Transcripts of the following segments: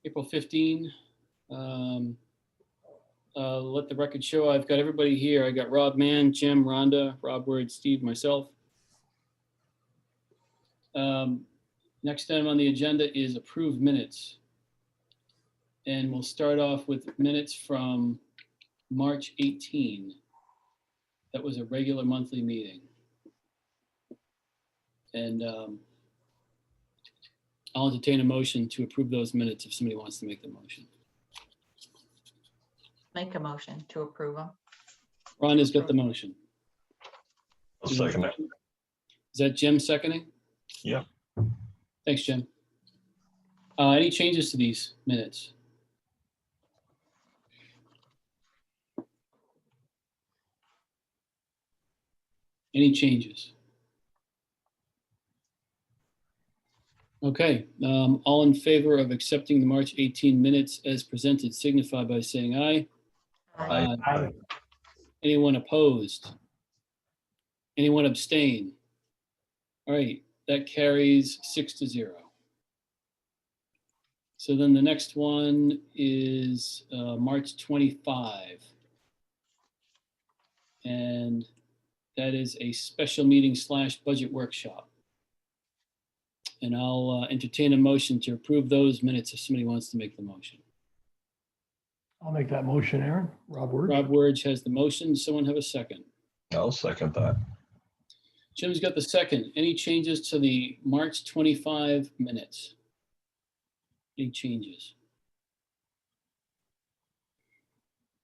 April 15. Let the record show I've got everybody here. I got Rob Mann, Jim, Rhonda, Rob Word, Steve, myself. Next item on the agenda is approved minutes. And we'll start off with minutes from March 18. That was a regular monthly meeting. And I'll entertain a motion to approve those minutes if somebody wants to make the motion. Make a motion to approve them. Rhonda's got the motion. I'll second it. Is that Jim seconding? Yeah. Thanks, Jim. Any changes to these minutes? Any changes? Okay, all in favor of accepting the March 18 minutes as presented signify by saying aye. Aye. Anyone opposed? Anyone abstain? All right, that carries 6-0. So then the next one is March 25. And that is a special meeting / budget workshop. And I'll entertain a motion to approve those minutes if somebody wants to make the motion. I'll make that motion, Aaron. Rob Word. Rob Word has the motion. Does someone have a second? I'll second that. Jim's got the second. Any changes to the March 25 minutes? Any changes?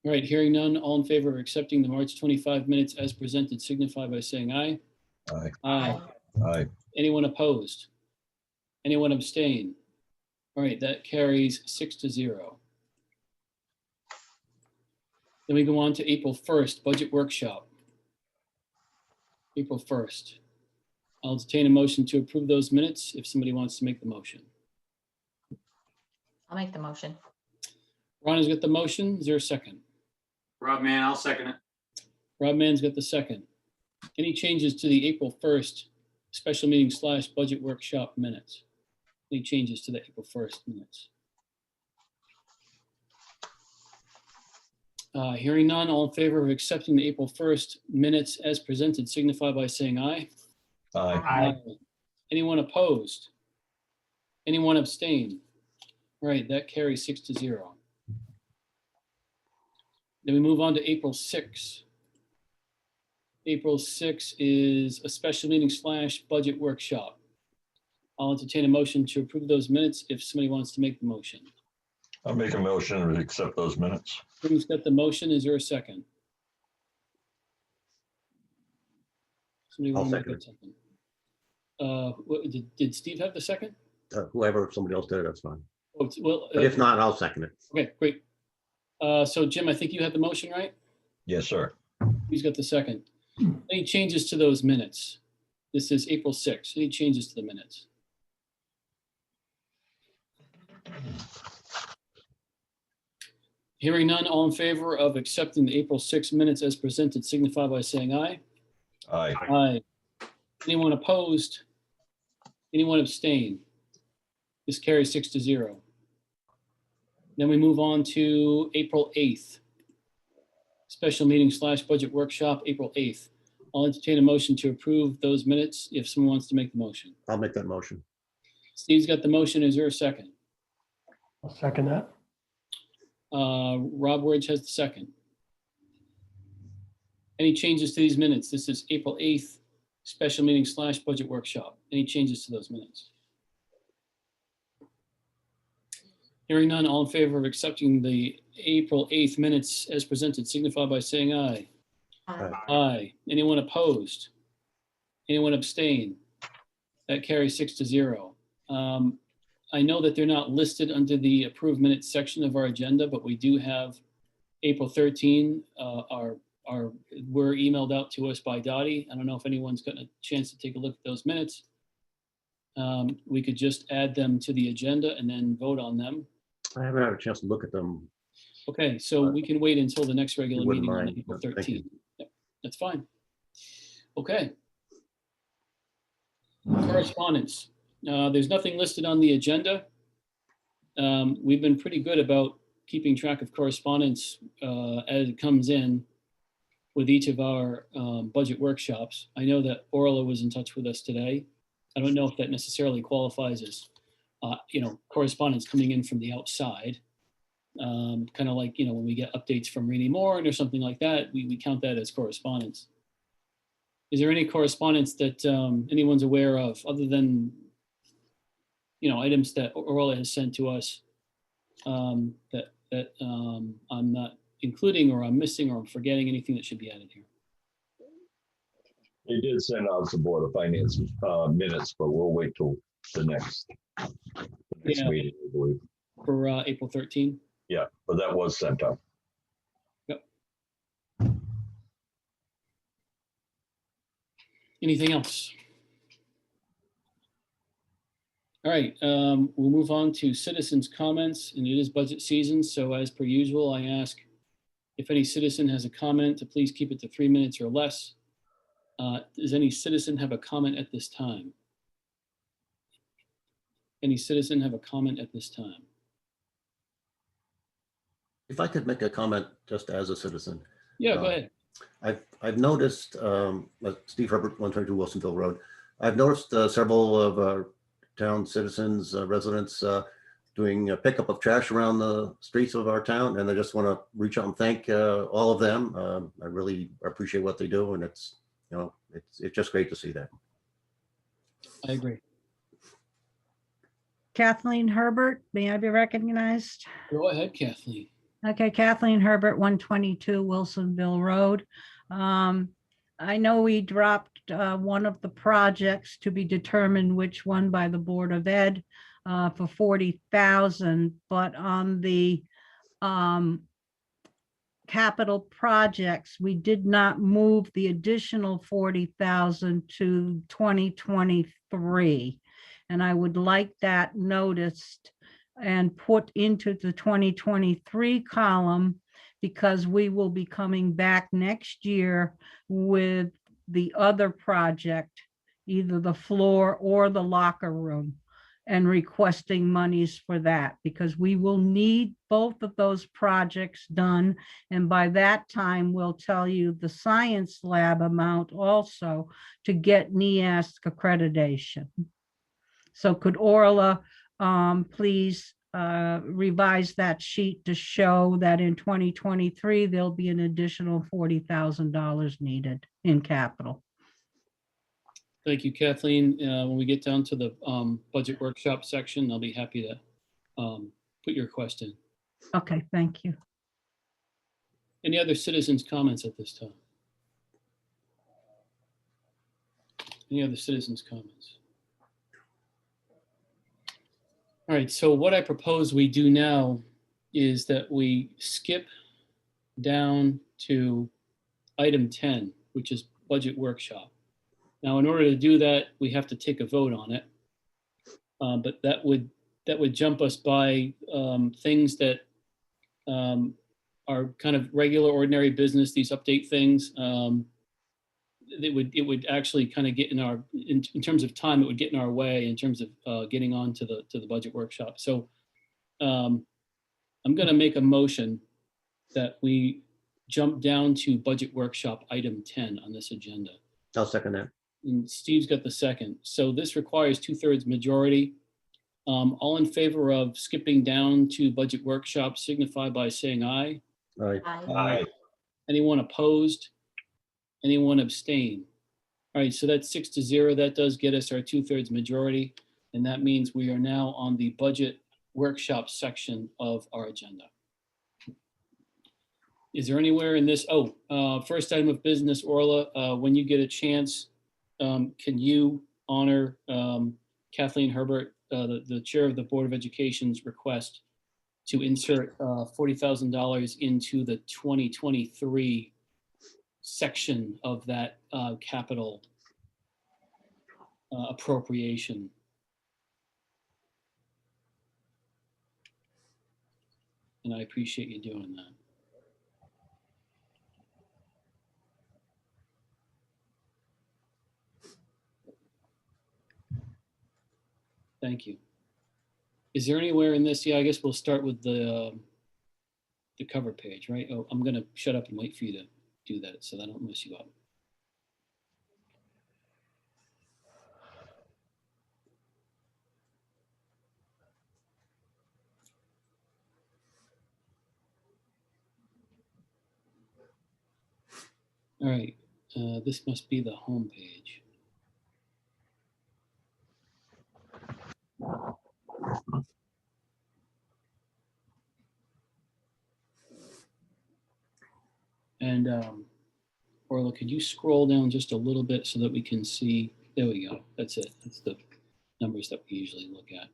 All right, hearing none, all in favor of accepting the March 25 minutes as presented signify by saying aye. Aye. Aye. Aye. Anyone opposed? Anyone abstain? All right, that carries 6-0. Then we go on to April 1st, budget workshop. April 1st. I'll entertain a motion to approve those minutes if somebody wants to make the motion. I'll make the motion. Ron has got the motion. Is there a second? Rob Mann, I'll second it. Rob Mann's got the second. Any changes to the April 1st special meeting / budget workshop minutes? Any changes to the April 1st minutes? Hearing none, all in favor of accepting the April 1st minutes as presented signify by saying aye. Aye. Aye. Anyone opposed? Anyone abstain? All right, that carries 6-0. Then we move on to April 6. April 6 is a special meeting / budget workshop. I'll entertain a motion to approve those minutes if somebody wants to make the motion. I'll make a motion to accept those minutes. Who's got the motion? Is there a second? Somebody I'll want to make second that second? Did Steve have the second? Whoever, somebody else did it, that's fine. Oh, well, But if not, I'll second it. okay, great. So Jim, I think you had the motion, right? Yes, sir. Who's got the second? Any changes to those minutes? This is April 6th. Any changes to the minutes? Hearing none, all in favor of accepting the April 6 minutes as presented signify by saying aye. Aye. Aye. Anyone opposed? Anyone abstain? This carries 6-0. Then we move on to April 8th. Special meeting / budget workshop, April 8th. I'll entertain a motion to approve those minutes if someone wants to make the motion. I'll make that motion. Steve's got the motion. Is there a second? I'll second that. Rob Word has the second. Any changes to these minutes? This is April 8th, special meeting / budget workshop. Any changes to those minutes? Hearing none, all in favor of accepting the April 8th minutes as presented signify by saying aye. Aye. Aye. Anyone opposed? Anyone abstain? That carries 6-0. I know that they're not listed under the approved minutes section of our agenda, but we do have April 13 were emailed out to us by Dottie. I don't know if anyone's gotten a chance to take a look at those minutes. We could just add them to the agenda and then vote on them. I haven't had a chance to look at them. Okay, so we can wait until the next regular Wouldn't meeting on mind. April Thank you. 13th. Yep, that's fine. Okay. Correspondence. There's nothing listed on the agenda. we've been pretty good about keeping track of correspondence as it comes in with each of our budget workshops. I know that Orla was in touch with us today. I don't know if that necessarily qualifies as, correspondence coming in from the outside. Kind of like, when we get updates from Rainy Moore or something like that, we count that as correspondence. Is there any correspondence that anyone's aware of other than, items that Orla has sent to us that I'm not including or I'm missing or I'm forgetting anything that should be added here? They did send out some Board of Finance minutes, but we'll wait till the next Yeah. meeting, I believe. For April 13? Yeah, but that was sent out. Anything else? All right, we'll move on to citizens' comments, and it is budget season, so as per usual, I ask if any citizen has a comment to please keep it to 3 minutes or less. Does any citizen have a comment at this time? Any citizen have a comment at this time? If I could make a comment just as a citizen. Yeah, go ahead. I've noticed, Steve Herbert, 122 Wilsonville Road. I've noticed several of our town citizens, residents doing a pickup of trash around the streets of our town. And I just want to reach out and thank all of them. I really appreciate what they do. And it's just great to see that. I agree. Kathleen Herbert, may I be recognized? Go ahead, Kathleen. Okay, Kathleen Herbert, 122 Wilsonville Road. I know we dropped one of the projects to be determined which one by the Board of Ed for 40,000, but on the capital projects, we did not move the additional 40,000 to 2023. And I would like that noticed and put into the 2023 column, because we will be coming back next year with the other project, either the floor or the locker room, and requesting monies for that, because we will need both of those projects done. And by that time, we'll tell you the science lab amount also to get NEASC accreditation. So could Orla please revise that sheet to show that in 2023, there'll be an additional $40,000 needed in capital. Thank you, Kathleen. When we get down to the budget workshop section, I'll be happy to put your request in. Okay, thank you. Any other citizens' comments at this time? Any other citizens' comments? All right, so what I propose we do now is that we skip down to item 10, which is budget workshop. Now, in order to do that, we have to take a vote on it. But that would jump us by things that are kind of regular, ordinary business, these update things. It would actually kind of get in terms of time, it would get in our way in terms of getting on to the budget workshop. So I'm going to make a motion that we jump down to budget workshop item 10 on this agenda. I'll second that. And Steve's got the second. So this requires 2/3 majority. All in favor of skipping down to budget workshop signify by saying aye. All right. Aye. Anyone opposed? Anyone abstain? All right, so that's 6-0. That does get us our 2/3 majority. And that means we are now on the budget workshop section of our agenda. Is there anywhere in this? First item of business, Orla, when you get a chance, can you honor Kathleen Herbert, the chair of the Board of Education's request to insert $40,000 into the 2023 section of that capital appropriation? And I appreciate you doing that. Thank you. Is there anywhere in this? Yeah, I guess we'll start with the cover page, right? Oh, I'm gonna shut up and wait for you to do that so that I don't mess you up. All right, this must be the home page. And Orla, could you scroll down just a little bit so that we can see? There we go. That's it. That's the numbers that we usually look at.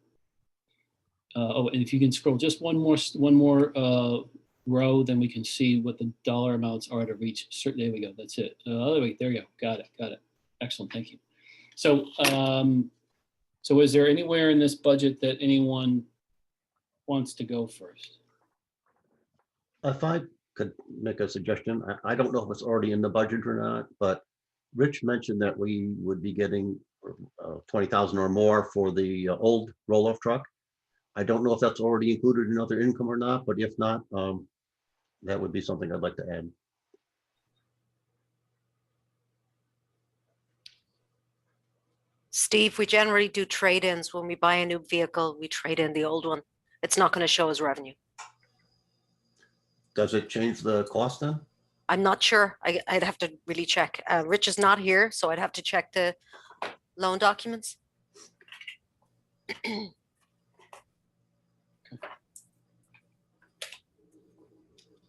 Oh, and if you can scroll just one more row, then we can see what the dollar amounts are to reach certain. There we go. That's it. Wait, there you go. Got it. Excellent. Thank you. So, so is there anywhere in this budget that anyone wants to go first? If I could make a suggestion, I don't know if it's already in the budget or not, but Rich mentioned that we would be getting 20,000 or more for the old roll-off truck. I don't know if that's already included in other income or not, but if not, that would be something I'd like to add. Steve, we generally do trade-ins. When we buy a new vehicle, we trade in the old one. It's not going to show as revenue. Does it change the cost then? I'm not sure. I'd have to really check. Rich is not here, so I'd have to check the loan documents.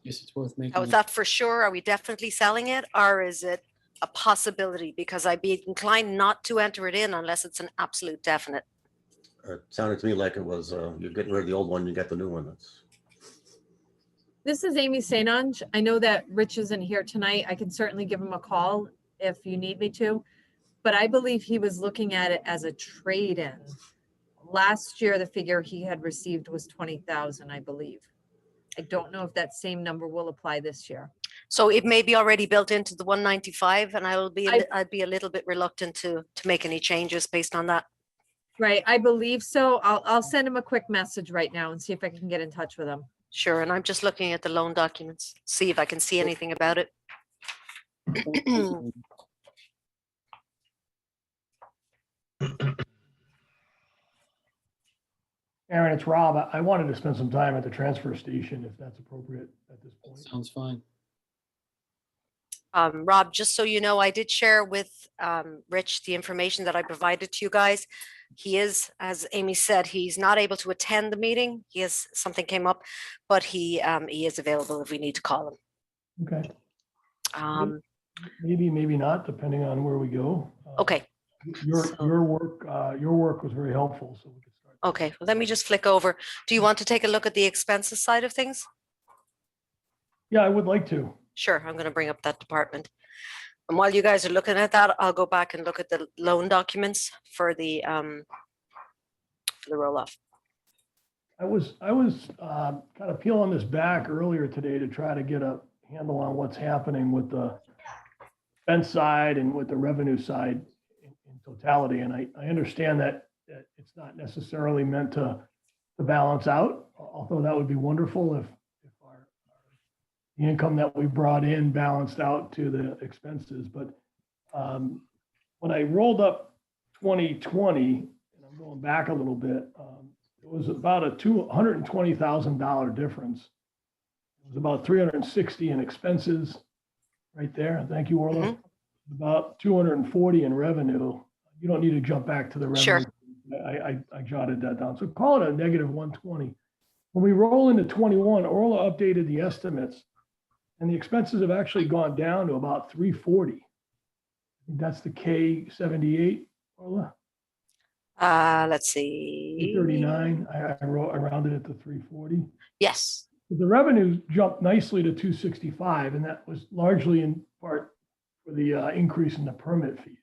Yes, it's worth making. Now, is that for sure? Are we definitely selling it, or is it a possibility? Because I'd be inclined not to enter it in unless it's an absolute definite. It sounded to me like it was, you're getting rid of the old one, you got the new one. That's This is Amy St. Ange. I know that Rich isn't here tonight. I can certainly give him a call if you need me to, but I believe he was looking at it as a trade-in. Last year, the figure he had received was 20,000, I believe. I don't know if that same number will apply this year. So it may be already built into the 195, and I'd be a little bit reluctant to make any changes based on that. Right, I believe so. I'll send him a quick message right now and see if I can get in touch with him. Sure, and I'm just looking at the loan documents, see if I can see anything about it. Aaron, it's Rob. I wanted to spend some time at the transfer station if that's appropriate at this point. Sounds fine. Rob, just so you know, I did share with Rich the information that I provided to you guys. He is, as Amy said, he's not able to attend the meeting. He has something came up, but he is available if we need to call him. Okay, Um, maybe not, depending on where we go. okay, Your work was very helpful, so we could start. okay. Well, let me just flick over. Do you want to take a look at the expenses side of things? Yeah, I would like to. Sure, I'm going to bring up that department. And while you guys are looking at that, I'll go back and look at the loan documents for the roll-off. I was kind of peeling this back earlier today to try to get a handle on what's happening with the expense side and with the revenue side in totality. And I understand that it's not necessarily meant to balance out, although that would be wonderful if the income that we brought in balanced out to the expenses. But when I rolled up 2020, and I'm going back a little bit, it was about a $220,000 difference. It was about 360 in expenses right there. Thank you, Orla. About 240 in revenue. You don't need to jump back to the revenue. Sure. I jotted that down. So call it a negative 120. When we roll into 21, Orla updated the estimates and the expenses have actually gone down to about 340. I think that's the K78, Orla. Let's see. 339. I rounded it to 340. Yes. The revenue jumped nicely to 265, and that was largely in part for the increase in the permit fees.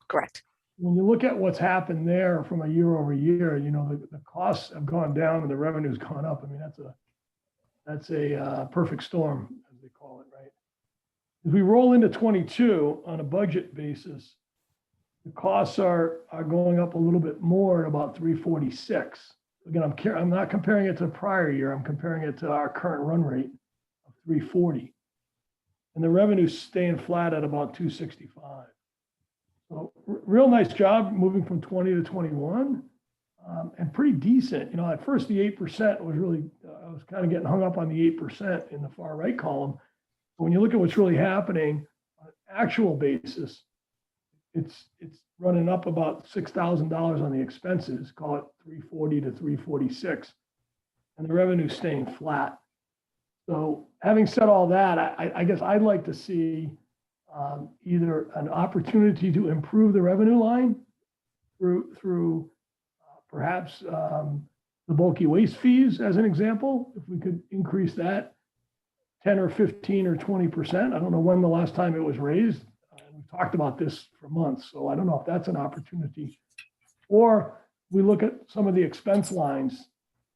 Correct. When you look at what's happened there from a year over year, you know, the costs have gone down and the revenue's gone up. I mean, that's a perfect storm, as they call it, right? As we roll into 22 on a budget basis, the costs are going up a little bit more at about 346. Again, I'm not comparing it to the prior year. I'm comparing it to our current run rate of 340. And the revenue's staying flat at about 265. So real nice job moving from 20 to 21, and pretty decent. You know, at first the 8% was really, I was kind of getting hung up on the 8% in the far right column. But when you look at what's really happening on an actual basis, it's running up about $6,000 on the expenses, call it 340 to 346, and the revenue staying flat. So having said all that, I guess I'd like to see either an opportunity to improve the revenue line through perhaps the bulky waste fees as an example. If we could increase that 10 or 15 or 20%. I don't know when the last time it was raised. We've talked about this for months, so I don't know if that's an opportunity. Or we look at some of the expense lines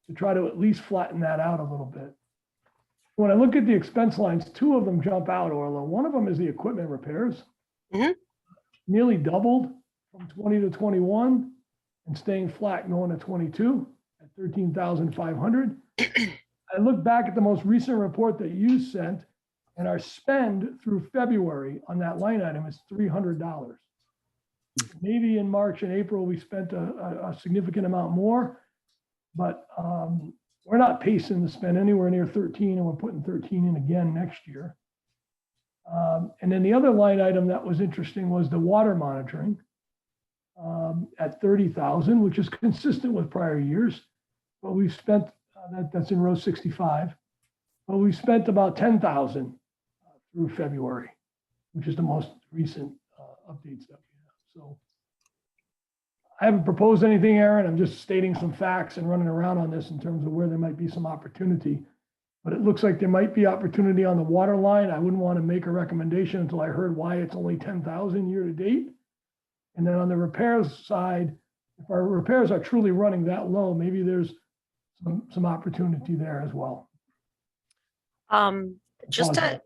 to try to at least flatten that out a little bit. When I look at the expense lines, two of them jump out, Orla. One of them is the equipment repairs. Mhm. Nearly doubled from 20 to 21 and staying flat going to 22 at 13,500. I look back at the most recent report that you sent, and our spend through February on that line item is $300. Maybe in March and April, we spent a significant amount more, but we're not pacing to spend anywhere near 13, and we're putting 13 in again next year. And then the other line item that was interesting was the water monitoring at 30,000, which is consistent with prior years. But we've spent, that's in row 65, but we've spent about 10,000 through February, which is the most recent updates that we have. So I haven't proposed anything, Aaron. I'm just stating some facts and running around on this in terms of where there might be some opportunity. But it looks like there might be opportunity on the water line. I wouldn't want to make a recommendation until I heard why it's only 10,000 year to date. And then on the repairs side, if our repairs are truly running that low, maybe there's some opportunity there as well. Just the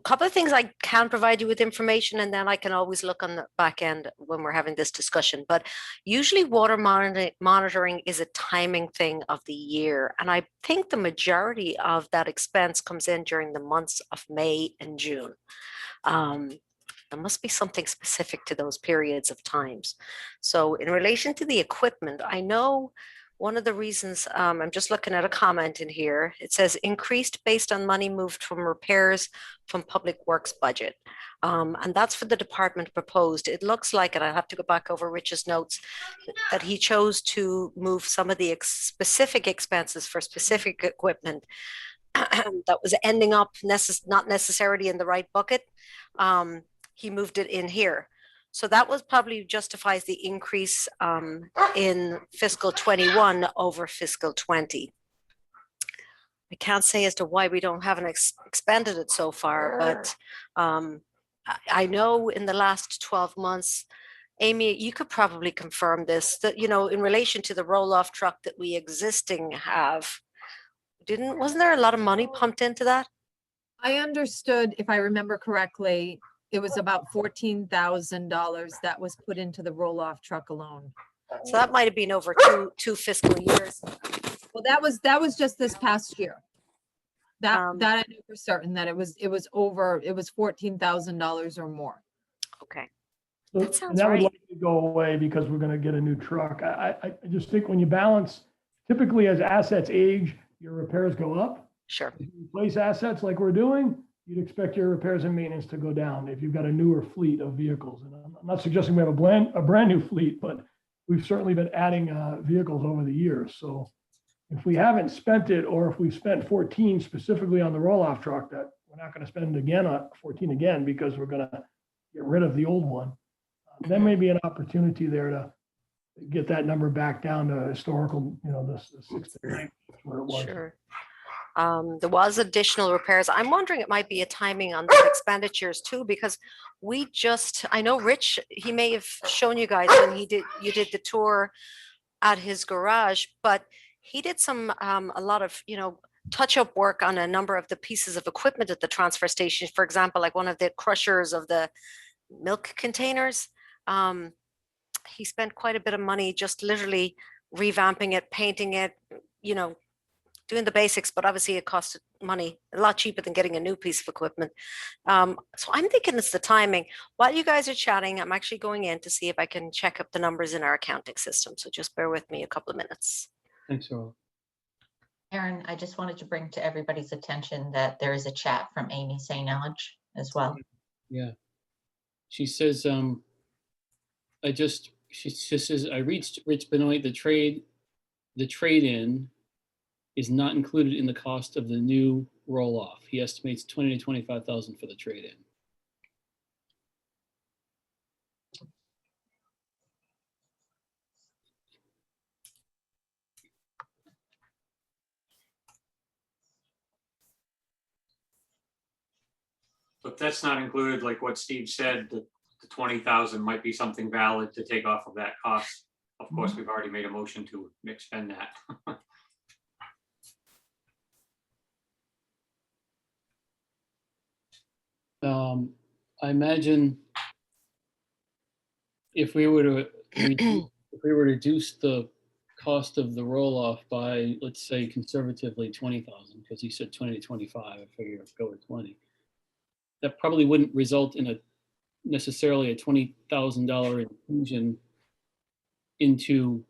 couple of things I can provide you with information, and then I can always look on the back end when we're having this discussion. But usually water monitoring is a timing thing of the year. And I think the majority of that expense comes in during the months of May and June. There must be something specific to those periods of times. So in relation to the equipment, I know one of the reasons, I'm just looking at a comment in here. It says increased based on money moved from repairs from public works budget. And that's for the department proposed. It looks like, and I have to go back over Rich's notes, that he chose to move some of the specific expenses for specific equipment that was ending up not necessarily in the right bucket. He moved it in here. So that was probably justifies the increase in fiscal 21 over fiscal 20. I can't say as to why we haven't expanded it so far, but I know in the last 12 months, Amy, you could probably confirm this, that, you know, in relation to the roll-off truck that we existing have, wasn't there a lot of money pumped into that? I understood, if I remember correctly, it was about $14,000 that was put into the roll-off truck alone. So that might have been over two fiscal years. Well, that was just this past year. That I know for certain that it was $14,000 or more. Okay. So, That sounds and that would right. likely go away because we're going to get a new truck. I just think when you balance, typically as assets age, your repairs go up. Sure. If you replace assets like we're doing, you'd expect your repairs and maintenance to go down if you've got a newer fleet of vehicles. And I'm not suggesting we have a brand new fleet, but we've certainly been adding vehicles over the years. So if we haven't spent it, or if we've spent 14 specifically on the roll-off truck, that we're not going to spend again on 14 again because we're going to get rid of the old one, then maybe an opportunity there to get that number back down to historical, you know, the 6 to 9 where it was. Sure. There was additional repairs. I'm wondering it might be a timing on the expenditures too, because I know Rich, he may have shown you guys when you did the tour at his garage, but he did a lot of, you know, touch-up work on a number of the pieces of equipment at the transfer station. For example, like one of the crushers of the milk containers. He spent quite a bit of money just literally revamping it, painting it, doing the basics, but obviously it costs money, a lot cheaper than getting a new piece of equipment. So I'm thinking it's the timing. While you guys are chatting, I'm actually going in to see if I can check up the numbers in our accounting system. So just bear with me a couple of minutes. Thanks, Earl. Aaron, I just wanted to bring to everybody's attention that there is a chat from Amy St. Ange as well. Yeah. She says, she says, I reached Rich Benoit, the trade-in is not included in the cost of the new roll-off. He estimates 20 to 25,000 for the trade-in. But that's not included, like what Steve said, the 20,000 might be something valid to take off of that cost. Of course, we've already made a motion to expend that. I imagine if we were to reduce the cost of the roll-off by, let's say conservatively 20,000, because he said 20 to 25, I figure go with 20. That probably wouldn't result in necessarily a $20,000 inclusion into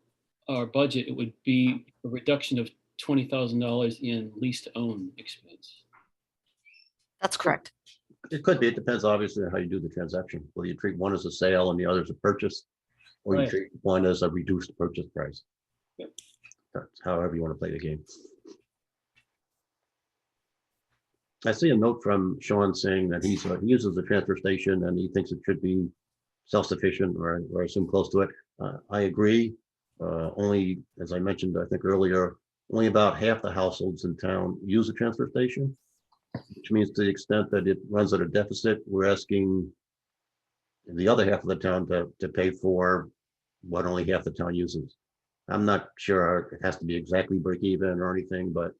our budget. It would be a reduction of $20,000 in lease-to-own expense. That's correct. It could be. It depends obviously on how you do the transaction. Whether you treat one as a sale and the other as a purchase, or you Right. treat one as a reduced purchase price. Yep. That's however you want to play the game. I see a note from Sean saying that he uses the transfer station and he thinks it should be self-sufficient, or I assume close to it. I agree. Only, as I mentioned, I think earlier, only about half the households in town use a transfer station, which means to the extent that it runs at a deficit, we're asking the other half of the town to pay for what only half the town uses. I'm not sure it has to be exactly break even or anything, but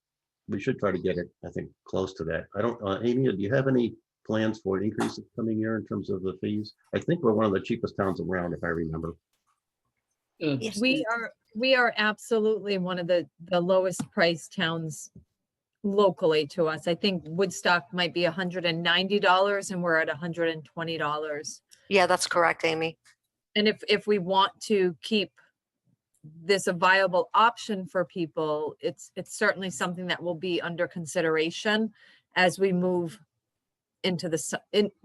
we should try to get it, I think, close to that. I don't, Amy, do you have any plans for an increase this coming year in terms of the fees? I think we're one of the cheapest towns around, if I remember. Yes. We are absolutely one of the lowest priced towns locally to us. I think Woodstock might be $190 and we're at $120. Yeah, that's correct, Amy. And if we want to keep this a viable option for people, it's certainly something that will be under consideration as we move into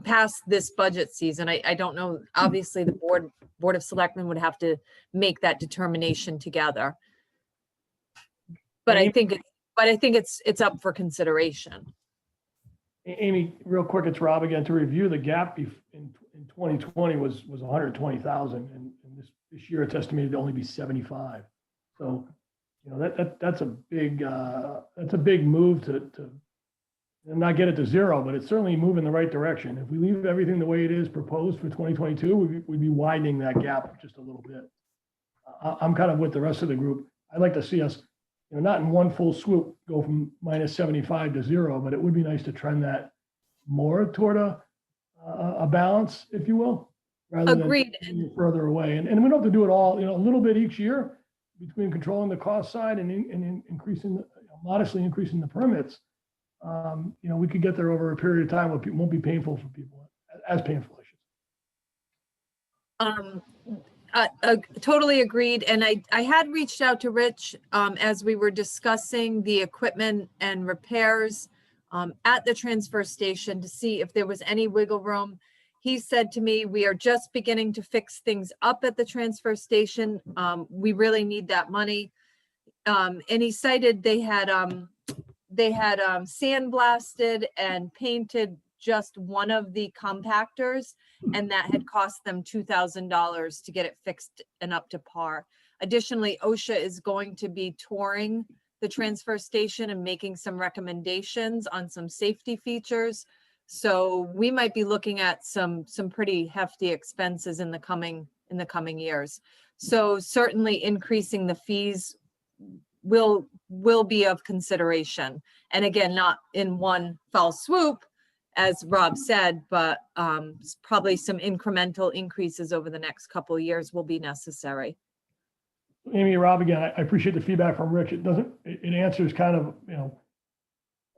past this budget season. I don't know, obviously the Board of Selectmen would have to make that determination together. But I think it's up for consideration. Amy, real quick, it's Rob again. To review, the gap in 2020 was 120,000, and this year it's estimated to only be 75. So, that's a big move to not get it to zero, but it's certainly a move in the right direction. If we leave everything the way it is proposed for 2022, we'd be widening that gap just a little bit. I'm kind of with the rest of the group. I'd like to see us, not in one full swoop, go from minus 75 to zero, but it would be nice to trend that more toward a balance, if you will, rather Agreed. than further away. And we don't have to do it all, a little bit each year between controlling the cost side and increasing, modestly increasing the permits. We could get there over a period of time where it won't be painful for people, as painful, I should say. Totally agreed. And I had reached out to Rich as we were discussing the equipment and repairs at the transfer station to see if there was any wiggle room. He said to me, we are just beginning to fix things up at the transfer station. We really need that money. And he cited they had sandblasted and painted just one of the compactors, and that had cost them $2,000 to get it fixed and up to par. Additionally, OSHA is going to be touring the transfer station and making some recommendations on some safety features. So we might be looking at some pretty hefty expenses in the coming years. So certainly increasing the fees will be of consideration. And again, not in one fell swoop, as Rob said, but probably some incremental increases over the next couple of years will be necessary. Amy, Rob, again, I appreciate the feedback from Rich. It doesn't, it answers kind of,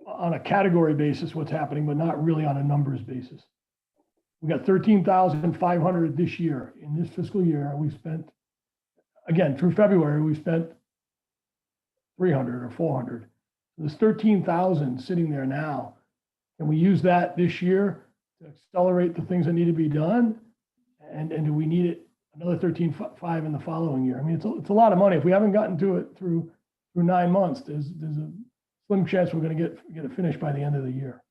on a category basis what's happening, but not really on a numbers basis. We got 13,500 this year. In this fiscal year, we spent, again, through February, we spent 300 or 400. There's 13,000 sitting there now. Can we use that this year to accelerate the things that need to be done? And do we need it another 13.5 in the following year? I mean, it's a lot of money. If we haven't gotten to it through 9 months, there's a slim chance we're going to get it finished by the end of the year.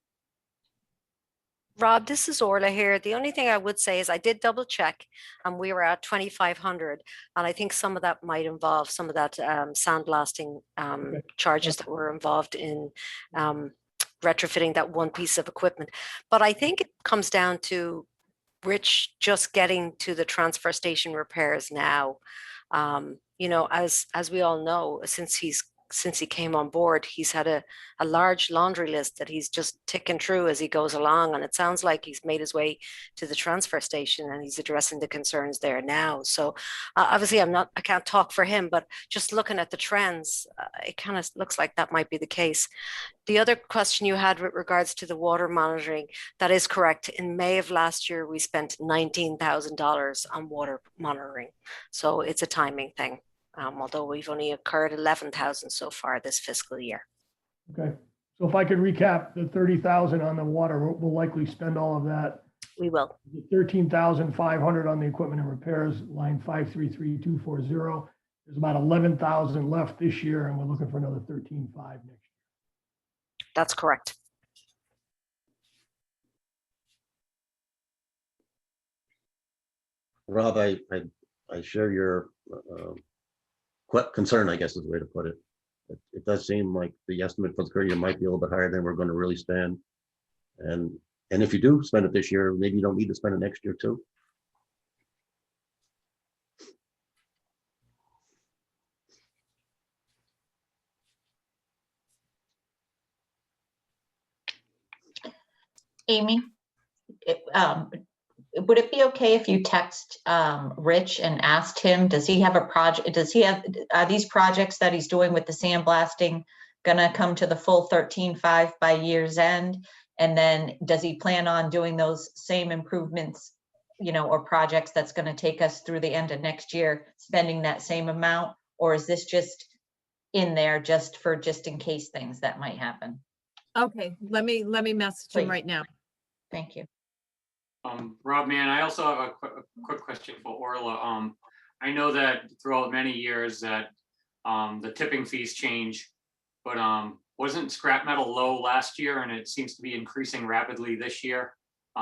Rob, this is Orla here. The only thing I would say is I did double check and we were at 2,500. And I think some of that might involve some of that sandblasting charges that were involved in retrofitting that one piece of equipment. But I think it comes down to Rich just getting to the transfer station repairs now. As we all know, since he came on board, he's had a large laundry list that he's just ticking through as he goes along. And it sounds like he's made his way to the transfer station and he's addressing the concerns there now. So obviously I can't talk for him, but just looking at the trends, it kind of looks like that might be the case. The other question you had with regards to the water monitoring, that is correct. In May of last year, we spent $19,000 on water monitoring. So it's a timing thing. Although we've only incurred 11,000 so far this fiscal year. Okay, so if I could recap, the 30,000 on the water, we'll likely spend all of that. We will. 13,500 on the equipment and repairs, line 533240. There's about 11,000 left this year, and we're looking for another 13.5 next year. That's correct. Rob, I share your concern, I guess is the way to put it. It does seem like the estimate for the current year might be a little bit higher than we're going to really spend. And if you do spend it this year, maybe you don't need to spend it next year too. Amy, would it be okay if you text Rich and asked him, does he have a project? Are these projects that he's doing with the sandblasting gonna come to the full 13.5 by year's end? And then does he plan on doing those same improvements, or projects that's gonna take us through the end of next year, spending that same amount? Or is this just in there just in case things that might happen? Okay, let me message him Please. right now. Thank you. Rob, man, I also have a quick question for Orla. I know that throughout many years that the tipping fees change, but wasn't scrap metal low last year and it seems to be increasing rapidly this year?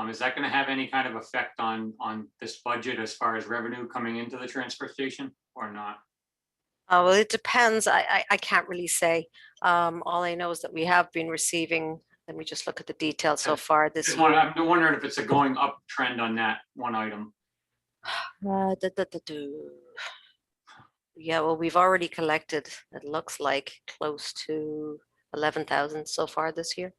Is that going to have any kind of effect on this budget as far as revenue coming into the transfer station or not? Well, it depends. I can't really say. All I know is that we have been receiving. Let me just look at the details so far this year. I'm wondering if it's a going up trend on that one item. Yeah, well, we've already collected, it looks like, close to 11,000 so far this year.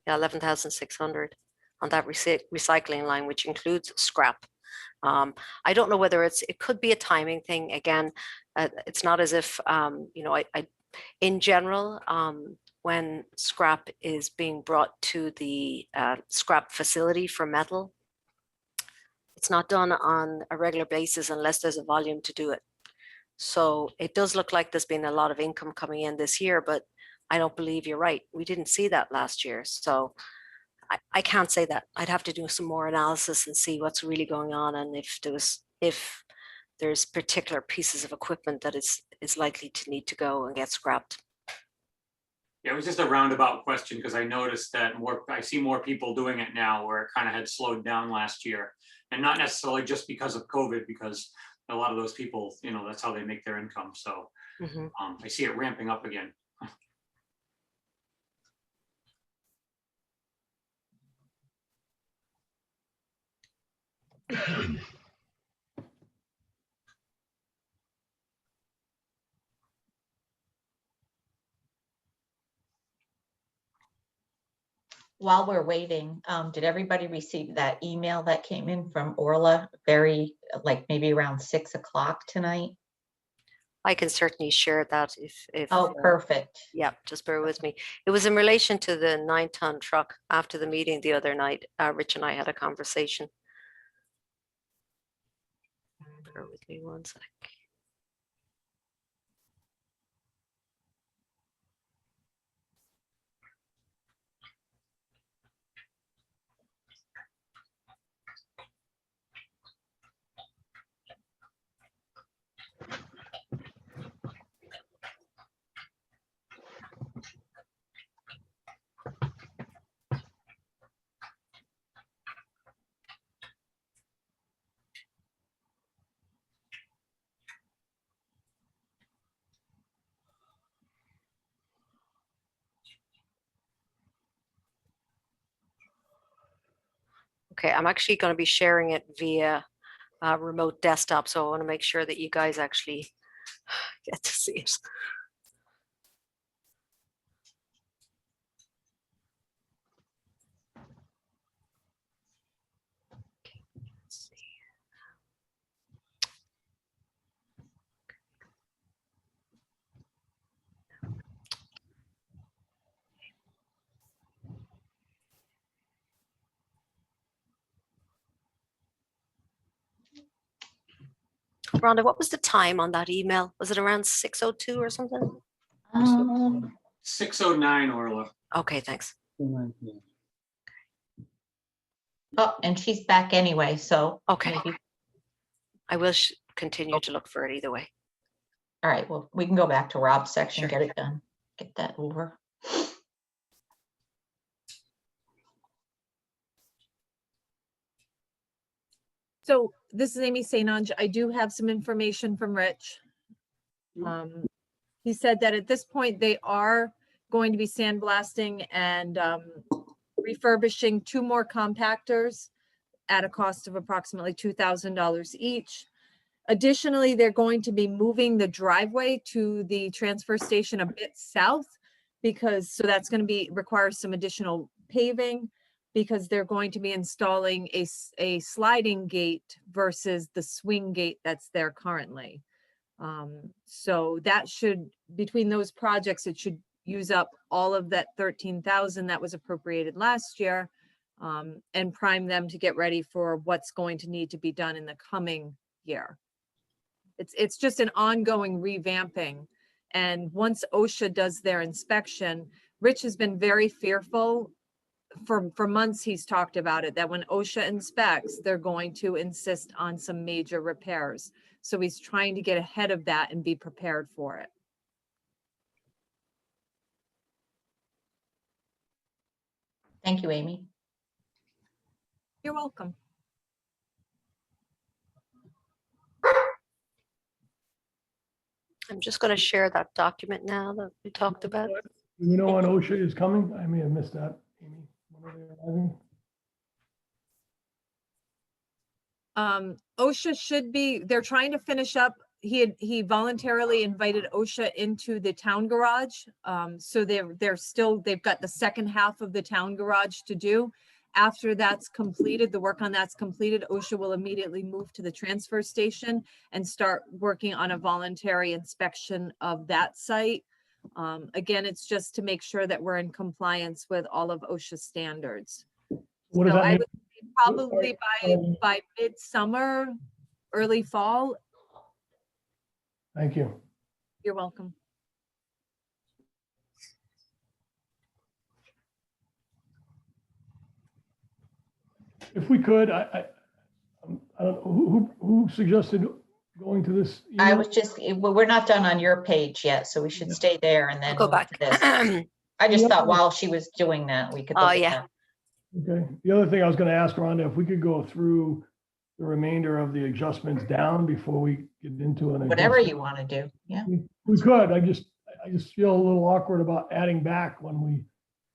Yeah, 11,600 on that recycling line, which includes scrap. I don't know whether it could be a timing thing. Again, it's not as if, in general, when scrap is being brought to the scrap facility for metal, it's not done on a regular basis unless there's a volume to do it. So it does look like there's been a lot of income coming in this year, but I don't believe you're right. We didn't see that last year. So I can't say that. I'd have to do some more analysis and see what's really going on and if there's particular pieces of equipment that is likely to need to go and get scrapped. Yeah, it was just a roundabout question because I noticed that I see more people doing it now where it kind of had slowed down last year. And not necessarily just because of COVID, because a lot of those people, that's how they make their income. So I see it ramping up again. While we're waiting, did everybody receive that email that came in from Orla maybe around 6 o'clock tonight? I can certainly share that if. Oh, perfect. Yeah, just bear with me. It was in relation to the 9-ton truck. After the meeting the other night, Rich and I had a conversation. Bear with me one sec. Okay, I'm actually going to be sharing it via remote desktop, so I want to make sure that you guys actually get to see it. Okay, let's see. Rhonda, what was the time on that email? Was it around 6:02 or something? 6:09, Orla. Okay, thanks. Oh, and she's back anyway, so. Okay. maybe- I will continue to look for it either way. All right, well, we can go back to Rob's section, Sure. get it done, get that over. So this is Amy St. Ange. I do have some information from Rich. He said that at this point, they are going to be sandblasting and refurbishing 2 more compactors at a cost of approximately $2,000 each. Additionally, they're going to be moving the driveway to the transfer station a bit south so that's going to require some additional paving because they're going to be installing a sliding gate versus the swing gate that's there currently. So that between those projects, it should use up all of that 13,000 that was appropriated last year, and prime them to get ready for what's going to need to be done in the coming year. It's just an ongoing revamping. And once OSHA does their inspection, Rich has been very fearful for months. He's talked about it, that when OSHA inspects, they're going to insist on some major repairs. So he's trying to get ahead of that and be prepared for it. Thank you, Amy. You're welcome. I'm just going to share that document now that we talked about. Do you know when OSHA is coming? I may have missed that, Amy. When are they arriving? OSHA should be, they're trying to finish up. He voluntarily invited OSHA into the town garage. So they've got the second half of the town garage to do. After that's completed, the work on that's completed, OSHA will immediately move to the transfer station and start working on a voluntary inspection of that site. Again, it's just to make sure that we're in compliance with all of OSHA standards. What does So that I mean? would say probably by midsummer, early fall. Thank you. You're welcome. If we could, I don't know, who suggested going to this? I email? was just, we're not done on your page yet, so we should stay there and then Go move back. to this. I just thought while she was doing that, we could. Oh, look at yeah. that. Okay. The other thing I was going to ask Rhonda, if we could go through the remainder of the adjustments down before we get into an. Whatever adjustment. you want to do, yeah. We could. I just feel a little awkward about adding back when we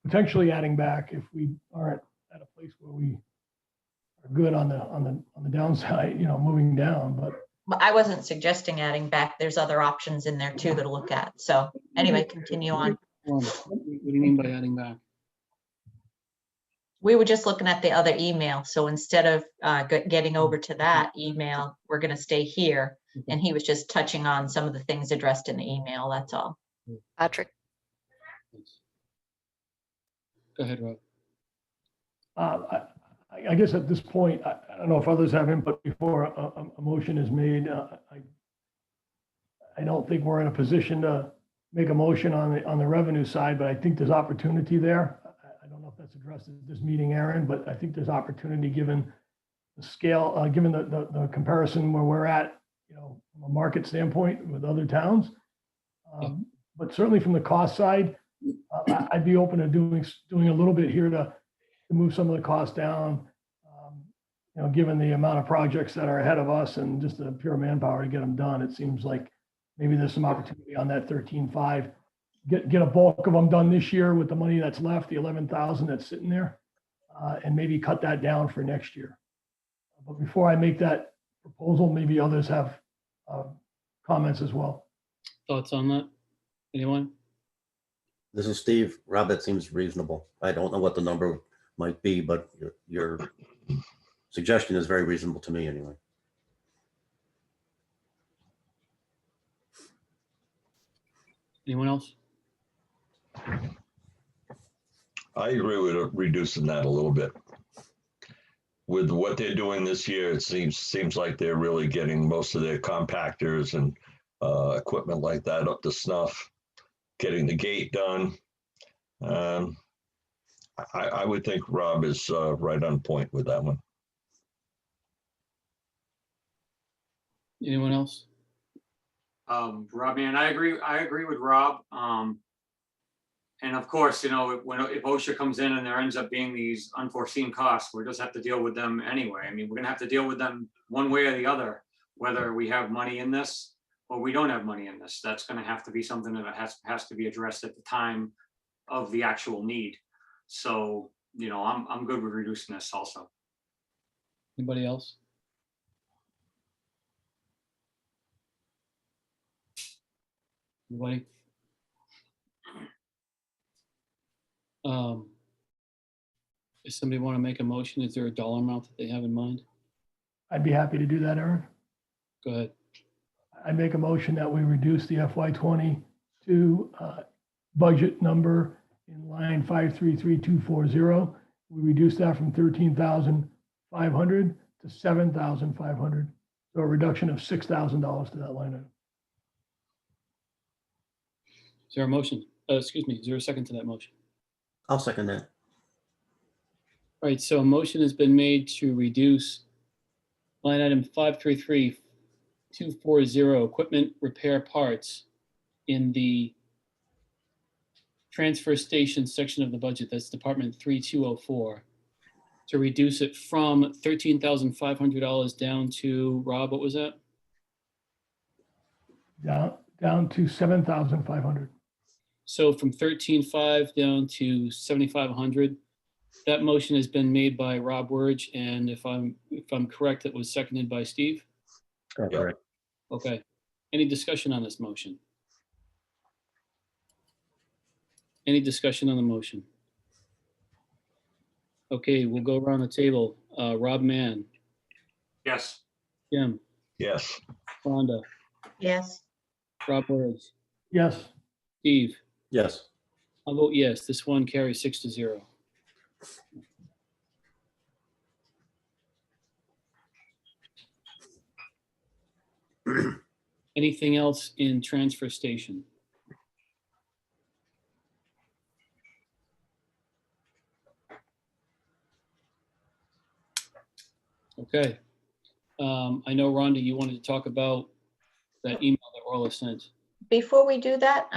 potentially adding back if we aren't at a place where we are good on the downside, moving down, but. But I wasn't suggesting adding back. There's other options in there too to look at. So anyway, continue on. What do you mean by adding back? We were just looking at the other email. So instead of getting over to that email, we're going to stay here. And he was just touching on some of the things addressed in the email, that's all. Patrick, Go ahead, Rob. I guess at this point, I don't know if others have input before a motion is made. I don't think we're in a position to make a motion on the revenue side, but I think there's opportunity there. I don't know if that's addressed at this meeting, Aaron, but I think there's opportunity given the scale, given the comparison where we're at, from a market standpoint with other towns. But certainly from the cost side, I'd be open to doing a little bit here to move some of the costs down. Given the amount of projects that are ahead of us and just the pure manpower to get them done, it seems like maybe there's some opportunity on that 13.5. Get a bulk of them done this year with the money that's left, the 11,000 that's sitting there, and maybe cut that down for next year. But before I make that proposal, maybe others have comments as well. Thoughts on that? Anyone? This is Steve. Rob, that seems reasonable. I don't know what the number might be, but your suggestion is very reasonable to me anyway. Anyone else? I agree with reducing that a little bit. With what they're doing this year, it seems like they're really getting most of their compactors and equipment like that up to snuff, getting the gate done. I would think Rob is right on point with that one. Anyone else? Rob, man, I agree with Rob. And of course, if OSHA comes in and there ends up being these unforeseen costs, we just have to deal with them anyway. I mean, we're gonna have to deal with them one way or the other, whether we have money in this or we don't have money in this. That's gonna have to be something that has to be addressed at the time of the actual need. So, I'm good with reducing this also. Anybody else? Anybody? Does somebody want to make a motion? Is there a dollar amount that they have in mind? I'd be happy to do that, Aaron. Go ahead. I make a motion that we reduce the FY22 budget number in line 533240. We reduce that from 13,500 to 7,500. So a reduction of $6,000 to that line item. Is there a motion? Excuse me, is there a second to that motion? I'll second that. All right, so a motion has been made to reduce line item 533240, equipment repair parts, in the transfer station section of the budget. That's Department 3204. To reduce it from $13,500 down to, Rob, what was that? Down to 7,500. So from 13.5 down to 7,500. That motion has been made by Rob Wurge, and if I'm correct, it was seconded by Steve. Correct. Okay. Any discussion on this motion? Any discussion on the motion? Okay, we'll go around the table. Rob Mann, Yes. Jim, Yes. Rhonda, Yes, Rob Wurge, Yes, Steve. Yes. I'll vote yes. This one carries 6-0. Anything else in transfer station? Okay. I know, Rhonda, you wanted to talk about that email that Orla sent. before we do that,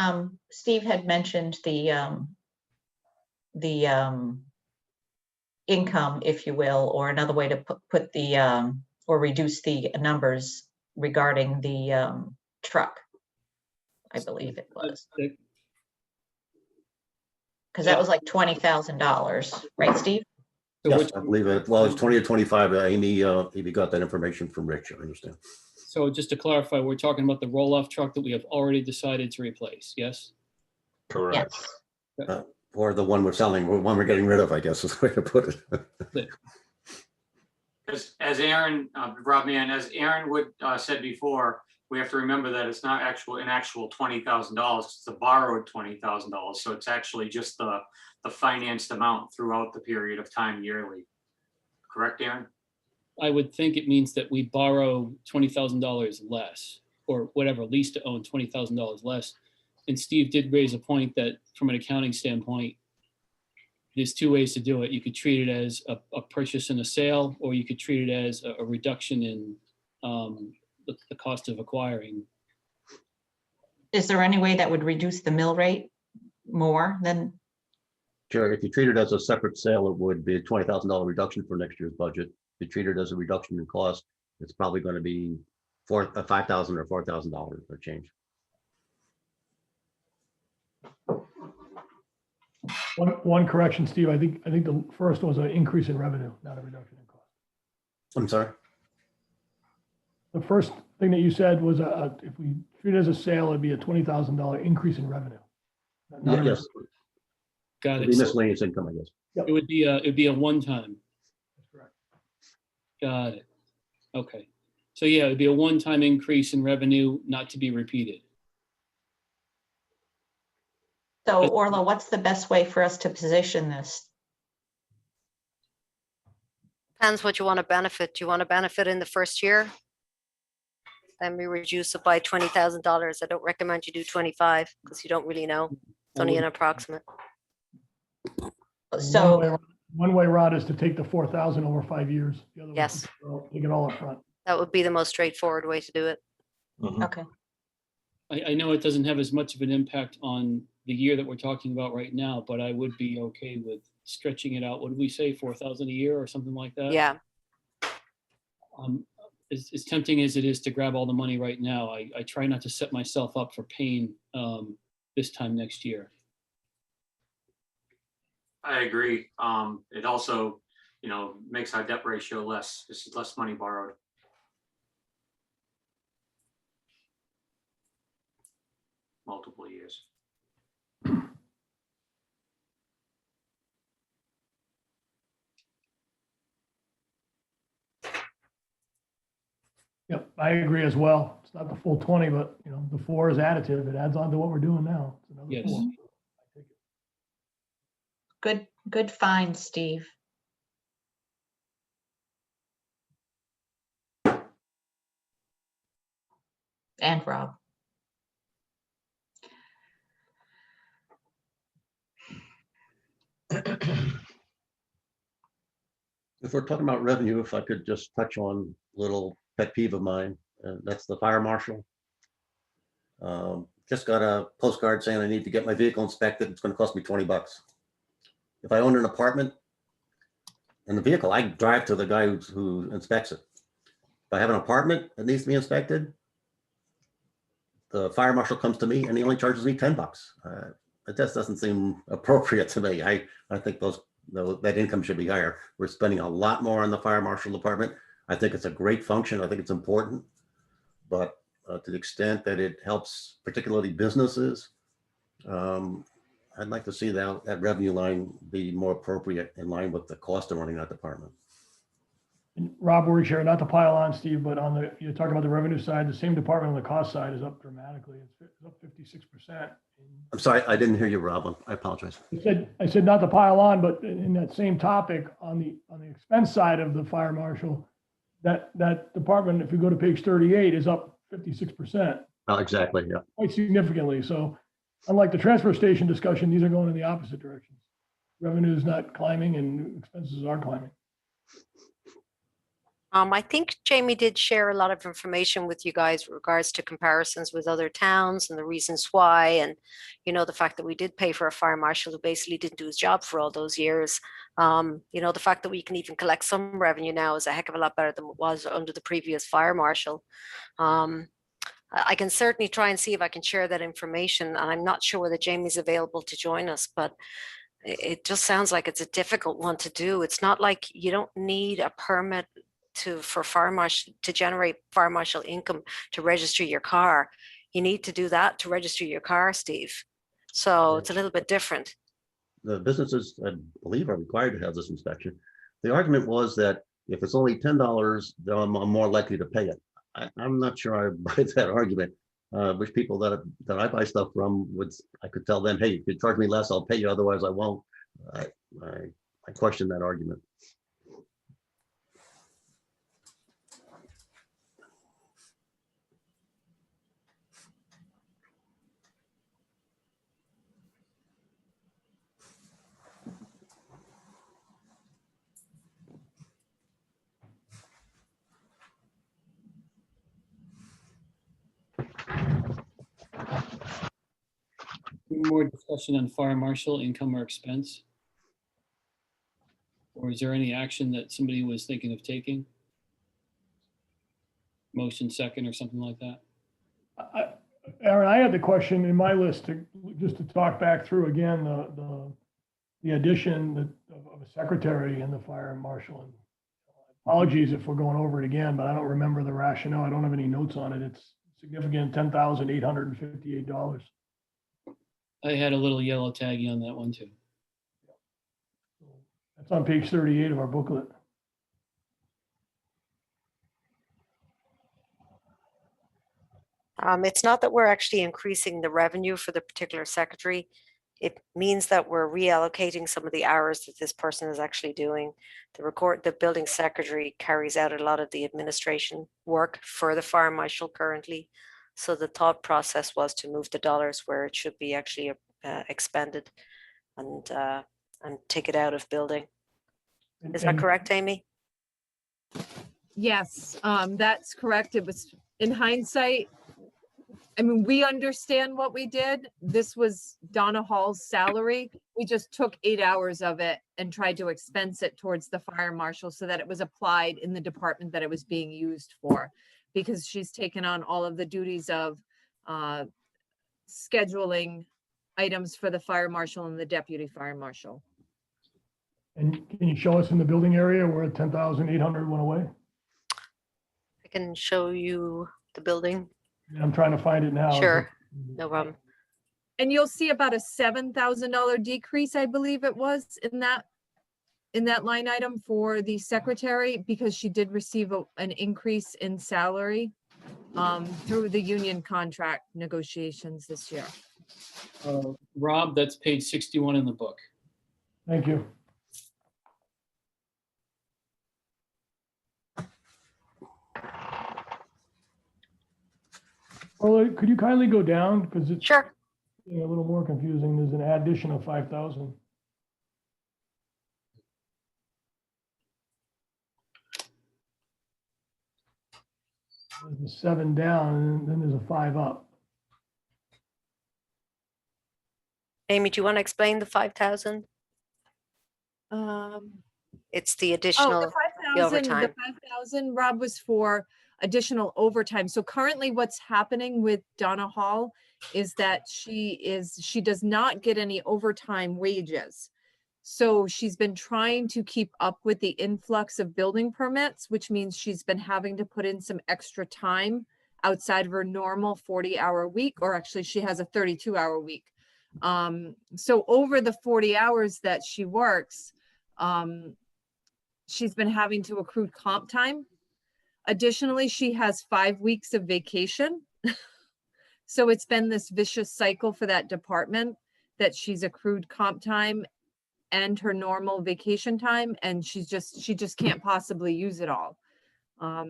Steve had mentioned the income, if you will, or another way to put the, or reduce the numbers regarding the truck. I believe it was, because that was like $20,000, right, Steve? So Yes, which- I believe it. Well, it's 20 to 25. Amy got that information from Rich, I understand. So just to clarify, we're talking about the roll-off truck that we have already decided to replace, yes? Correct. Yes. Or the one we're selling, or one we're getting rid of, I guess is the way to put it. As Aaron, Rob Mann, as Aaron said before, we have to remember that it's not an actual $20,000. It's the borrowed $20,000. So it's actually just the financed amount throughout the period of time yearly. Correct, Aaron? I would think it means that we borrow $20,000 less, or whatever, lease to own $20,000 less. And Steve did raise a point that from an accounting standpoint, there's two ways to do it. You could treat it as a purchase and a sale, or you could treat it as a reduction in the cost of acquiring. Is there any way that would reduce the mill rate more than, Sure, if you treat it as a separate sale, it would be a $20,000 reduction for next year's budget. If you treat it as a reduction in cost, it's probably going to be $5,000 or $4,000 or change. One correction, Steve, I think the first was an increase in revenue, not a reduction in cost. I'm sorry? The first thing that you said was if we treat it as a sale, it'd be a $20,000 increase in revenue. Not a Yes, Got it'd it. be So miscellaneous income, I guess. it would be a one-time. That's correct. Got it. Okay. So yeah, it'd be a one-time increase in revenue, not to be repeated. so Orla, what's the best way for us to position this? Depends what you want to benefit. Do you want to benefit in the first year? Then we reduce it by $20,000. I don't recommend you do 25 because you don't really know. It's only an approximate. So, One way, Rod, is to take the 4,000 over 5 years. The other way is Yes. to take it all up front. That would be the most straightforward way to do it. Mhm. okay, I know it doesn't have as much of an impact on the year that we're talking about right now, but I would be okay with stretching it out. What did we say, 4,000 a year or something like that? Yeah. As tempting as it is to grab all the money right now, I try not to set myself up for pain this time next year. I agree. It also, makes our debt ratio less. This is less money borrowed. Multiple years. Yep, I agree as well. It's not the full 20, but the 4 is additive. It adds on to what we're doing now. It's another Yes. 4. good find, Steve. And Rob. If we're talking about revenue, if I could just touch on a little pet peeve of mine, that's the fire marshal. Just got a postcard saying I need to get my vehicle inspected. It's going to cost me $20. If I own an apartment and the vehicle, I drive to the guy who inspects it. If I have an apartment that needs to be inspected, the fire marshal comes to me and he only charges me $10. It just doesn't seem appropriate to me. I think that income should be higher. We're spending a lot more on the fire marshal department. I think it's a great function. I think it's important, but to the extent that it helps particularly businesses, I'd like to see that revenue line be more appropriate in line with the cost of running that department. And Rob, we're here, not to pile on, Steve, but you're talking about the revenue side, the same department on the cost side is up dramatically. It's up 56%. I'm sorry, I didn't hear you, Rob. I apologize. I said not to pile on, but in that same topic, on the expense side of the fire marshal, that department, if you go to page 38, is up 56%, Exactly, yeah. quite significantly. So unlike the transfer station discussion, these are going in the opposite direction. Revenue is not climbing and expenses are climbing. I think Jamie did share a lot of information with you guys with regards to comparisons with other towns and the reasons why, and the fact that we did pay for a fire marshal who basically didn't do his job for all those years. The fact that we can even collect some revenue now is a heck of a lot better than it was under the previous fire marshal. I can certainly try and see if I can share that information, and I'm not sure whether Jamie's available to join us, but it just sounds like it's a difficult one to do. It's not like you don't need a permit for fire marshal to generate fire marshal income to register your car. You need to do that to register your car, Steve. So it's a little bit different. The businesses, I believe, are required to have this inspection. The argument was that if it's only $10, then I'm more likely to pay it. I'm not sure I buy that argument. Which people that I buy stuff from I could tell them, hey, if you charge me less, I'll pay you, otherwise I won't. I question that argument. More discussion on fire marshal income or expense? Or is there any action that somebody was thinking of taking? Motion second or something like that? Aaron, I had the question in my list just to talk back through again, the addition of a secretary in the fire marshal. And apologies if we're going over it again, but I don't remember the rationale. I don't have any notes on it. It's significant, $10,858. I had a little yellow taggy on that one too. That's on page 38 of our booklet. It's not that we're actually increasing the revenue for the particular secretary. It means that we're reallocating some of the hours that this person is actually doing. The building secretary carries out a lot of the administration work for the fire marshal currently. So the thought process was to move the dollars where it should be actually expended and take it out of building. Is that correct, Amy? Yes, that's correct. It was, in hindsight, I mean, we understand what we did. This was Donna Hall's salary. We just took 8 hours of it and tried to expense it towards the fire marshal so that it was applied in the department that it was being used for, because she's taken on all of the duties of scheduling items for the fire marshal and the deputy fire marshal. And can you show us in the building area where 10,800 went away? I can show you the building. I'm trying to find it now. Sure, no problem. And you'll see about a $7,000 decrease, I believe it was, in that line item for the secretary, because she did receive an increase in salary through the union contract negotiations this year. Rob, that's page 61 in the book. Thank you. Well, could you kindly go down, because it's Sure. getting a little more confusing. There's an addition of 5,000. There's a 7 down, and then there's a 5 up. Amy, do you want to explain the 5,000? It's the additional. Oh, the 5,000, overtime. the 5,000, Rob, was for additional overtime. So currently what's happening with Donna Hall is that she does not get any overtime wages. So she's been trying to keep up with the influx of building permits, which means she's been having to put in some extra time outside of her normal 40-hour week, or actually she has a 32-hour week. So over the 40 hours that she works, she's been having to accrue comp time. Additionally, she has 5 weeks of vacation. So it's been this vicious cycle for that department that she's accrued comp time and her normal vacation time, and she just can't possibly use it all.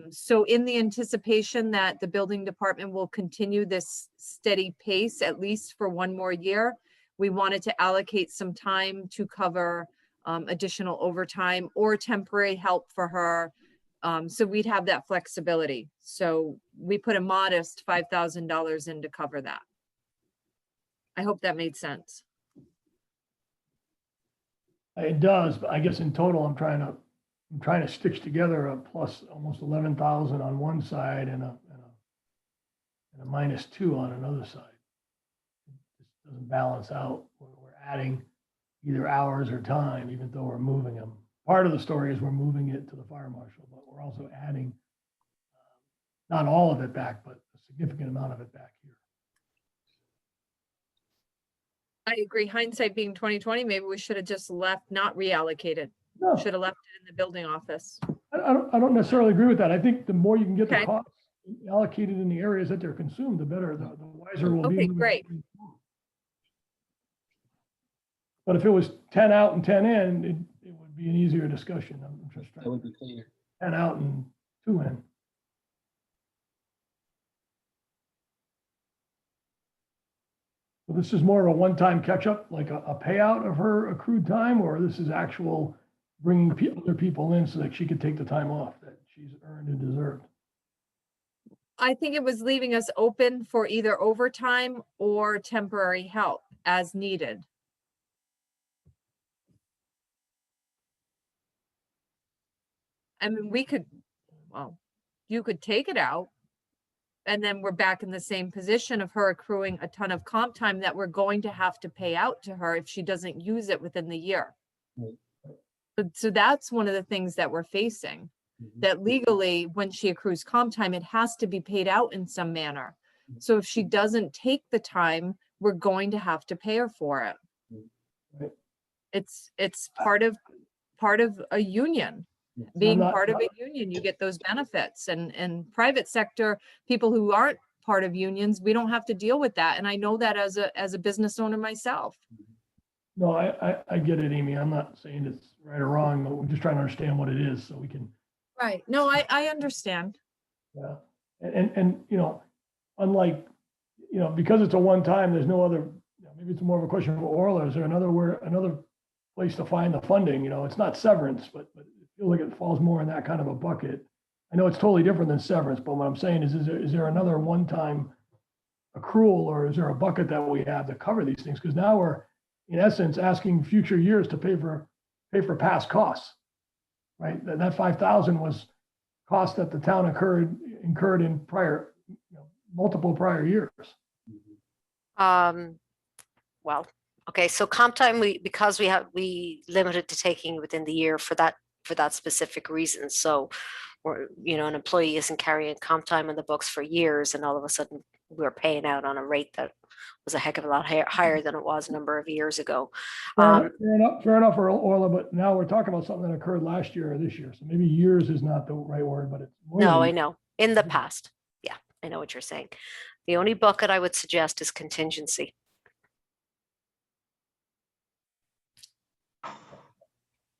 So in the anticipation that the building department will continue this steady pace, at least for 1 more year, we wanted to allocate some time to cover additional overtime or temporary help for her. So we'd have that flexibility. So we put a modest $5,000 in to cover that. I hope that made sense. It does, but I guess in total, I'm trying to stitch together a plus almost 11,000 on one side and a -2 on another side. It just doesn't balance out when we're adding either hours or time, even though we're moving them. Part of the story is we're moving it to the fire marshal, but we're also adding not all of it back, but a significant amount of it back here. I agree. Hindsight being 2020, maybe we should have just left, not reallocated. No, Should have left it in the building office. I don't necessarily agree with that. I think the more you can get the Okay. costs allocated in the areas that they're consumed, the better, the wiser we'll be. Okay, moving great. forward. But if it was 10 out and 10 in, it would be an easier discussion. I'm just That trying, would be cleaner. 10 out and 2 in. So this is more of a one-time catch-up, like a payout of her accrued time, or this is actual bringing other people in so that she could take the time off that she's earned and deserved? I think it was leaving us open for either overtime or temporary help as needed. I mean, we could, well, you could take it out. And then we're back in the same position of her accruing a ton of comp time that we're going to have to pay out to her if she doesn't use it within the year. Right. So that's one of the things that we're facing, that legally, when she accrues comp time, it has to be paid out in some manner. So if she doesn't take the time, we're going to have to pay her for it. Right. It's part of a union. Being part of a union, you get those benefits, and private sector, people who aren't part of unions, we don't have to deal with that. And I know that as a business owner myself. No, I get it, Amy. I'm not saying it's right or wrong, but we're just trying to understand what it is so we can, Right. No, I understand. yeah. And, you know, unlike, you know, because it's a one-time, there's no other, you know, maybe it's more of a question for Orla. Is there another place to find the funding? You know, it's not severance, but it feels like it falls more in that kind of a bucket. I know it's totally different than severance, but what I'm saying is there another one-time accrual, or is there a bucket that we have to cover these things? Because now we're, in essence, asking future years to pay for past costs, right? That 5,000 was cost that the town incurred in prior, you know, multiple prior years. Well, okay, so comp time, because we limited to taking within the year for that specific reason. So, or, you know, an employee isn't carrying comp time in the books for years, and all of a sudden we're paying out on a rate that was a heck of a lot higher than it was a number of years ago. Fair enough, Orla, but now we're talking about something that occurred last year or this year. So maybe years is not the right word, but it's more No, than- I know. In the past. Yeah, I know what you're saying. The only bucket I would suggest is contingency.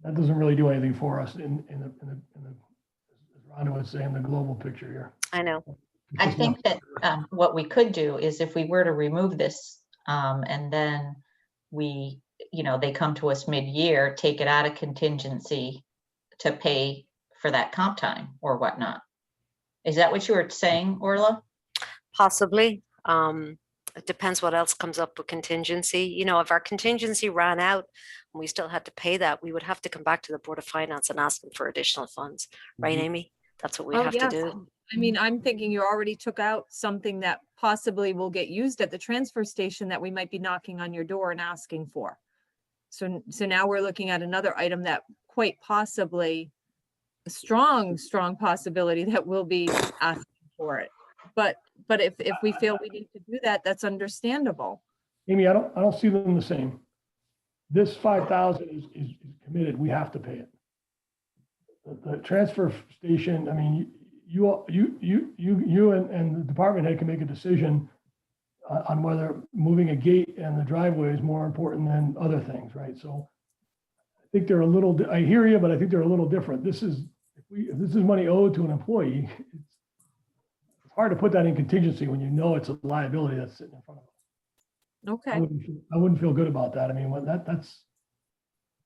that doesn't really do anything for us in the, as Rhonda was saying, the global picture here. I know. I think that what we could do is if we were to remove this and then we, you know, they come to us mid-year, take it out of contingency to pay for that comp time or whatnot. Is that what you were saying, Orla? Possibly. It depends what else comes up with contingency. You know, if our contingency ran out and we still had to pay that, we would have to come back to the Board of Finance and ask them for additional funds. Right, Amy? That's what we'd Oh, have to yes. do. I mean, I'm thinking you already took out something that possibly will get used at the transfer station that we might be knocking on your door and asking for. So now we're looking at another item that quite possibly, a strong possibility that we'll be asking for it. But if we feel we need to do that, that's understandable. Amy, I don't see them the same. This 5,000 is committed. We have to pay it. The transfer station, I mean, you and the department head can make a decision on whether moving a gate and the driveway is more important than other things, right? So I think they're a little, I hear you, but I think they're a little different. If this is money owed to an employee, it's hard to put that in contingency when you know it's a liability that's sitting in front of us. Okay. I wouldn't feel good about that. I mean, that's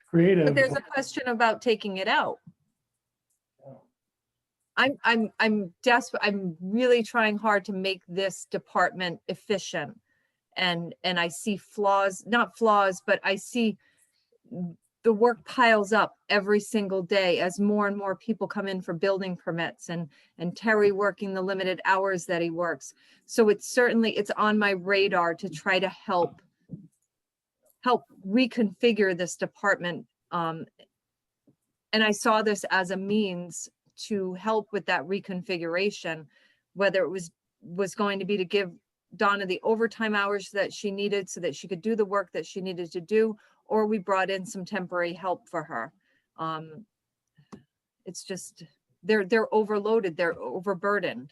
creative. But there's a question about taking it out. I'm desperate. I'm really trying hard to make this department efficient. And I see flaws, not flaws, but I see the work piles up every single day as more and more people come in for building permits and Terry working the limited hours that he works. So it's on my radar to try to help reconfigure this department. And I saw this as a means to help with that reconfiguration, whether it was going to be to give Donna the overtime hours that she needed so that she could do the work that she needed to do, or we brought in some temporary help for her. It's just, they're overloaded, they're overburdened.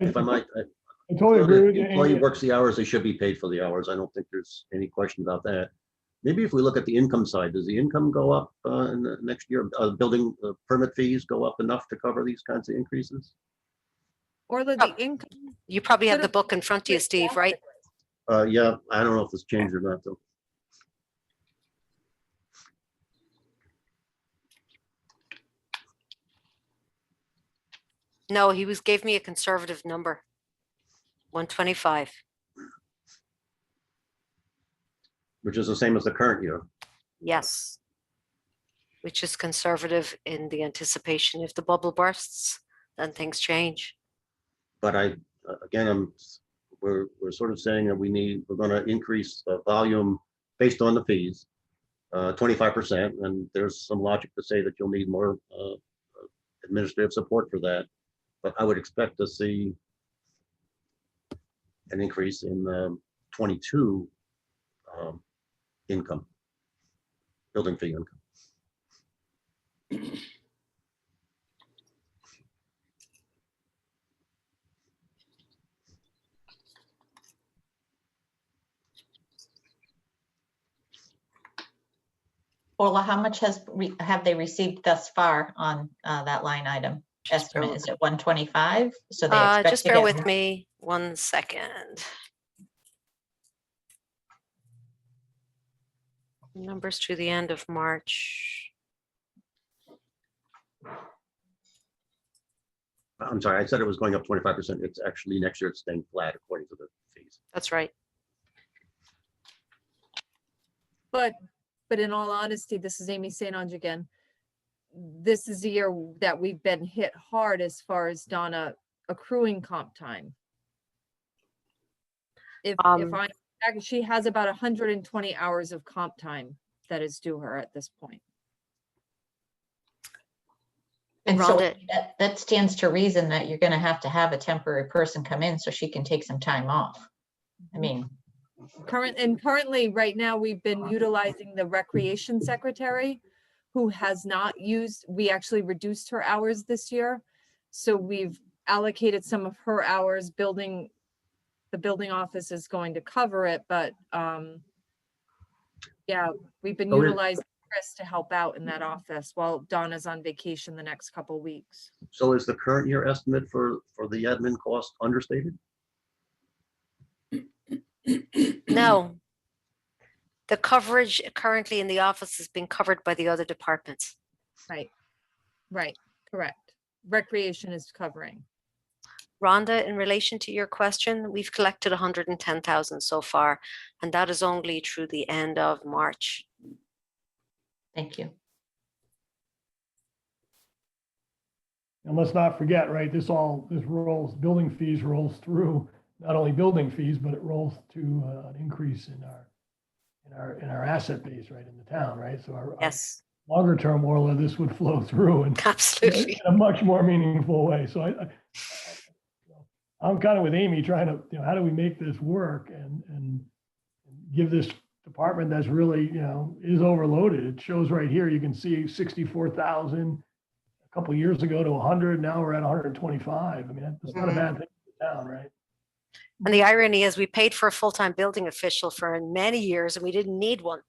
if I might, I totally agree with the you, employee Amy. works the hours, they should be paid for the hours. I don't think there's any question about that. Maybe if we look at the income side, does the income go up in the next year? Building permit fees go up enough to cover these kinds of increases? Orla, Oh. the income, You probably have the Should've- book in front of you, Steve, right? Yeah, I don't know if it's changed or not, though. No, gave me a conservative number. 125. Which is the same as the current year. Yes. Which is conservative in the anticipation if the bubble bursts, then things change. But again, we're sort of saying that we're going to increase the volume based on the fees, 25%, and there's some logic to say that you'll need more administrative support for that. But I would expect to see an increase in 22 income, building fee income. Orla, how much have they received thus far on that line item Just bear estimate? with- Is it 125? So they expect Just to bear get with more? me 1 second. Numbers to the end of March. I'm sorry, I said it was going up 25%. It's actually next year it's staying flat according to the fees. That's right. but in all honesty, this is Amy St. Ange again. This is the year that we've been hit hard as far as Donna accruing comp time. If Um, she has about 120 hours of comp time that is due her at this point. And so Rhonda, that stands to reason that you're gonna have to have a temporary person come in so she can take some time off. I mean, Currently, right now, we've been utilizing the recreation secretary who has not used, we actually reduced her hours this year. So we've allocated some of her hours the building office is going to cover it, but yeah, we've been So it- utilizing Chris to help out in that office while Donna's on vacation the next couple weeks. So is the current year estimate for the admin cost understated? no. The coverage currently in the office is being covered by the other departments. Right, correct. Recreation is covering. Rhonda, in relation to your question, we've collected 110,000 so far, and that is only through the end of March. thank you. And let's not forget, right, this rolls, building fees rolls through, not only building fees, but it rolls to an increase in our asset base, right, in the town, right? So our Yes, longer term, Orla, this would flow through and absolutely. in a much more meaningful way. So I'm kind of with Amy trying to, how do we make this work and give this department that's really, is overloaded. It shows right here, you can see 64,000 a couple of years ago to 100. Now we're at 125. I mean, that's not a bad thing for the town, right? And the irony is we paid for a full-time building official for many years and we didn't need one.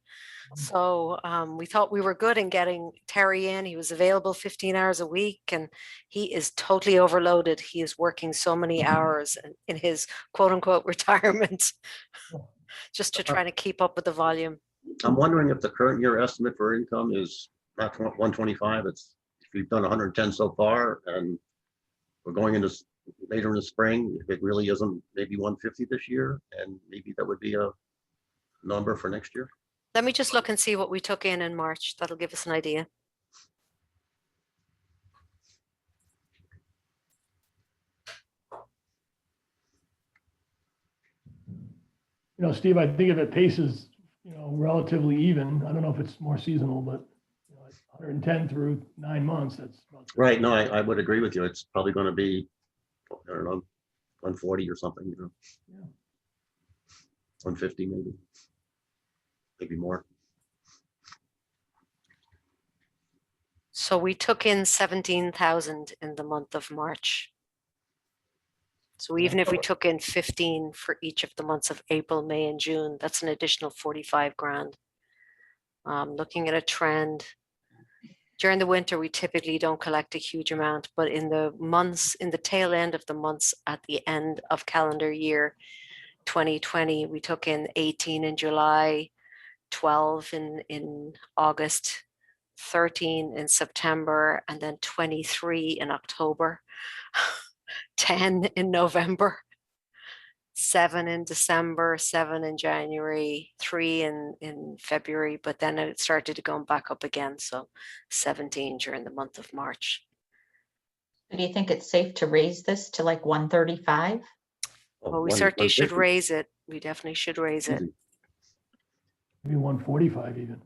So we thought we were good in getting Terry in. He was available 15 hours a week and he is totally overloaded. He is working so many hours in his quote unquote retirement just to try to keep up with the volume. I'm wondering if the current year estimate for income is not 125. If we've done 110 so far and we're going into later in the spring, if it really isn't maybe 150 this year, and maybe that would be a number for next year. Let me just look and see what we took in March. That'll give us an idea. Steve, I think if it paces, relatively even, I don't know if it's more seasonal, but 110 through 9 months, that's about Right. No, I would agree with you. It's probably going to be, I don't know, 140 or something, Yeah. 150 maybe more. So we took in 17,000 in the month of March. So even if we took in 15 for each of the months of April, May, and June, that's an additional 45 grand. Looking at a trend, during the winter, we typically don't collect a huge amount, but in the months, in the tail end of the months at the end of calendar year 2020, we took in 18 in July, 12 in August, 13 in September, and then 23 in October, 10 in November, 7 in December, 7 in January, 3 in February, but then it started to go back up again. So 17 during the month of March. Do you think it's safe to raise this to like 135? Well, we certainly should raise it. We definitely should raise it. Maybe 145 even.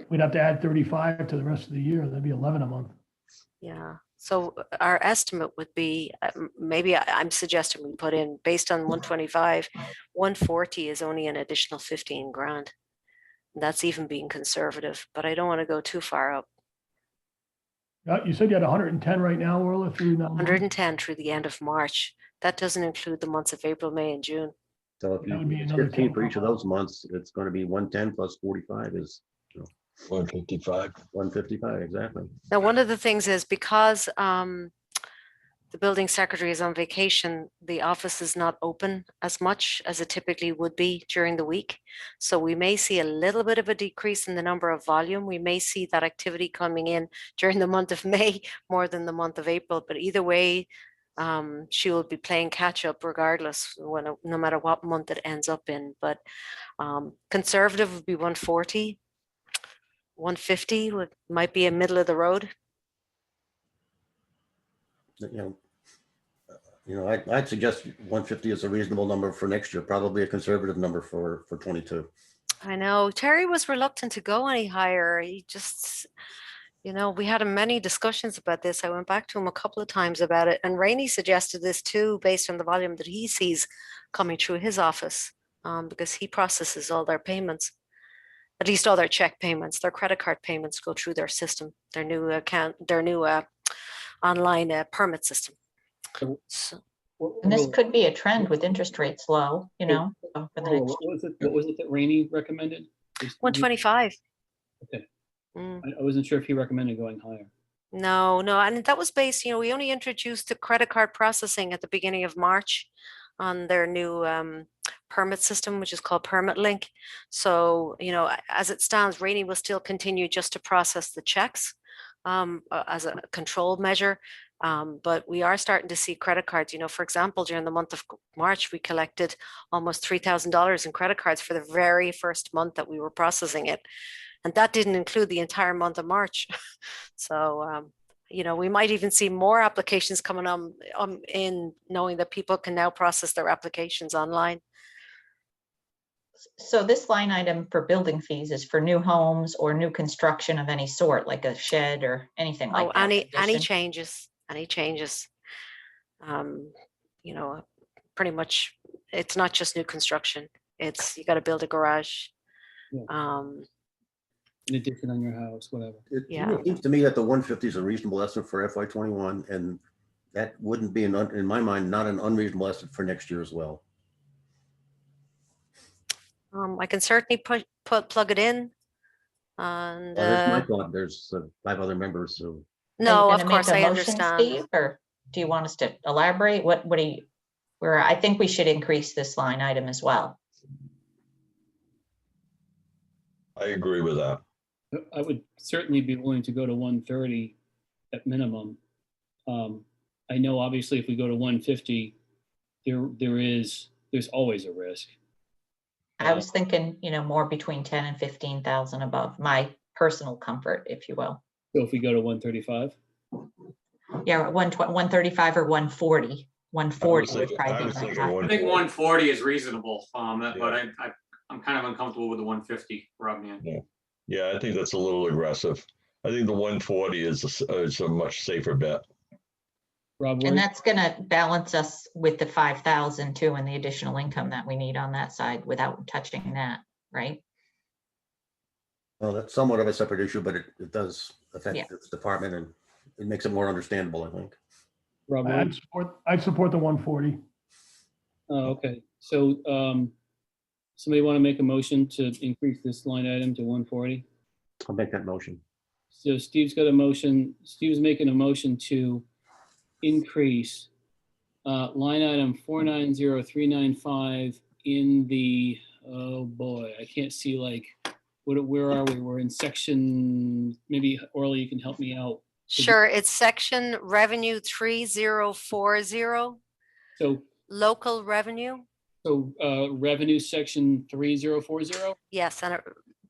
We'd have to add 35 to the rest of the year. That'd be 11 a month. Yeah. So our estimate would be, maybe I'm suggesting we put in, based on 125, 140 is only an additional 15 grand. That's even being conservative, but I don't want to go too far up. You said you had 110 right now, Orla, through now. 110 through the end of March. That doesn't include the months of April, May, and June. So if That would be you another 15 for 10. each of those months, it's going to be 110 plus 45 is 155. 155, exactly. Now, one of the things is because the building secretary is on vacation, the office is not open as much as it typically would be during the week. So we may see a little bit of a decrease in the number of volume. We may see that activity coming in during the month of May more than the month of April, but either way, she will be playing catch up regardless, no matter what month it ends up in. But conservative would be 140. 150 might be a middle of the road. I'd suggest 150 is a reasonable number for next year, probably a conservative number for 22. I know Terry was reluctant to go any higher. He just, we had many discussions about this. I went back to him a couple of times about it, and Rainey suggested this too, based on the volume that he sees coming through his office, because he processes all their payments. At least all their check payments, their credit card payments go through their system, their new account, their new online permit system. So, And this could be a trend with interest rates low, so for the next. What was it that Rainey recommended? 125. Okay. I wasn't sure if he recommended going higher. No, and that was based, we only introduced the credit card processing at the beginning of March on their new permit system, which is called Permit Link. So, as it stands, Rainey will still continue just to process the checks as a control measure. But we are starting to see credit cards. For example, during the month of March, we collected almost $3,000 in credit cards for the very first month that we were processing it. And that didn't include the entire month of March. So, we might even see more applications coming on in, knowing that people can now process their applications online. So this line item for building fees is for new homes or new construction of any sort, like a shed or anything like that? Any changes, pretty much, it's not just new construction. It's, you got to build a garage. Yeah. In addition on your house, whatever. It Yeah. seems to me that the 150 is a reasonable estimate for FY21, and that wouldn't be, in my mind, not an unreasonable estimate for next year as well. I can certainly plug it in. And There's my thought. There's 5 other members who. no, Are you of gonna course, make a I motion, understand. Steve, or do you want us to elaborate? What do you, I think we should increase this line item as well. I agree with that. I would certainly be willing to go to 130 at minimum. I know obviously if we go to 150, there's always a risk. I was thinking, more between 10 and 15,000 above my personal comfort, if you will. So if we go to 135, Yeah, 135 or 140. 140 would probably be my high. I think 140 is reasonable, but I'm kind of uncomfortable with the 150, Rob, man. Yeah, I think that's a little aggressive. I think the 140 is a much safer bet. Rob, And that's going to balance us with the 5,000 too, and the additional income that we need on that side without touching that, right? Well, that's somewhat of a separate issue, but it does affect Yeah. this department, and it makes it more understandable, I think. Rob, I'd support the 140. oh, okay. So somebody want to make a motion to increase this line item to 140? I'll make that motion. So Steve's got a motion, Steve's making a motion to increase line item 490395 in the, oh boy, I can't see like, where are we? We're in section, maybe Orly, you can help me out. Sure, it's section revenue 3040, So, local revenue. revenue section 3040, Yes, and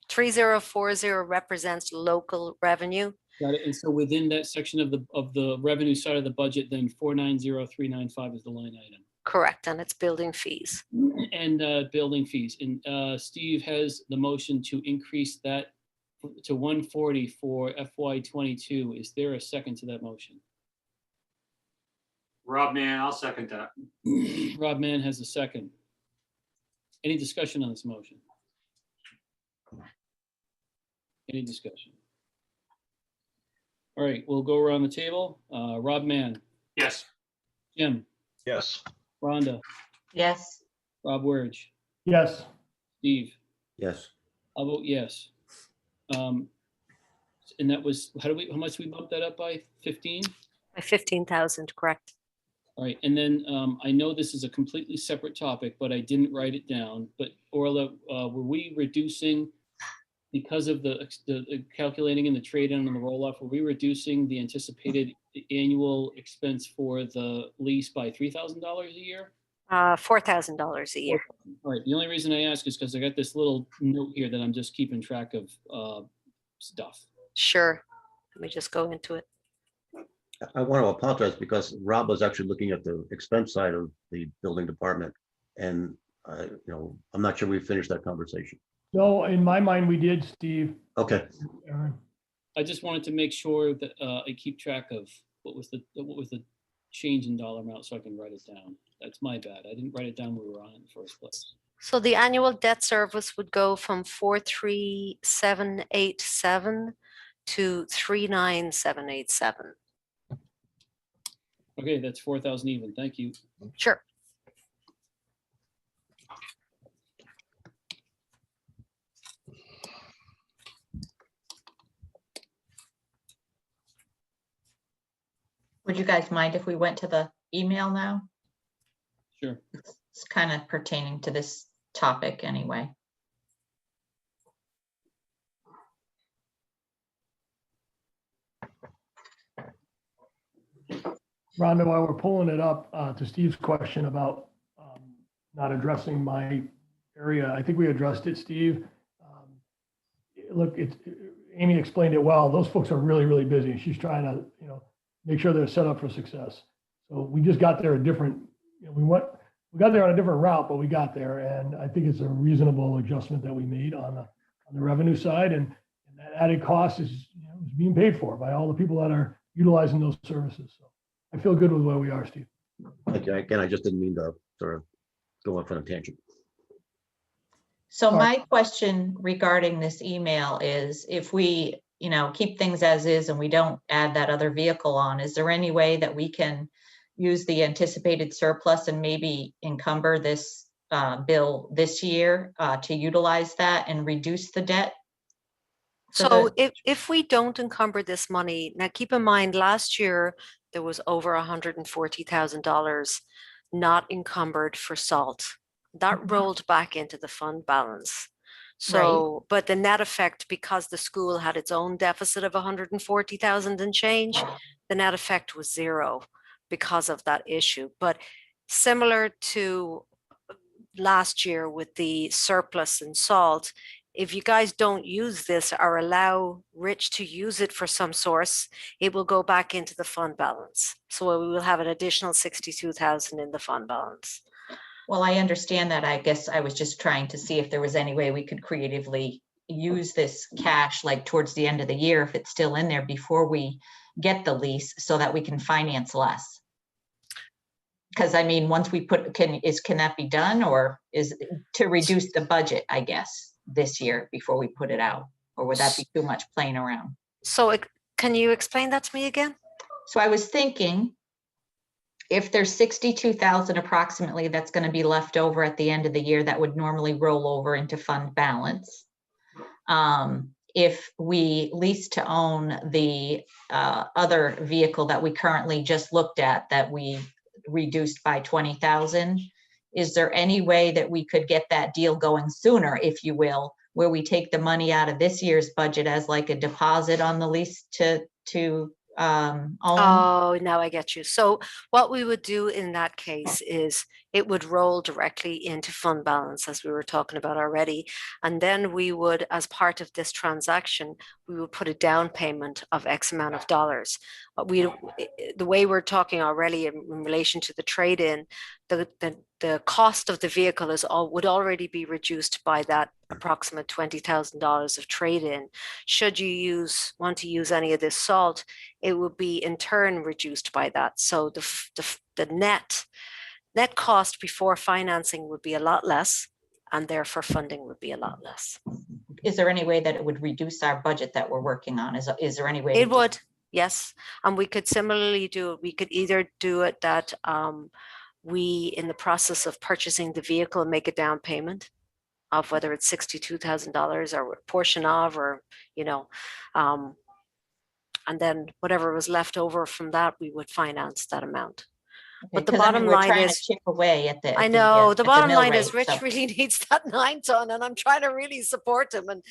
3040 represents local revenue. got it. And so within that section of the revenue side of the budget, then 490395 is the line item. Correct, and it's building fees. And building fees. And Steve has the motion to increase that to 140 for FY22. Is there a second to that motion? Rob Mann, I'll second that. Rob Mann has a second. Any discussion on this motion? Any discussion? All right, we'll go around the table. Rob Mann, Yes. Jim, Yes. Rhonda, Yes, Rob Werge, Yes, Steve. Yes. I'll vote yes. And that was, how much we bumped that up by? 15? By 15,000, correct? All right, and then I know this is a completely separate topic, but I didn't write it down. But Orla, were we reducing, because of the calculating and the trade-in and the roll-off, were we reducing the anticipated annual expense for the lease by $3,000 a year? $4,000 a year. All right, the only reason I ask is because I got this little note here that I'm just keeping track of stuff. Sure. Let me just go into it. I want to apologize because Rob was actually looking at the expense side of the building department. And I'm not sure we finished that conversation. no, in my mind, we did, Steve. Okay. Aaron. I just wanted to make sure that I keep track of what was the change in dollar amount so I can write it down. That's my bad. I didn't write it down when we were on it in the first place. So the annual debt service would go from 43787 to 39787. Okay, that's 4,000 even. Thank you. Sure. would you guys mind if we went to the email now? Sure. It's kind of pertaining to this topic anyway. Rhonda, while we're pulling it up, to Steve's question about not addressing my area, I think we addressed it, Steve. Look, Amy explained it well. Those folks are really, really busy. She's trying to, make sure they're set up for success. So we just got there a different, we got there on a different route, but we got there. And I think it's a reasonable adjustment that we made on the revenue side. And that added cost is, is being paid for by all the people that are utilizing those services. So I feel good with where we are, Steve. Okay, again, I just didn't mean to sort of go off on a tangent. So Sorry. my question regarding this email is if we, keep things as is and we don't add that other vehicle on, is there any way that we can use the anticipated surplus and maybe encumber this bill this year to utilize that and reduce the debt? So if we don't encumber this money, now keep in mind, last year, there was over $140,000 not encumbered for salt. That rolled back into the fund balance. So, but the net effect, because the school had its own deficit of 140,000 and change, the net effect was zero because of that issue. But similar to last year with the surplus in salt, if you guys don't use this or allow Rich to use it for some source, it will go back into the fund balance. So we will have an additional 62,000 in the fund balance. Well, I understand that. I guess I was just trying to see if there was any way we could creatively use this cash like towards the end of the year, if it's still in there before we get the lease, so that we can finance less. Because I mean, once we can that be done, or is to reduce the budget, I guess, this year before we put it out? Or would that be too much playing around? So can you explain that to me again? So I was thinking if there's 62,000 approximately that's going to be left over at the end of the year, that would normally roll over into fund balance. If we lease to own the other vehicle that we currently just looked at, that we reduced by 20,000, is there any way that we could get that deal going sooner, if you will, where we take the money out of this year's budget as like a deposit on the lease to own? Oh, now I get you. So what we would do in that case is it would roll directly into fund balance, as we were talking about already. And then we would, as part of this transaction, we would put a down payment of X amount of dollars. The way we're talking already in relation to the trade-in, the cost of the vehicle would already be reduced by that approximate $20,000 of trade-in. Should you want to use any of this salt, it would be in turn reduced by that. So the net cost before financing would be a lot less, and therefore funding would be a lot less. Is there any way that it would reduce our budget that we're working on? Is there any way? It would, yes. And we could similarly do it. We could either do it that we, in the process of purchasing the vehicle, make a down payment of whether it's $62,000 or a portion of, or, and then whatever was left over from that, we would finance that amount. But the bottom line is, chip away at the. I know, the bottom mill line is rate, Rich so. really needs that 9 ton, and I'm trying to really support him. And,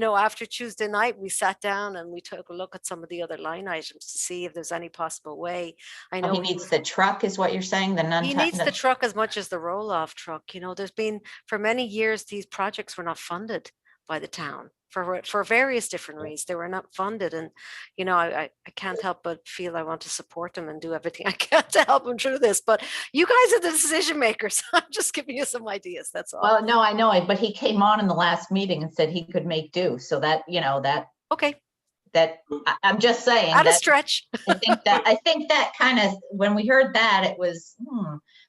after Tuesday night, we sat down and we took a look at some of the other line items to see if there's any possible way. I know He needs the truck, is what you're saying? he needs the truck as much as the roll-off truck. There's been, for many years, these projects were not funded by the town for various different reasons. They were not funded. And, I can't help but feel I want to support them and do everything I can to help them through this. But you guys are the decision makers. I'm just giving you some ideas. That's all. Well, no, I know it, but he came on in the last meeting and said he could make do. So that, Okay. I'm just saying. At a that- stretch. I think that kind of, when we heard that, it was,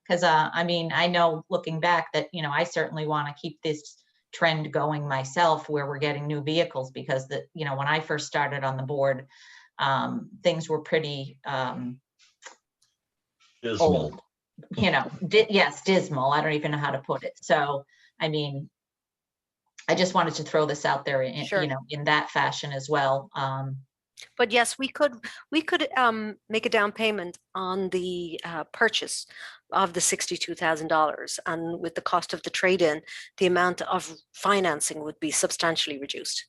because I know looking back that, I certainly want to keep this trend going myself, where we're getting new vehicles, because when I first started on the board, things were pretty Dismal. old, yes, dismal. I don't even know how to put it. So, I just wanted to throw this out there in, Sure. In that fashion as well. But yes, we could make a down payment on the purchase of the $62,000, and with the cost of the trade-in, the amount of financing would be substantially reduced.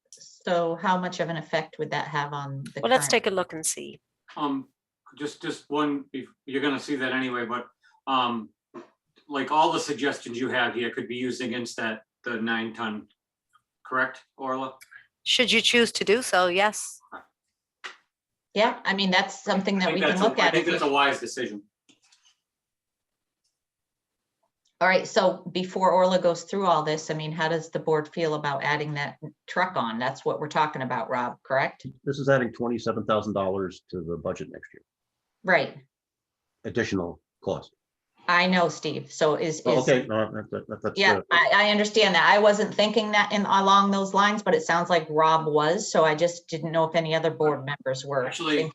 So how much of an effect would that have on the Well, let's current- take a look and see. Just one, you're gonna see that anyway, but like all the suggestions you have here could be used against the 9 ton, correct, Orla? Should you choose to do so, yes. Yeah, that's something that we can look I at. think that's a wise decision. All right, so before Orla goes through all this, how does the board feel about adding that truck on? That's what we're talking about, Rob, correct? This is adding $27,000 to the budget next year, Right, additional cost. I know, Steve. So is, Okay, no, that's, yeah, I understand that. I wasn't thinking that along those lines, but it sounds like Rob was, so I just didn't know if any other board members were. Actually,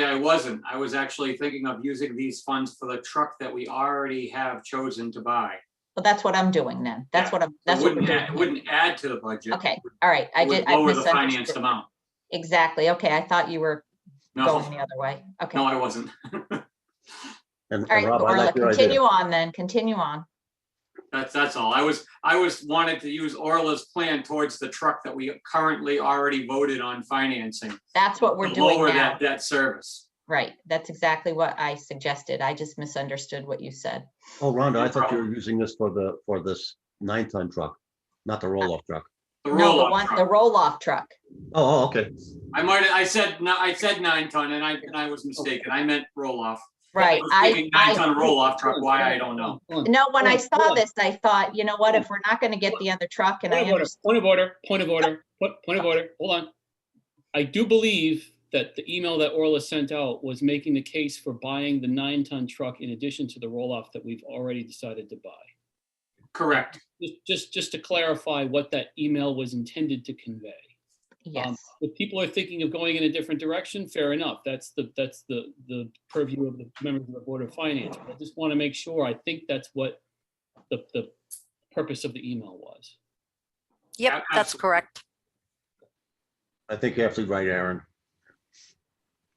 I wasn't. I was actually thinking of using these funds for the truck that we already have chosen to buy. Well, that's what I'm doing then. That's what It we're doing. wouldn't add to the budget. Okay, all right. It would I lower the financed misunderstood. amount. Exactly. Okay, I thought you were No, going the other way. Okay. no, All I wasn't. and right, Rob, I Orla, like your continue idea. on then. Continue on. That's all. I was wanted to use Orla's plan towards the truck that we currently already voted on financing. That's what we're to doing lower now. that debt service. Right. That's exactly what I suggested. I just misunderstood what you said. Oh, Rhonda, No I thought you were problem. using this for this 9 ton truck, not the roll-off truck. The No, the roll-off one, the truck. roll-off truck. Oh, okay. I said 9 ton and I was mistaken. I meant roll-off. Right. I was thinking 9 ton roll-off truck. Why, I don't know. Hold on. No, when I Hold on, saw hold on. this, I thought, you know what, if we're not going to get the other truck, and I Point of order, understand. point of order, point of order, point of order, hold on. I do believe that the email that Orla sent out was making the case for buying the 9 ton truck in addition to the roll-off that we've already decided to buy. Correct. Just to clarify what that email was intended to convey. Yes. If people are thinking of going in a different direction, fair enough. That's the purview of the members of the Board of Finance. But I just want to make sure, I think that's what the purpose of the email was. Yep, that's Absolutely. correct. I think you're absolutely right, Aaron.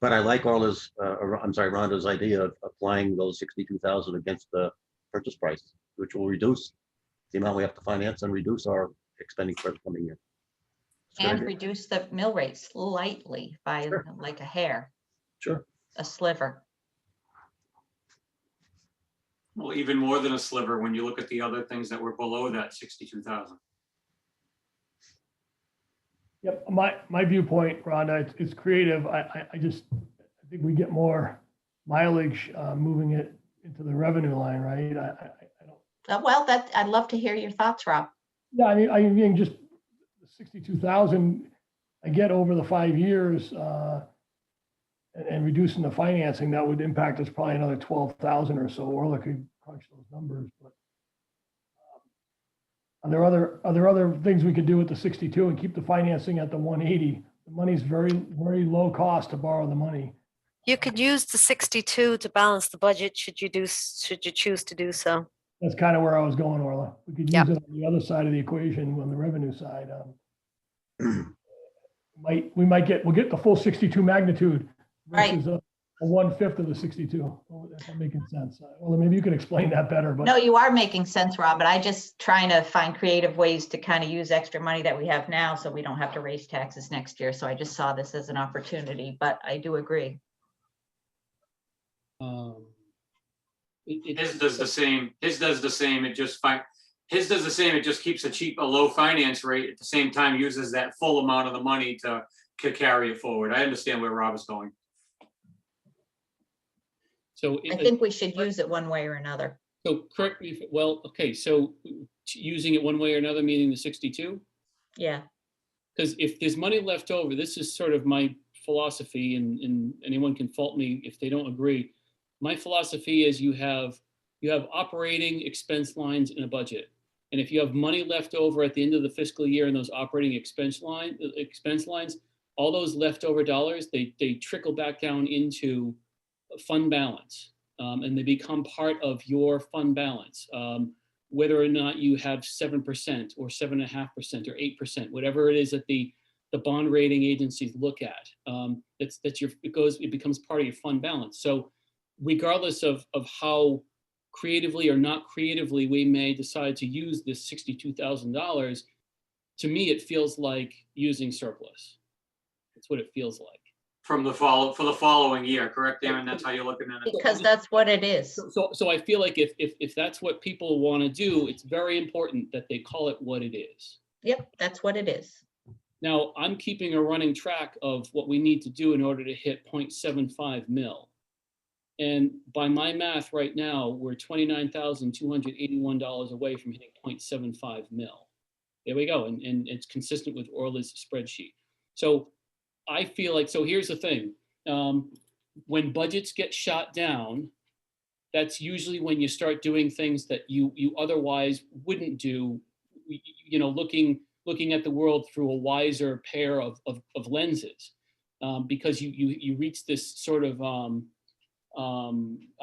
But I like Rhonda's idea of applying those 62,000 against the purchase price, which will reduce the amount we have to finance and reduce our expenditure for the coming year. It's a good And idea. reduce the mill rate slightly by Sure. like a hair, Sure. a sliver. Well, even more than a sliver when you look at the other things that were below that 62,000. Yep, my viewpoint, Rhonda, it's creative. I think we get more mileage moving it into the revenue line, right? I don't, Well, I'd love to hear your thoughts, Rob. yeah, I mean, just 62,000, I get over the 5 years and reducing the financing, that would impact us probably another 12,000 or so, or I could crunch those numbers, but are there other things we could do with the 62 and keep the financing at the 180? The money's very, very low cost to borrow the money. You could use the 62 to balance the budget should you choose to do so. That's kind of where I was going, Orla. We could use Yep. it on the other side of the equation, on the revenue side. We'll get the full 62 magnitude Right. versus a 1/5 of the 62. Oh, that's not making sense. Well, maybe you can explain that better, but No, you are making sense, Rob, but I just trying to find creative ways to kind of use extra money that we have now so we don't have to raise taxes next year. So I just saw this as an opportunity, but I do agree. His does the same. His does the same. It just His does the same. It just keeps a low finance rate at the same time, uses that full amount of the money to carry it forward. I understand where Rob is going. So, I think we should use it one way or another. so correct me, well, okay, so using it one way or another, meaning the 62? Yeah, Because if there's money left over, this is sort of my philosophy, and anyone can fault me if they don't agree. My philosophy is you have operating expense lines in a budget. And if you have money left over at the end of the fiscal year in those operating expense lines, all those leftover dollars, they trickle back down into fund balance. And they become part of your fund balance. Whether or not you have 7% or 7.5% or 8%, whatever it is that the bond rating agencies look at, it becomes part of your fund balance. So regardless of how creatively or not creatively we may decide to use this $62,000, to me, it feels like using surplus. That's what it feels like. For the following year, correct, Aaron? That's how you're looking at it? because that's what it is. So I feel like if that's what people want to do, it's very important that they call it what it is. Yep, that's what it is. Now, I'm keeping a running track of what we need to do in order to hit 0.75 mil. And by my math right now, we're $29,281 away from hitting 0.75 mil. There we go. And it's consistent with Orla's spreadsheet. So I feel like, so here's the thing. When budgets get shot down, that's usually when you start doing things that you otherwise wouldn't do, looking at the world through a wiser pair of lenses, because you reach this sort of, I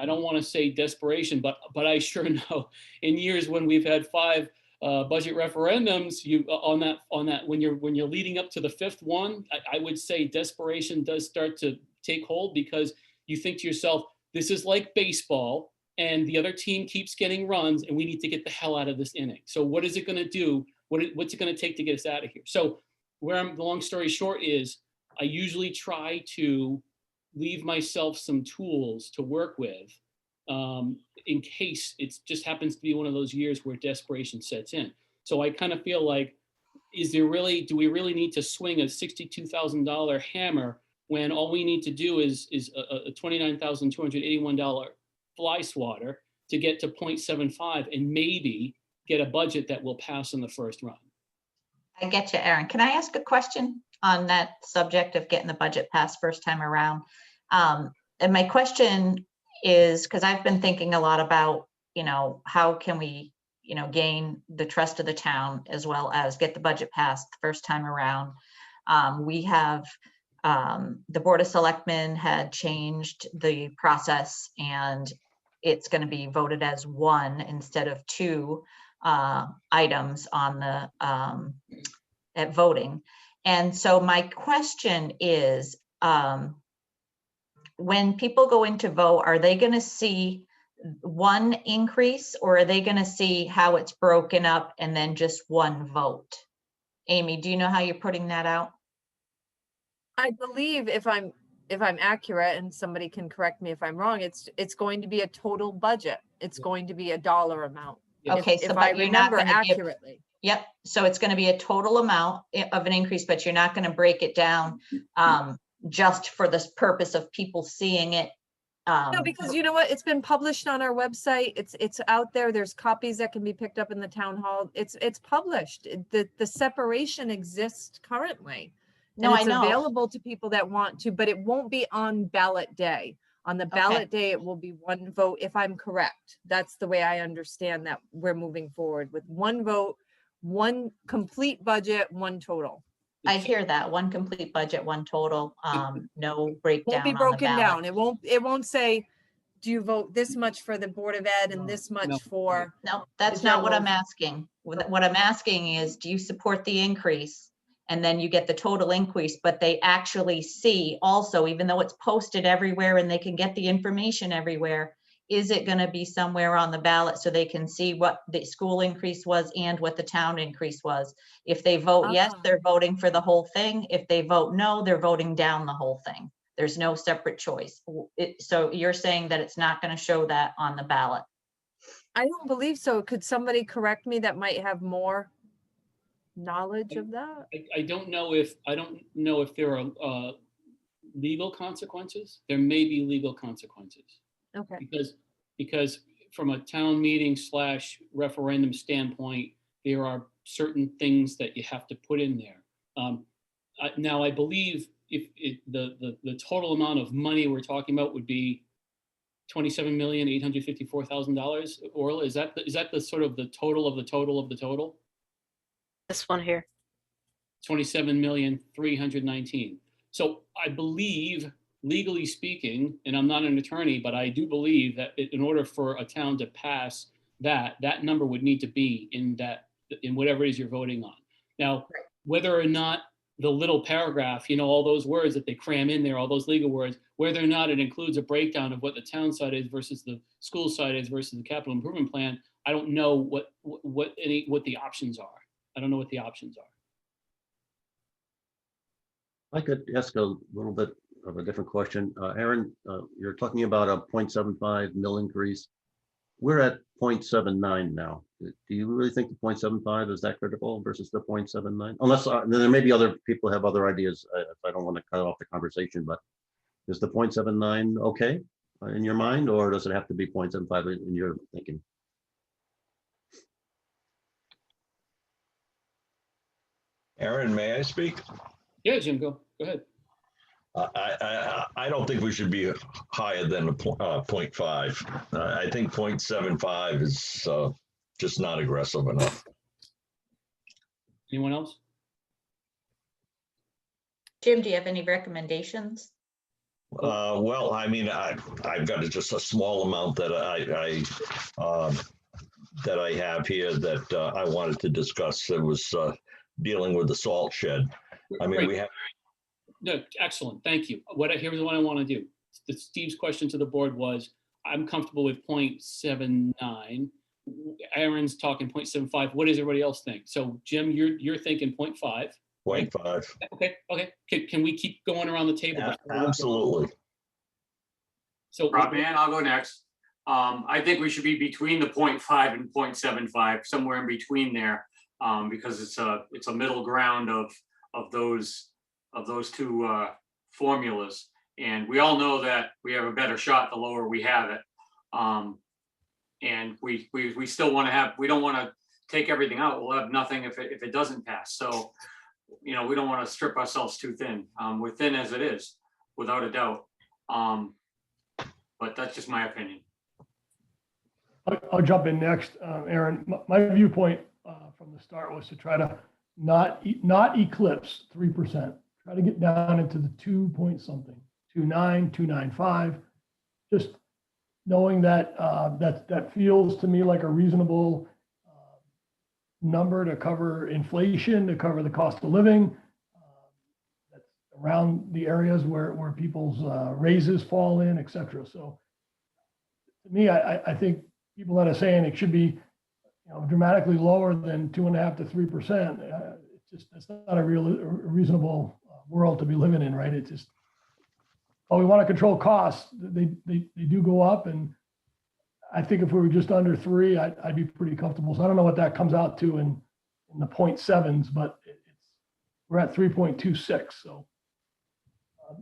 don't want to say desperation, but I sure know in years when we've had 5 budget referendums, on that when you're leading up to the 5th one, I would say desperation does start to take hold, because you think to yourself, this is like baseball and the other team keeps getting runs and we need to get the hell out of this inning. So what is it going to do? What's it going to take to get us out of here? So the long story short is, I usually try to leave myself some tools to work with, in case it just happens to be one of those years where desperation sets in. So I kind of feel like, do we really need to swing a $62,000 hammer when all we need to do is a $29,281 fly swatter to get to 0.75 and maybe get a budget that will pass in the first run? I get you, Aaron. Can I ask a question on that subject of getting the budget passed first time around? And my question is, because I've been thinking a lot about, how can we, gain the trust of the town as well as get the budget passed the first time around. We have, the Board of Selectmen had changed the process, and it's going to be voted as one instead of two items on the, at voting. And so my question is, when people go in to vote, are they going to see one increase, or are they going to see how it's broken up and then just one vote? Amy, do you know how you're putting that out? I believe if I'm accurate, and somebody can correct me if I'm wrong, it's going to be a total budget. It's going to be a dollar amount. Okay, If so I but you're not remember going to give, accurately. yep, so it's going to be a total amount of an increase, but you're not going to break it down just for this purpose of people seeing it. No, because you know what? It's been published on our website. It's out there. There's copies that can be picked up in the town hall. It's published. The separation exists currently. No, And I it's know. available to people that want to, but it won't be on ballot day. On the ballot day, it will be one vote, if I'm correct. That's the way I understand that we're moving forward, with one vote, one complete budget, one total. I hear that. One complete budget, one total, no breakdown Won't be on the broken down. ballot. It won't say, do you vote this much for the Board of Ed and this much for, No, that's the not what I'm general- asking. What I'm asking is, do you support the increase? And then you get the total increase, but they actually see also, even though it's posted everywhere and they can get the information everywhere, is it going to be somewhere on the ballot so they can see what the school increase was and what the town increase was? If they vote yes, they're voting for the whole thing. If they vote no, they're voting down the whole thing. There's no separate choice. So you're saying that it's not going to show that on the ballot? I don't believe so. Could somebody correct me that might have more knowledge of that? I don't know if there are legal consequences. There may be legal consequences. Okay. Because from a town meeting / referendum standpoint, there are certain things that you have to put in there. Now, I believe if the total amount of money we're talking about would be $27,854,000. Orla, is that the sort of the total of the total of the total? This one here. 27,319,000. So I believe, legally speaking, and I'm not an attorney, but I do believe that in order for a town to pass that number would need to be in whatever it is you're voting on. Now, whether or not the little paragraph, all those words that they cram in there, all those legal words, whether or not it includes a breakdown of what the town side is versus the school side is versus the capital improvement plan, I don't know what the options are. I don't know what the options are. I could ask a little bit of a different question. Aaron, you're talking about a 0.75 mil increase. We're at 0.79 now. Do you really think the 0.75 is that critical versus the 0.79? Unless there may be other people have other ideas. I don't want to cut off the conversation, but is the 0.79 okay in your mind, or does it have to be 0.75 in your thinking? Aaron, may I speak? Yeah, Jim, go ahead. I don't think we should be higher than a 0.5. I think 0.75 is just not aggressive enough. Anyone else? Jim, do you have any recommendations? Well, I mean, I've got just a small amount that I have here that I wanted to discuss. It was dealing with the salt shed. I mean, we have. No, excellent. Thank you. Here's what I want to do. Steve's question to the board was, I'm comfortable with 0.79. Aaron's talking 0.75. What does everybody else think? So Jim, you're thinking 0.5. 0.5. Okay. Can we keep going around the table? Yeah, absolutely. So Rob, man, I'll go next. I think we should be between the 0.5 and 0.75, somewhere in between there, because it's a middle ground of those two formulas. And we all know that we have a better shot the lower we have it. And we still want to have, we don't want to take everything out. We'll have nothing if it doesn't pass. So, we don't want to strip ourselves too thin. We're thin as it is, without a doubt. But that's just my opinion. I'll jump in next, Aaron. My viewpoint from the start was to try to not eclipse 3%. Try to get down into the 2 point something, 2.9, 2.95. Just knowing that that feels to me like a reasonable number to cover inflation, to cover the cost of living. That's around the areas where people's raises fall in, et cetera. So to me, I think people that are saying it should be dramatically lower than 2.5 to 3%. That's not a reasonable world to be living in, right? It's just, we want to control costs. They do go up, and I think if we were just under 3, I'd be pretty comfortable. So I don't know what that comes out to in the 0.7s, but we're at 3.26. So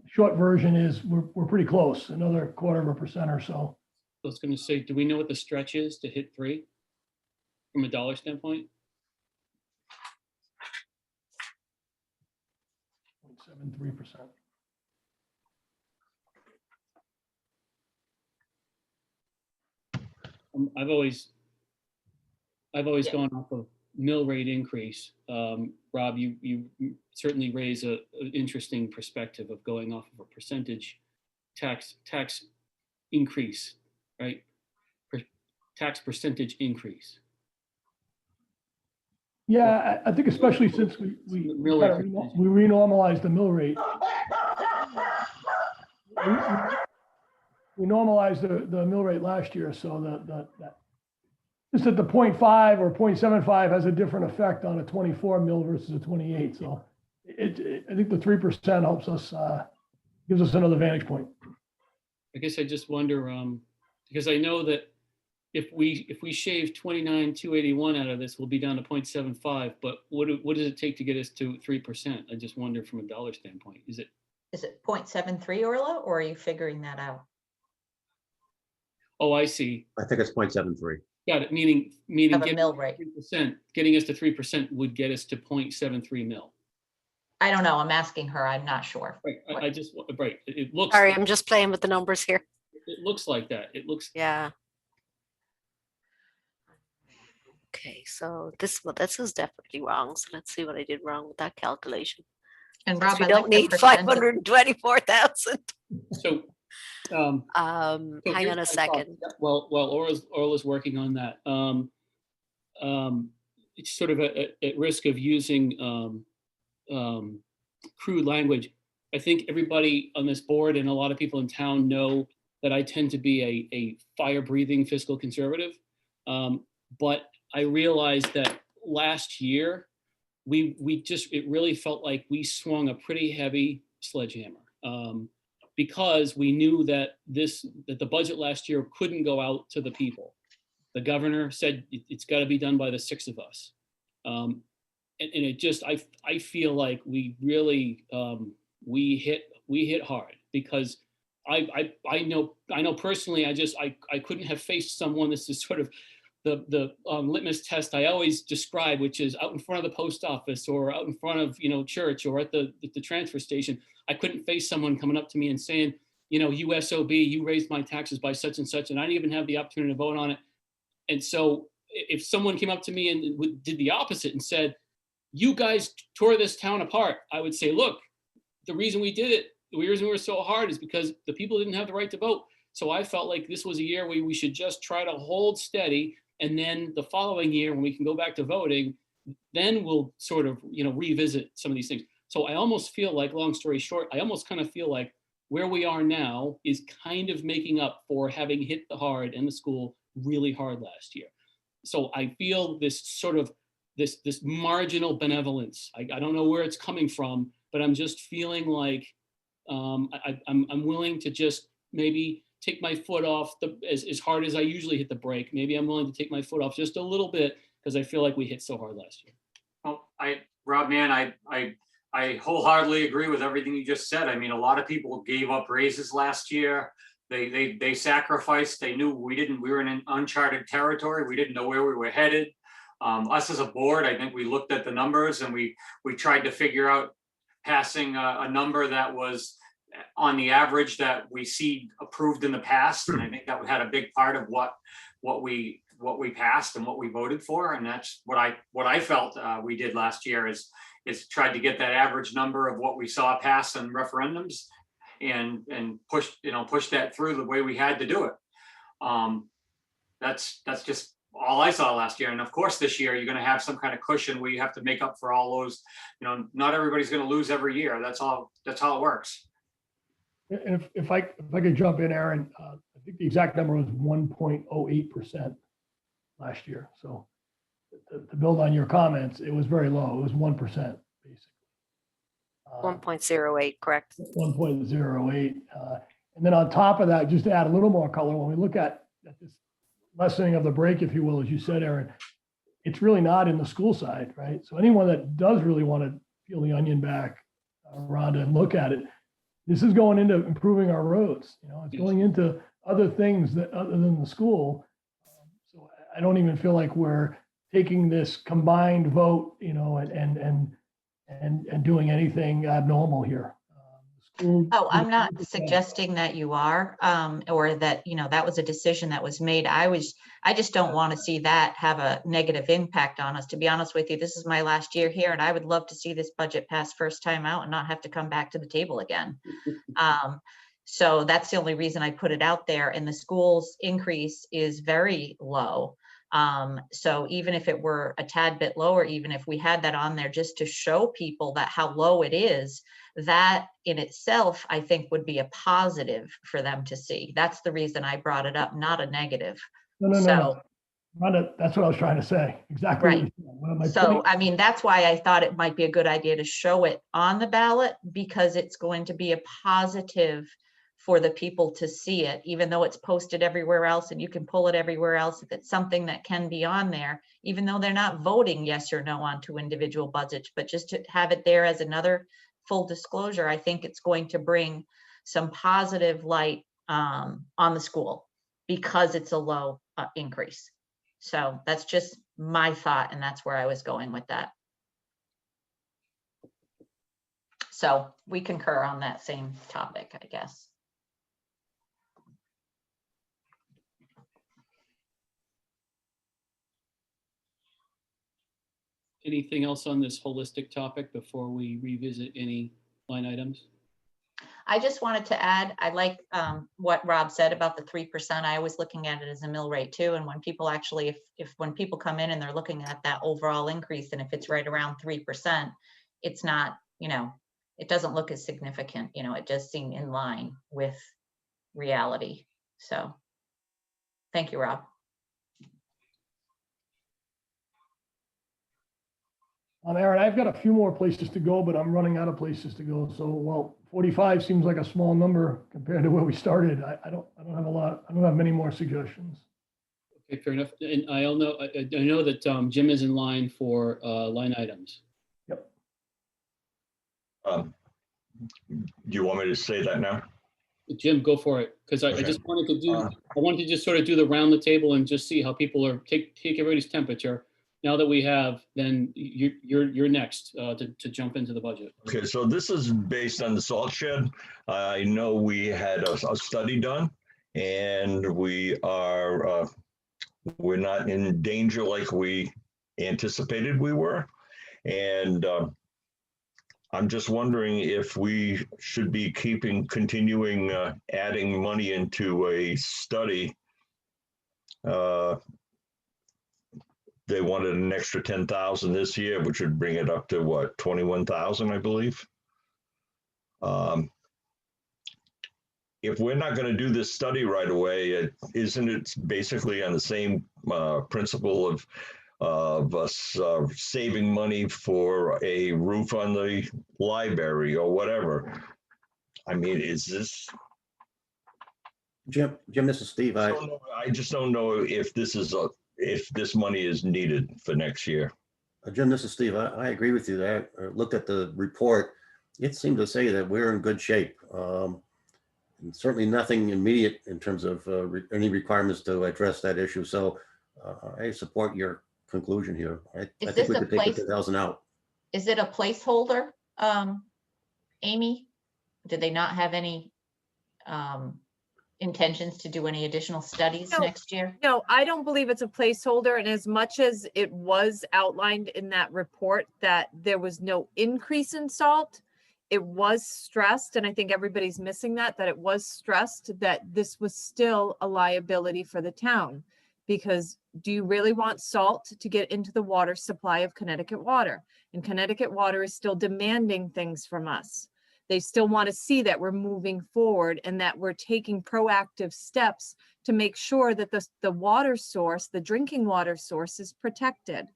short version is we're pretty close, another 0.25% or so. I was going to say, do we know what the stretch is to hit 3 from a dollar standpoint? 0.73%. I've always gone off of mill rate increase. Rob, you certainly raise an interesting perspective of going off of a percentage tax increase, right? Tax percentage increase. Yeah, I think especially since we Mill rate percentage. renormalized the mill rate. We normalized the mill rate last year, so that just that the 0.5 or 0.75 has a different effect on a 24 mill versus a 28. So I think the 3% helps us, gives us another vantage point. I guess I just wonder, because I know that if we shave 29,281 out of this, we'll be down to 0.75. But what does it take to get us to 3%? I just wonder from a dollar standpoint. Is it 0.73, Orla, or are you figuring that out? Oh, I see. I think it's 0.73. Got it. Meaning Of a getting mill rate. 3%, getting us to 3% would get us to 0.73 mil. I don't know. I'm asking her. I'm not sure. Right. I just right. It looks. Sorry, I'm just playing with the numbers here. It looks like that. It looks. Yeah. Okay, so this is definitely wrong. So let's see what I did wrong with that calculation. And Since Rob, we I don't like the need percentage. 524,000. So. Hang here's on my a second. thought. Well, Orla's working on that. It's sort of at risk of using crude language. I think everybody on this board and a lot of people in town know that I tend to be a fire-breathing fiscal conservative. But I realized that last year, it really felt like we swung a pretty heavy sledgehammer. Because we knew that the budget last year couldn't go out to the people. The governor said it's got to be done by the 6 of us. And it just, I feel like we really, we hit hard because I know personally, I couldn't have faced someone. This is sort of the litmus test I always describe, which is out in front of the post office or out in front of, church or at the transfer station. I couldn't face someone coming up to me and saying, USOB, you raised my taxes by such and such, and I didn't even have the opportunity to vote on it. And so if someone came up to me and did the opposite and said, you guys tore this town apart, I would say, look, the reason we did it, the reason we were so hard is because the people didn't have the right to vote. So I felt like this was a year where we should just try to hold steady. And then the following year, when we can go back to voting, then we'll sort of, revisit some of these things. So I almost feel like, long story short, I almost kind of feel like where we are now is kind of making up for having hit the hard and the school really hard last year. So I feel this sort of this marginal benevolence. I don't know where it's coming from, but I'm just feeling like I'm willing to just maybe take my foot off as hard as I usually hit the brake. Maybe I'm willing to take my foot off just a little bit because I feel like we hit so hard last year. Well, Rob, man, I wholeheartedly agree with everything you just said. I mean, a lot of people gave up raises last year. They sacrificed. They knew we were in an uncharted territory. We didn't know where we were headed. Us as a board, I think we looked at the numbers and we tried to figure out passing a number that was on the average that we see approved in the past. And I think that had a big part of what we what we passed and what we voted for. And that's what I felt we did last year is tried to get that average number of what we saw pass in referendums and push that through the way we had to do it. That's just all I saw last year. And of course, this year, you're going to have some kind of cushion where you have to make up for all those, not everybody's going to lose every year. That's how it works. And if I could jump in, Aaron, I think the exact number was 1.08% last year. So to build on your comments, it was very low. It was 1%, basically. 1.08, correct? 1.08. And then on top of that, just to add a little more color, when we look at this lessening of the break, if you will, as you said, Aaron, it's really not in the school side, right? So anyone that does really want to peel the onion back around and look at it, this is going into improving our roads. It's going into other things that other than the school. So I don't even feel like we're taking this combined vote, and doing anything abnormal here. Oh, I'm not suggesting that you are, or that, that was a decision that was made. I just don't want to see that have a negative impact on us. To be honest with you, this is my last year here, and I would love to see this budget pass first time out and not have to come back to the table again. So that's the only reason I put it out there. And the school's increase is very low. So even if it were a tad bit lower, even if we had that on there just to show people that how low it is, that in itself, I think would be a positive for them to see. That's the reason I brought it up, not a negative. No. Rhonda, that's what I was trying to say. Exactly. Right. So, I mean, that's why I thought it might be a good idea to show it on the ballot, because it's going to be a positive for the people to see it, even though it's posted everywhere else and you can pull it everywhere else. If it's something that can be on there, even though they're not voting yes or no on to individual budgets, but just to have it there as another full disclosure, I think it's going to bring some positive light on the school because it's a low increase. So that's just my thought, and that's where I was going with that. So we concur on that same topic, I guess. Anything else on this holistic topic before we revisit any line items? I just wanted to add, I like what Rob said about the 3%. I was looking at it as a mill rate too. And when people actually, when people come in and they're looking at that overall increase, and if it's right around 3%, it's not, it doesn't look as significant, it does seem in line with reality. So thank you, Rob. Aaron, I've got a few more places to go, but I'm running out of places to go. So, well, 45 seems like a small number compared to where we started. I don't have a lot. I don't have many more suggestions. Okay, fair enough. And I know that Jim is in line for line items. Yep. Do you want me to say that now? Jim, go for it, because I just wanted to do. I wanted to just sort of do the round the table and just see how people are take everybody's temperature. Now that we have, then you're next to jump into the budget. Okay, so this is based on the salt shed. I know we had a study done, and we're not in danger like we anticipated we were. And I'm just wondering if we should be continuing adding money into a study. They wanted an extra 10,000 this year, which would bring it up to what, 21,000, I believe. If we're not going to do this study right away, isn't it basically on the same principle of us saving money for a roof on the library or whatever? I mean, is this? Jim, this is Steve. I just don't know if this money is needed for next year. Jim, this is Steve. I agree with you. I looked at the report. It seemed to say that we're in good shape. And certainly nothing immediate in terms of any requirements to address that issue. So I support your conclusion here. I think we could take the 10,000 out. Is it a placeholder, Amy? Did they not have any intentions to do any additional studies No. next year? No, I don't believe it's a placeholder. And as much as it was outlined in that report that there was no increase in salt, it was stressed, and I think everybody's missing that it was stressed that this was still a liability for the town. Because do you really want salt to get into the water supply of Connecticut Water? And Connecticut Water is still demanding things from us. They still want to see that we're moving forward and that we're taking proactive steps to make sure that the water source, the drinking water source, is protected.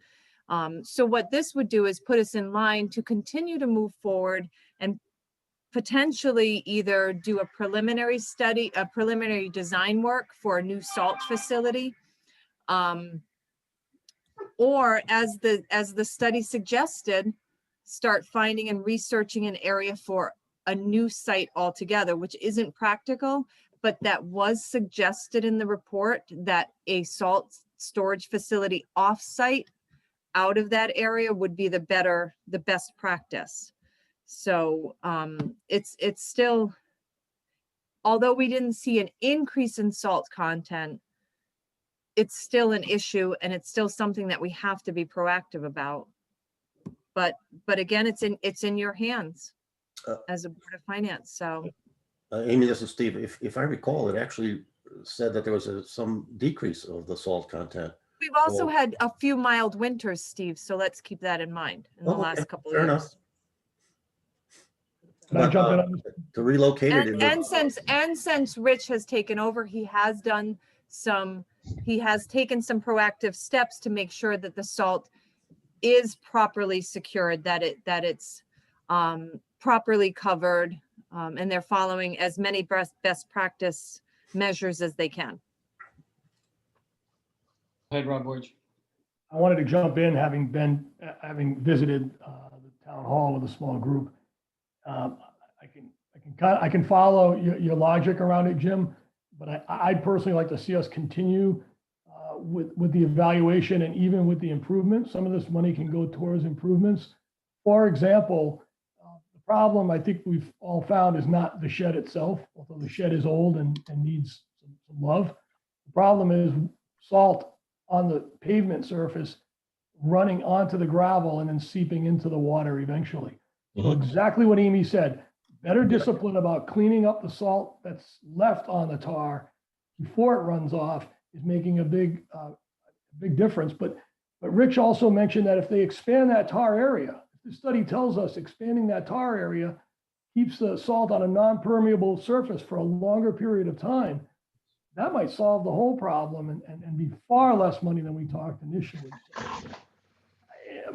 So what this would do is put us in line to continue to move forward and potentially either do a preliminary study, a preliminary design work for a new salt facility. Or as the study suggested, start finding and researching an area for a new site altogether, which isn't practical, but that was suggested in the report that a salt storage facility off-site out of that area would be the best practice. So it's still, although we didn't see an increase in salt content, it's still an issue and it's still something that we have to be proactive about. But again, it's in your hands as a Board of Finance. So Amy, this is Steve. If I recall, it actually said that there was some decrease of the salt content. we've also had a few mild winters, Steve. So let's keep that in mind in the Oh, okay. last couple of Fair years. enough. Can I But, jump in on this? to relocate it. it And would- since Rich has taken over, he has taken some proactive steps to make sure that the salt is properly secured, that it's properly covered, and they're following as many best practice measures as they can. Go ahead, Rob Borge. I wanted to jump in, having visited the town hall with a small group. I can follow your logic around it, Jim, but I'd personally like to see us continue with the evaluation and even with the improvements. Some of this money can go towards improvements. For example, the problem I think we've all found is not the shed itself, although the shed is old and needs some love. The problem is salt on the pavement surface running onto the gravel and then seeping into the water eventually. So exactly what Amy said, better discipline about cleaning up the salt that's left on the tar before it runs off is making a big difference. But Rich also mentioned that if they expand that tar area, the study tells us expanding that tar area keeps the salt on a non-permeable surface for a longer period of time. That might solve the whole problem and be far less money than we talked initially.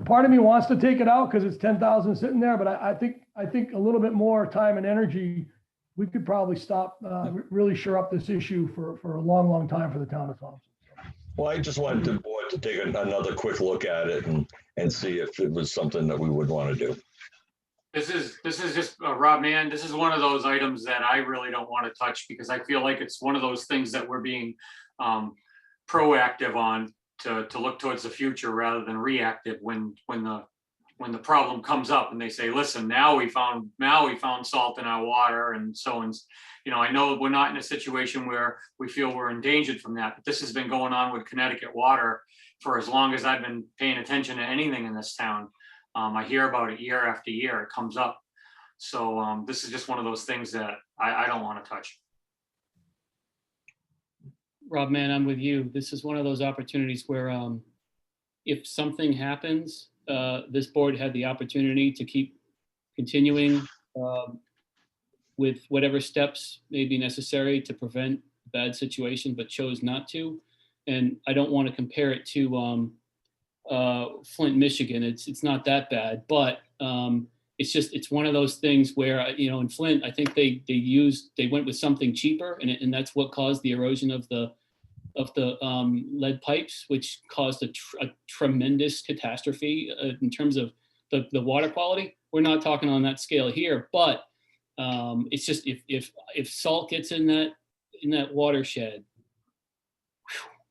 Part of me wants to take it out because it's 10,000 sitting there, but I think a little bit more time and energy, we could probably stop, really shore up this issue for a long, long time for the town of Thompson. Well, I just wanted the board to take another quick look at it and see if it was something that we would want to do. This is just, Rob, man, this is one of those items that I really don't want to touch because I feel like it's one of those things that we're being proactive on to look towards the future rather than reactive when the problem comes up and they say, listen, now we found salt in our water and so on. You know, I know we're not in a situation where we feel we're endangered from that, but this has been going on with Connecticut Water for as long as I've been paying attention to anything in this town. I hear about it year after year, it comes up. So this is just one of those things that I don't want to touch. Rob, man, I'm with you. This is one of those opportunities where if something happens, this board had the opportunity to keep continuing with whatever steps may be necessary to prevent a bad situation, but chose not to. And I don't want to compare it to Flint, Michigan. It's not that bad, but it's one of those things where, you know, in Flint, I think they went with something cheaper, and that's what caused the erosion of the lead pipes, which caused a tremendous catastrophe in terms of the water quality. We're not talking on that scale here, but it's just if salt gets in that watershed,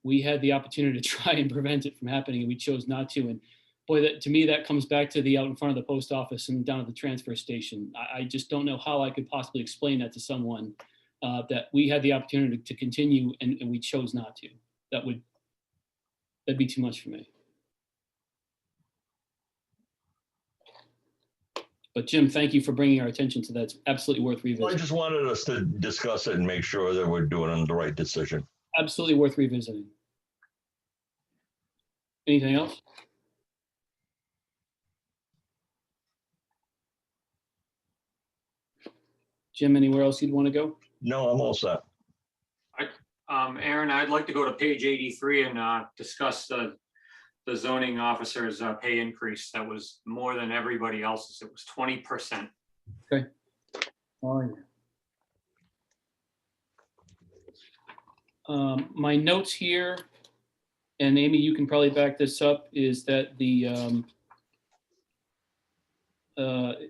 we had the opportunity to try and prevent it from happening, and we chose not to. And boy, to me, that comes back to the out in front of the post office and down at the transfer station. I just don't know how I could possibly explain that to someone that we had the opportunity to continue and we chose not to. That'd be too much for me. But Jim, thank you for bringing our attention to that. It's absolutely worth I revisiting. just wanted us to discuss it and make sure that we're doing the right decision. Absolutely worth revisiting. Anything else? Jim, anywhere else you'd want to go? No, I'm all set. Aaron, I'd like to go to page 83 and discuss the zoning officer's pay increase. That was more than everybody else's. It was 20%. My notes here, and Amy, you can probably back this up, is that the,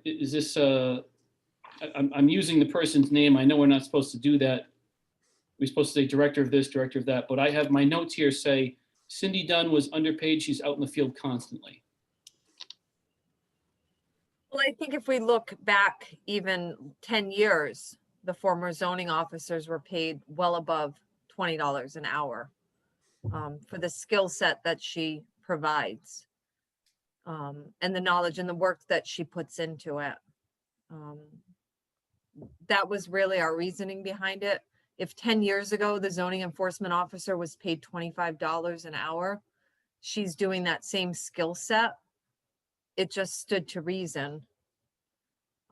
is this, I'm using the person's name. I know we're not supposed to do that. We're supposed to say director of this, director of that, but I have my notes here say Cindy Dunn was underpaid. She's out in the field constantly. Well, I think if we look back even 10 years, the former zoning officers were paid well above $20 an hour for the skill set that she provides and the knowledge and the work that she puts into it. That was really our reasoning behind it. If 10 years ago, the zoning enforcement officer was paid $25 an hour, she's doing that same skill set. It just stood to reason.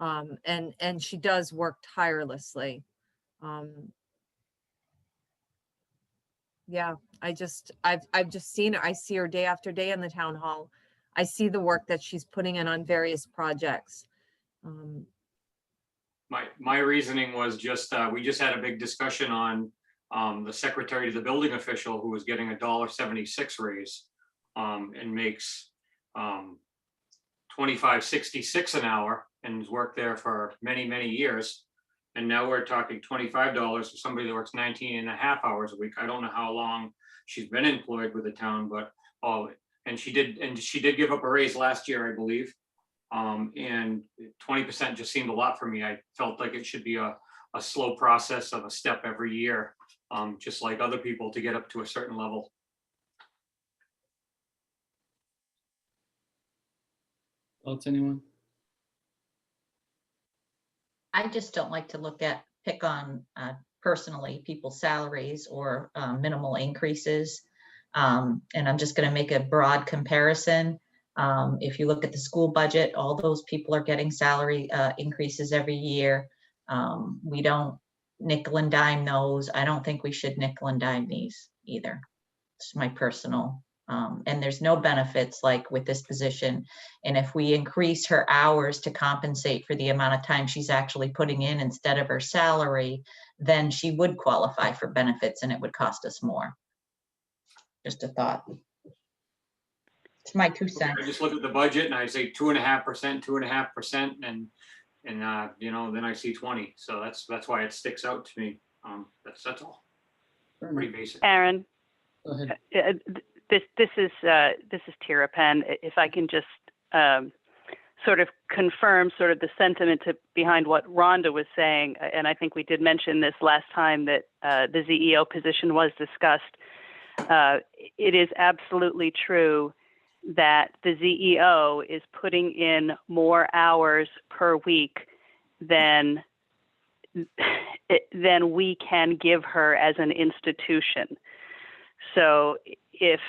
And she does work tirelessly. Yeah, I've just seen her. I see her day after day in the town hall. I see the work that she's putting in on various projects. My reasoning was just, we just had a big discussion on the secretary to the building official who was getting a $1.76 raise and makes $25.66 an hour and has worked there for many, many years. And now we're talking $25 for somebody that works 19 and a half hours a week. I don't know how long she's been employed with the town, but and she did give up a raise last year, I believe. And 20% just seemed a lot for me. I felt like it should be a slow process of a step every year, just like other people to get up to a certain level. Thoughts, anyone? I just don't like to pick on personally people's salaries or minimal increases. And I'm just going to make a broad comparison. If you look at the school budget, all those people are getting salary increases every year. We don't nickel and dime those. I don't think we should nickel and dime these either. It's my personal, and there's no benefits like with this position. And if we increase her hours to compensate for the amount of time she's actually putting in instead of her salary, then she would qualify for benefits and it would cost us more. Just a thought. It's my 2 cents. I just look at the budget and I say 2.5%, 2.5%, and you know, then I see 20. So that's why it sticks out to me. That's all. Pretty basic. Aaron, Go ahead. this is Tira Penn. If I can just sort of confirm sort of the sentiment behind what Rhonda was saying, and I think we did mention this last time that the ZEO position was discussed. It is absolutely true that the ZEO is putting in more hours per week than we can give her as an institution. So if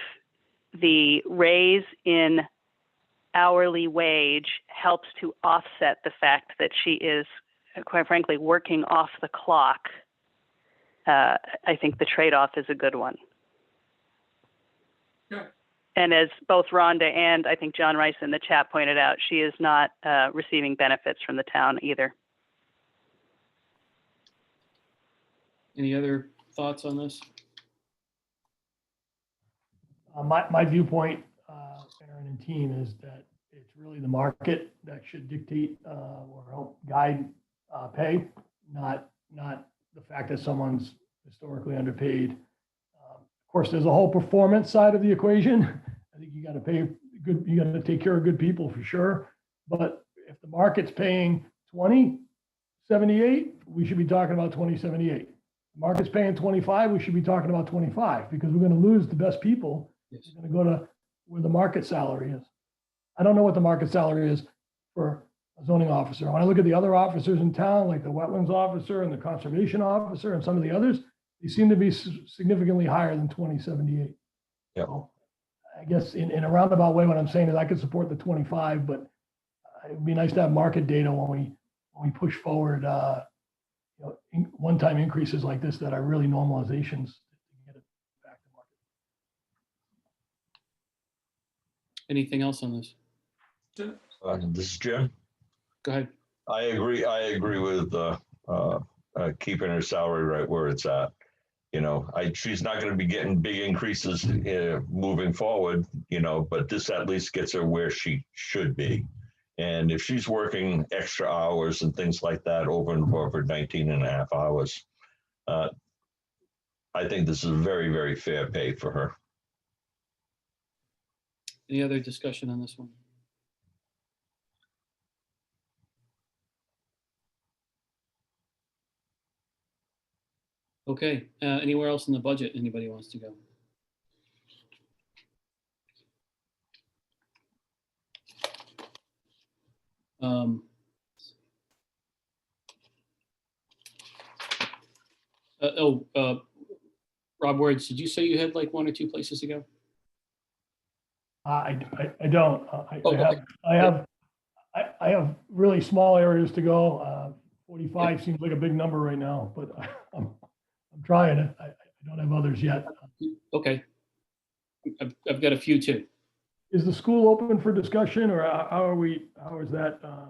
the raise in hourly wage helps to offset the fact that she is, quite frankly, working off the clock, I think the trade-off is a good one. Yeah. And as both Rhonda and I think John Rice in the chat pointed out, she is not receiving benefits from the town either. Any other thoughts on this? My viewpoint, Aaron and team, is that it's really the market that should dictate or help guide pay, not the fact that someone's historically underpaid. Of course, there's a whole performance side of the equation. I think you got to pay good, you got to take care of good people for sure. But if the market's paying 20, 78, we should be talking about 2078. Market's paying 25, we should be talking about 25 because we're going to lose the best people. Yes. We're going to go to where the market salary is. I don't know what the market salary is for a zoning officer. When I look at the other officers in town, like the wetlands officer and the conservation officer and some of the others, they seem to be significantly higher than 2078. Yep. So I guess in a roundabout way, what I'm saying is I could support the 25, but it would be nice to have market data when we push forward, one-time increases like this that are really normalizations to get it back to market. Anything else on this? This is Jim. Go ahead. I agree with keeping her salary right where it's at. She's not going to be getting big increases moving forward, but this at least gets her where she should be. And if she's working extra hours and things like that over and above her 19 and a half hours, I think this is very, very fair pay for her. Any other discussion on this one? Okay, anywhere else in the budget anybody wants to go? Rob Words, did you say you had like one or two places to go? I don't. Okay. I have really small areas to go. 45 seems like a big number right now, but I'm trying it. I don't have others yet. Okay. I've got a few too. Is the school open for discussion, or how is that to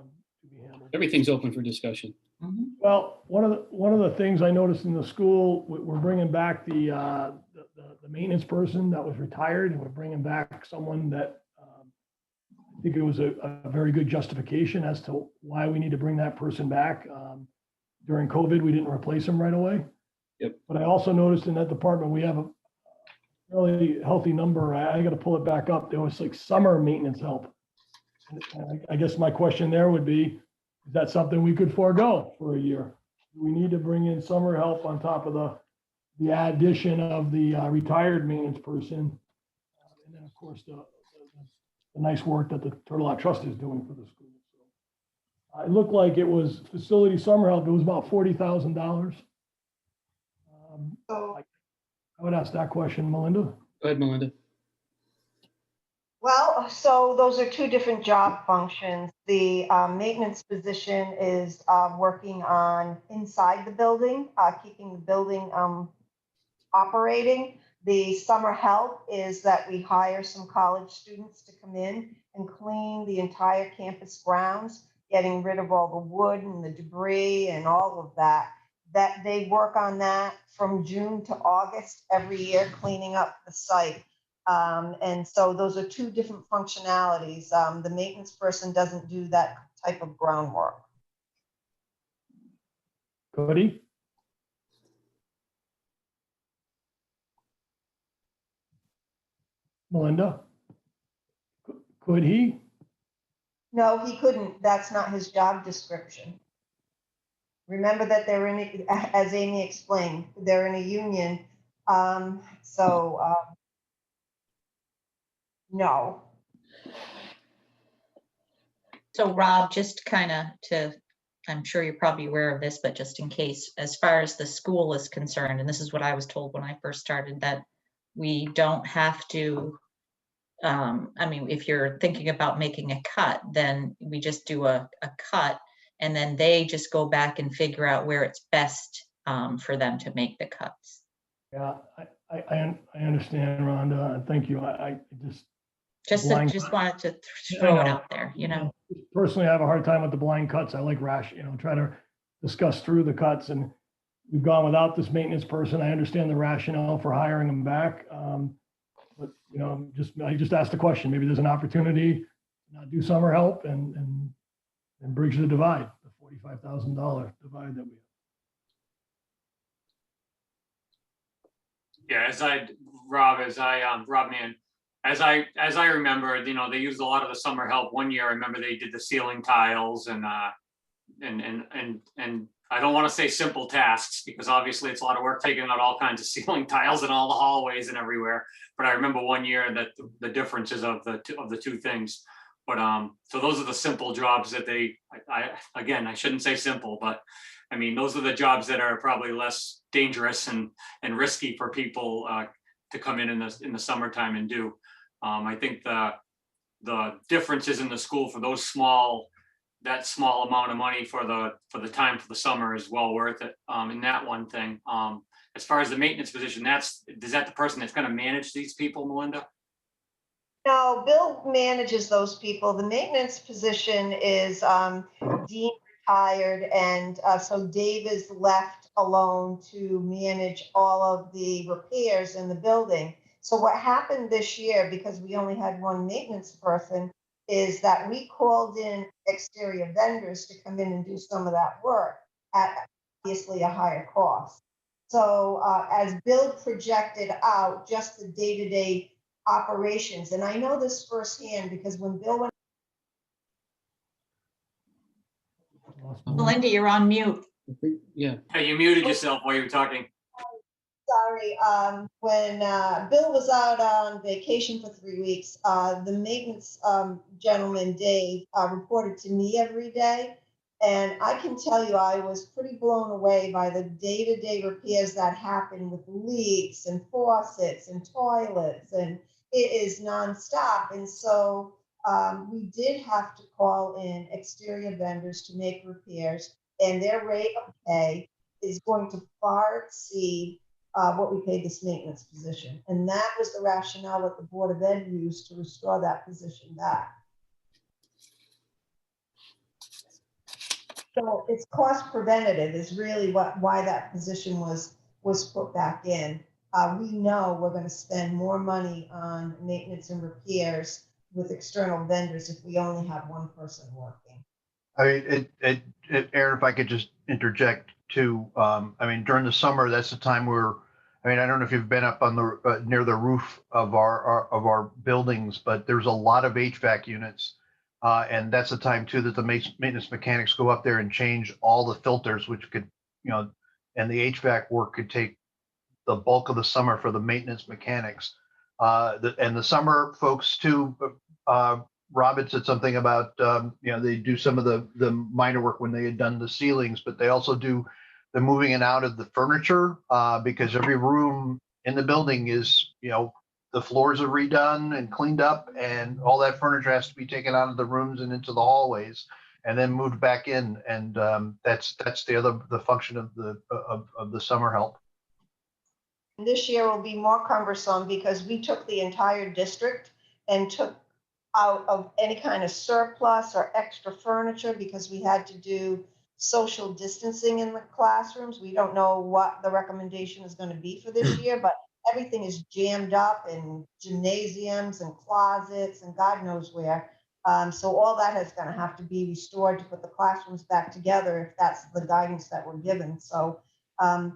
be handled? Everything's open for discussion. Well, one of the things I noticed in the school, we're bringing back the maintenance person that was retired, and we're bringing back someone that I think it was a very good justification as to why we need to bring that person back. During COVID, we didn't replace him right away. Yep. But I also noticed in that department, we have a really healthy number. I got to pull it back up. There was like summer maintenance help. And I guess my question there would be, is that something we could forego for a year? Do we need to bring in summer help on top of the addition of the retired maintenance person? And then, of course, the nice work that the Turtle Rock Trust is doing for the school. So, it looked like it was facility summer help. It was about $40,000. I would ask that question, Melinda. Go ahead, Melinda. Well, so those are two different job functions. The maintenance position is working on inside the building, keeping the building operating. The summer help is that we hire some college students to come in and clean the entire campus grounds, getting rid of all the wood and the debris and all of that. That they work on that from June to August every year, cleaning up the site. And so those are two different functionalities. The maintenance person doesn't do that type of groundwork. Cody? Melinda? Could he? No, he couldn't. That's not his job description. Remember that they're in, as Amy explained, they're in a union. No. So Rob, just kind of I'm sure you're probably aware of this, but just in case, as far as the school is concerned, and this is what I was told when I first started, that we don't have to, I mean, if you're thinking about making a cut, then we just do a cut, and then they just go back and figure out where it's best for them to make the cuts. Yeah, I understand, Rhonda, and thank you. I just wanted to throw it out there, you know. Personally, I have a hard time with the blind cuts. I like try to discuss through the cuts, and we've gone without this maintenance person. I understand the rationale for hiring them back. But I just asked the question, maybe there's an opportunity to not do summer help and bridge the divide, the $45,000 divide that we have. Yeah, Rob Mann, as I remember, they used a lot of the summer help. One year, I remember they did the ceiling tiles and I I don't want to say simple tasks because obviously it's a lot of work taking out all kinds of ceiling tiles in all the hallways and everywhere. But I remember one year that the differences of the two things. But so those are the simple jobs that again, I shouldn't say simple, but I mean, those are the jobs that are probably less dangerous and risky for people to come in the summertime and do. I think the differences in the school for that small amount of money for the time for the summer is well worth it in that one thing. As far as the maintenance position, is that the person that's going to manage these people, Melinda? No, Bill manages those people. The maintenance position is Dean retired, and so Dave is left alone to manage all of the repairs in the building. So what happened this year, because we only had one maintenance person, is that we called in exterior vendors to come in and do some of that work at obviously a higher cost. So as Bill projected out just the day-to-day operations, and I know this firsthand because when Bill went. Melinda, you're on mute. Yeah. Hey, you muted yourself while you were talking. Sorry, when Bill was out on vacation for 3 weeks, the maintenance gentleman, Dave, reported to me every day. And I can tell you, I was pretty blown away by the day-to-day repairs that happen with leaks and faucets and toilets, and it is nonstop. And so we did have to call in exterior vendors to make repairs, and their rate of pay is going to far exceed what we paid this maintenance position. And that was the rationale that the Board of Ed used to restore that position back. So it's cost preventative is really why that position was put back in. We know we're going to spend more money on maintenance and repairs with external vendors if we only have one person working. I mean, Aaron, if I could just interject too. I mean, during the summer, that's the time I don't know if you've been up on the near the roof of our buildings, but there's a lot of HVAC units. And that's the time too that the maintenance mechanics go up there and change all the filters, which could, and the HVAC work could take the bulk of the summer for the maintenance mechanics. And the summer folks too, Robin said something about, they do some of the minor work when they had done the ceilings, but they also do the moving in and out of the furniture because every room in the building is, the floors are redone and cleaned up, and all that furniture has to be taken out of the rooms and into the hallways and then moved back in. And that's the function of the summer help. This year will be more cumbersome because we took the entire district and took out of any kind of surplus or extra furniture because we had to do social distancing in the classrooms. We don't know what the recommendation is going to be for this year, but everything is jammed up in gymnasiums and closets and God knows where. So all that is going to have to be restored to put the classrooms back together if that's the guidance that we're given. So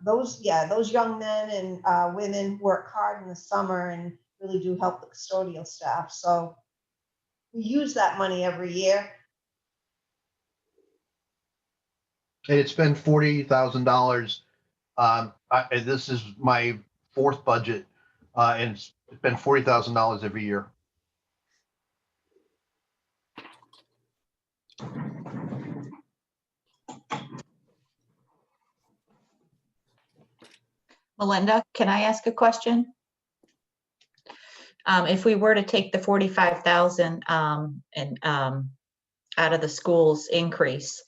those young men and women work hard in the summer and really do help the custodial staff. So we use that money every year. It's been $40,000. This is my fourth budget, and it's been $40,000 every year. Melinda, can I ask a question? If we were to take the 45,000 and out of the school's increase,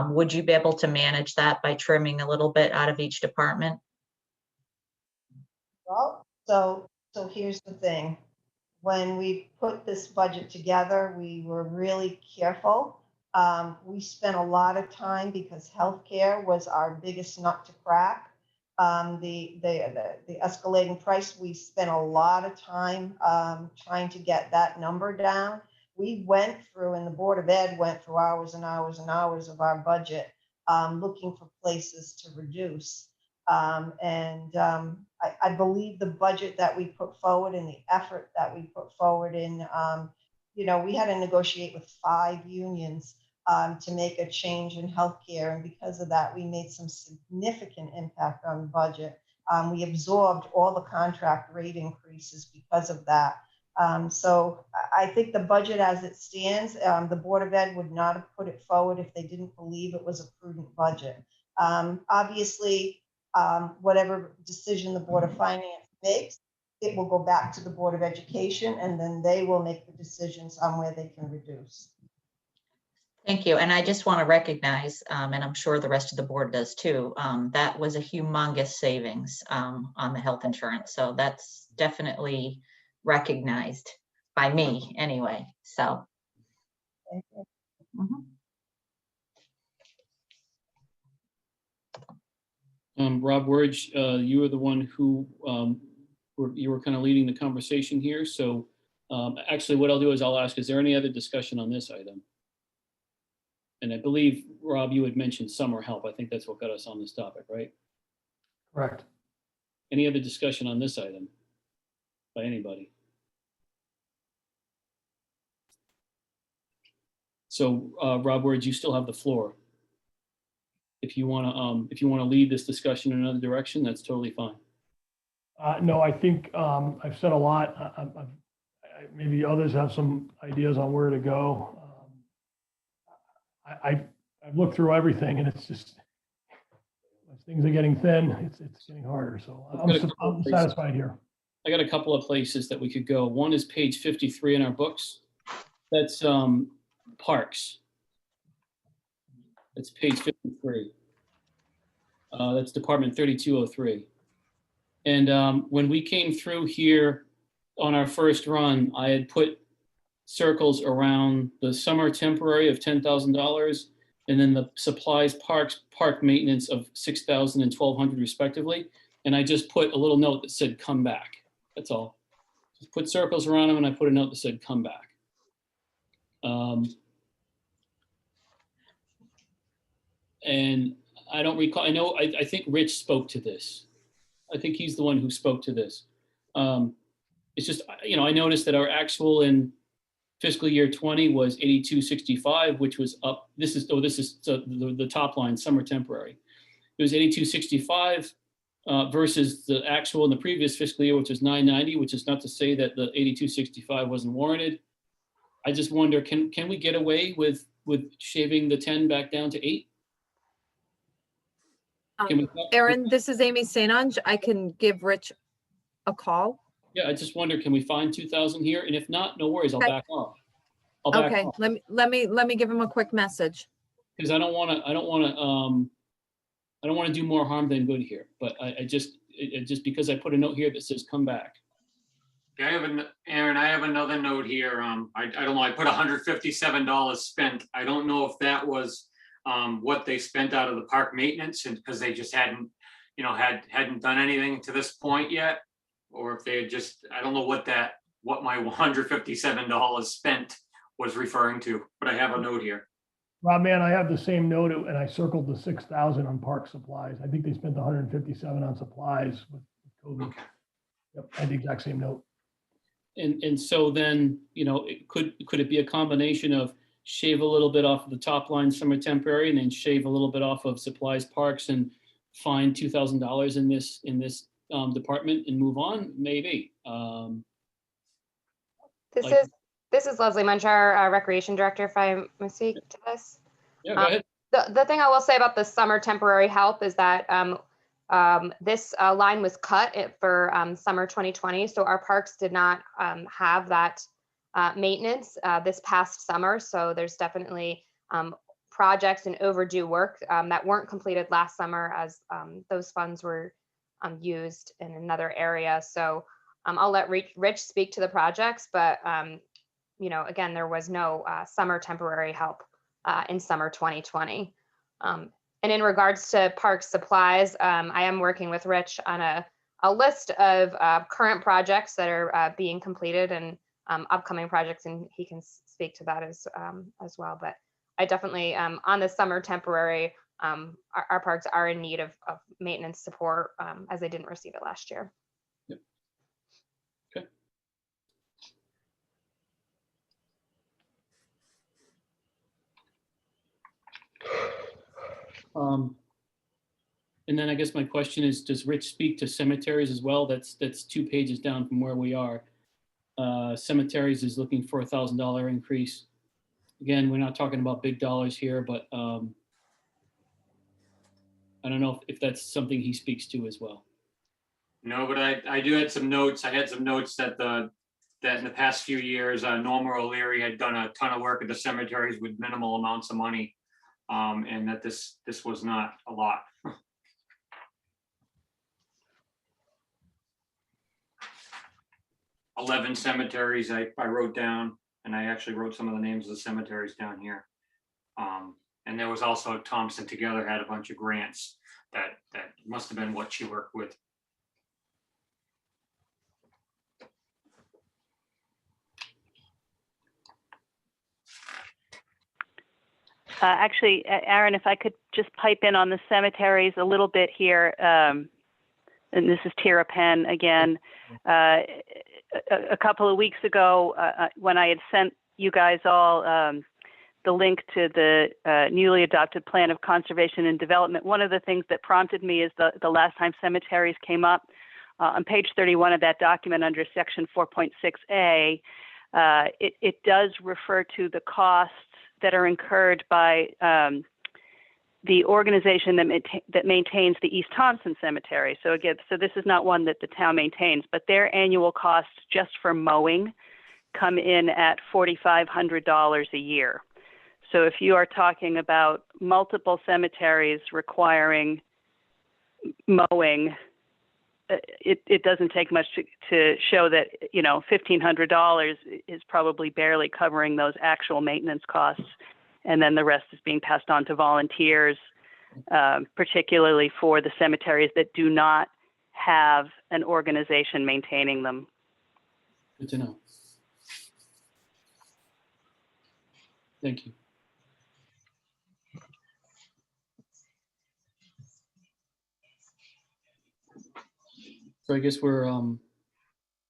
would you be able to manage that by trimming a little bit out of each department? Well, so here's the thing. When we put this budget together, we were really careful. We spent a lot of time because healthcare was our biggest nut to crack. The escalating price, we spent a lot of time trying to get that number down. We went through, and the Board of Ed went through hours and hours and hours of our budget looking for places to reduce. I believe the budget that we put forward and the effort that we put forward in, we had to negotiate with 5 unions to make a change in healthcare. And because of that, we made some significant impact on the budget. We absorbed all the contract rate increases because of that. So I think the budget as it stands, the Board of Ed would not have put it forward if they didn't believe it was a prudent budget. Obviously, whatever decision the Board of Finance makes, it will go back to the Board of Education, and then they will make the decisions on where they can reduce. Thank you. And I just want to recognize, and I'm sure the rest of the board does too, that was a humongous savings on the health insurance. So that's definitely recognized by me anyway. So. Thank you. Rob Wurge, you were the one who you were kind of leading the conversation here. So actually what I'll do is I'll ask, is there any other discussion on this item? And I believe, Rob, you had mentioned summer help. I think that's what got us on this topic, right? Correct. Any other discussion on this item by anybody? So Rob Wurge, you still have the floor. If you want to lead this discussion in another direction, that's totally fine. No, I think I've said a lot. Maybe others have some ideas on where to go. I've looked through everything, and it's just, as things are getting thin, it's getting harder. So I'm satisfied here. I got a couple of places that we could go. One is page 53 in our books. That's parks. That's page 53. That's Department 3203. And when we came through here on our first run, I had put circles around the summer temporary of $10,000 and then the supplies park maintenance of $6,000 and $1,200 respectively. And I just put a little note that said, come back. That's all. Just put circles around them and I put a note that said, come back. And I don't recall, I think Rich spoke to this. I think he's the one who spoke to this. It's just, I noticed that our actual in fiscal year 20 was 8265, which was up. This is the top line, summer temporary. It was 8265 versus the actual in the previous fiscal year, which was 990, which is not to say that the 8265 wasn't warranted. I just wonder, can we get away with shaving the 10 back down to 8? Erin, this is Amy St. Ange. I can give Rich a call. Yeah, I just wonder, can we find 2,000 here? And if not, no worries, I'll back off. Okay, let me give him a quick message. Because I don't want to do more harm than good here. But I just because I put a note here that says come back. Yeah, Aaron, I have another note here. I don't know. I put $157 spent. I don't know if that was what they spent out of the park maintenance, and because they just hadn't done anything to this point yet. Or if they had just, I don't know what my $157 spent was referring to, but I have a note here. Rob, man, I have the same note, and I circled the 6,000 on park supplies. I think they spent 157 on supplies with COVID. Okay. Yep, I had the exact same note. And so then, could it be a combination of shave a little bit off of the top line summer temporary and then shave a little bit off of supplies parks and find $2,000 in this department and move on? Maybe. This is Leslie Munch, our recreation director, if I may speak to this. Yeah, go ahead. The thing I will say about the summer temporary help is that this line was cut for summer 2020. So our parks did not have that maintenance this past summer. So there's definitely projects and overdue work that weren't completed last summer as those funds were used in another area. So I'll let Rich speak to the projects, but again, there was no summer temporary help in summer 2020. And in regards to park supplies, I am working with Rich on a list of current projects that are being completed and upcoming projects, and he can speak to that as well. But I definitely, on the summer temporary, our parks are in need of maintenance support as they didn't receive it last year. Yep. Okay. And then I guess my question is, does Rich speak to cemeteries as well? That's 2 pages down from where we are. Cemeteries is looking for $1,000 increase. Again, we're not talking about big dollars here, but I don't know if that's something he speaks to as well. No, but I do had some notes. I had some notes that in the past few years, Norma O'Leary had done a ton of work at the cemeteries with minimal amounts of money. And that this was not a lot. 11 cemeteries I wrote down, and I actually wrote some of the names of the cemeteries down here. And there was also Thompson Together had a bunch of grants that must have been what she worked with. Actually, Aaron, if I could just pipe in on the cemeteries a little bit here, and this is Tara Penn again. A couple of weeks ago, when I had sent you guys all the link to the newly adopted Plan of Conservation and Development, one of the things that prompted me is the last time cemeteries came up. On page 31 of that document under section 4.6A, it does refer to the costs that are incurred by the organization that maintains the East Thompson Cemetery. So again, this is not one that the town maintains, but their annual costs just for mowing come in at $4,500 a year. So if you are talking about multiple cemeteries requiring mowing, it doesn't take much to show that, you know, $1,500 is probably barely covering those actual maintenance costs. And then the rest is being passed on to volunteers, particularly for the cemeteries that do not have an organization maintaining them. Good to know. Thank you. So I guess we're, I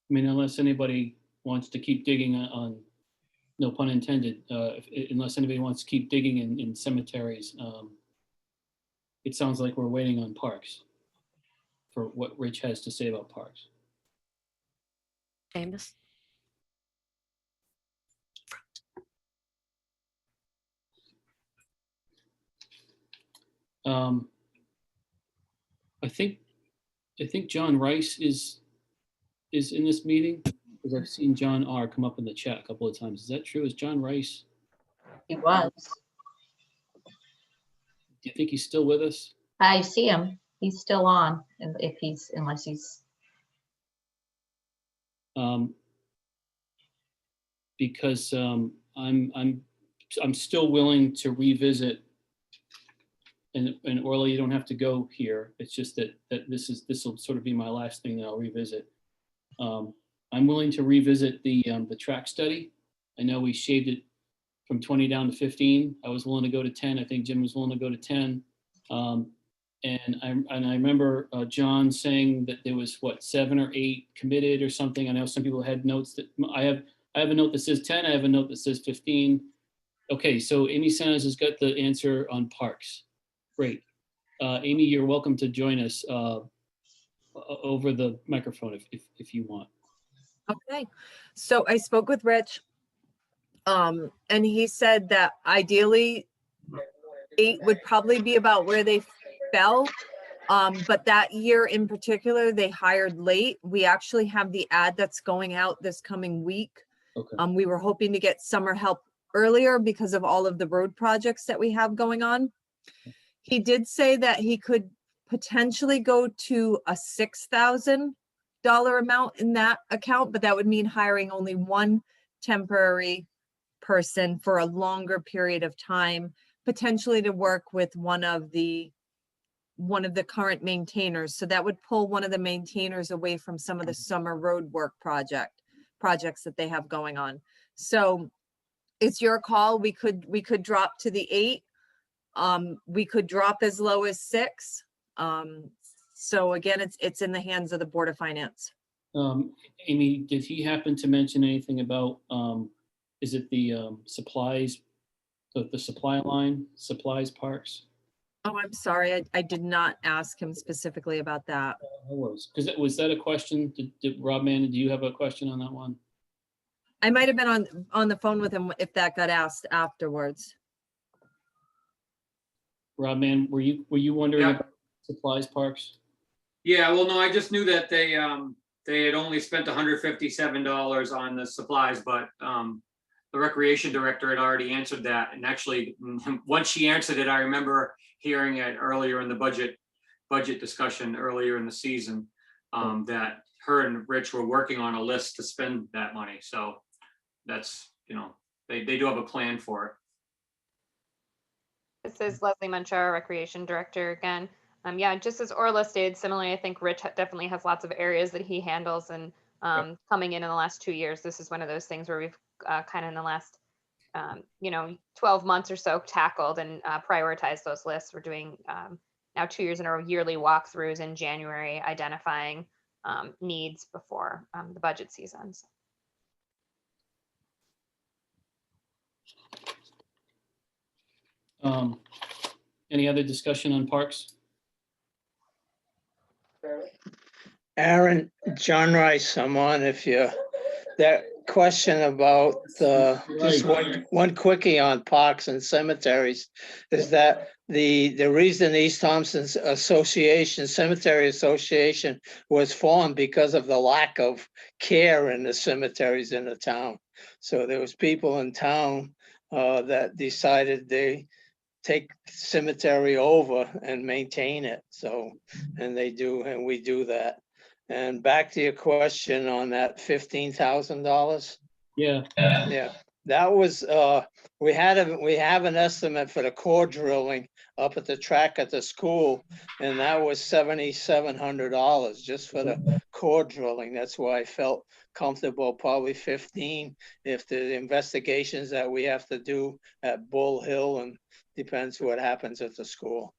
mean, unless anybody wants to keep digging on, no pun intended, unless anybody wants to keep digging in cemeteries, it sounds like we're waiting on parks for what Rich has to say about parks. Amos? I think John Rice is in this meeting, because I've seen John R. come up in the chat a couple of times. Is that true? Is John Rice? He was. Do you think he's still with us? I see him. He's still on, unless he's. Because I'm still willing to revisit. And Orla, you don't have to go here. It's just that this will sort of be my last thing that I'll revisit. I'm willing to revisit the track study. I know we shaved it from 20 down to 15. I was willing to go to 10. I think Jim was willing to go to 10. And I remember John saying that there was 7 or 8 committed or something. I know some people had notes that I have a note that says 10. I have a note that says 15. Okay, so Amy Sanders has got the answer on parks. Great. Amy, you're welcome to join us over the microphone if you want. Okay, so I spoke with Rich, and he said that ideally 8 would probably be about where they fell. But that year in particular, they hired late. We actually have the ad that's going out this coming week. Okay. We were hoping to get summer help earlier because of all of the road projects that we have going on. He did say that he could potentially go to a $6,000 amount in that account, but that would mean hiring only one temporary person for a longer period of time, potentially to work with one of the current maintainers. So that would pull one of the maintainers away from some of the summer road work projects that they have going on. So it's your call. We could drop to the 8. We could drop as low as 6. So again, it's in the hands of the Board of Finance. Amy, did he happen to mention anything about, is it the supplies, the supply line, supplies parks? Oh, I'm sorry. I did not ask him specifically about that. Because was that a question? Did Rob Mann, do you have a question on that one? I might have been on the phone with him if that got asked afterwards. Rob Mann, were you wondering Yeah. about supplies parks? Yeah, well, no, I just knew that they had only spent $157 on the supplies, but the recreation director had already answered that. And actually, once she answered it, I remember hearing it earlier in the budget discussion earlier in the season, that her and Rich were working on a list to spend that money. So that's, they do have a plan for it. This is Leslie Muncher, Recreation Director again. Yeah, just as Orla stated, similarly, I think Rich definitely has lots of areas that he handles, and coming in the last 2 years, this is one of those things where we've kind of in the last 12 months or so tackled and prioritized those lists. We're doing now 2 years in a row yearly walkthroughs in January, identifying needs before the budget season. Any other discussion on parks? Aaron, John Rice, I'm on that question about just one quickie on parks and cemeteries is that the reason East Thompson's Cemetery Association was formed because of the lack of care in the cemeteries in the town. So there was people in town that decided they take cemetery over and maintain it. So, and they do, and we do that. And back to your question on that $15,000. Yeah. Yeah, that was, we have an estimate for the core drilling up at the track at the school, and that was $7,700 just for the core drilling. That's why I felt comfortable, probably 15 if the investigations that we have to do at Bull Hill, and depends what happens at the school.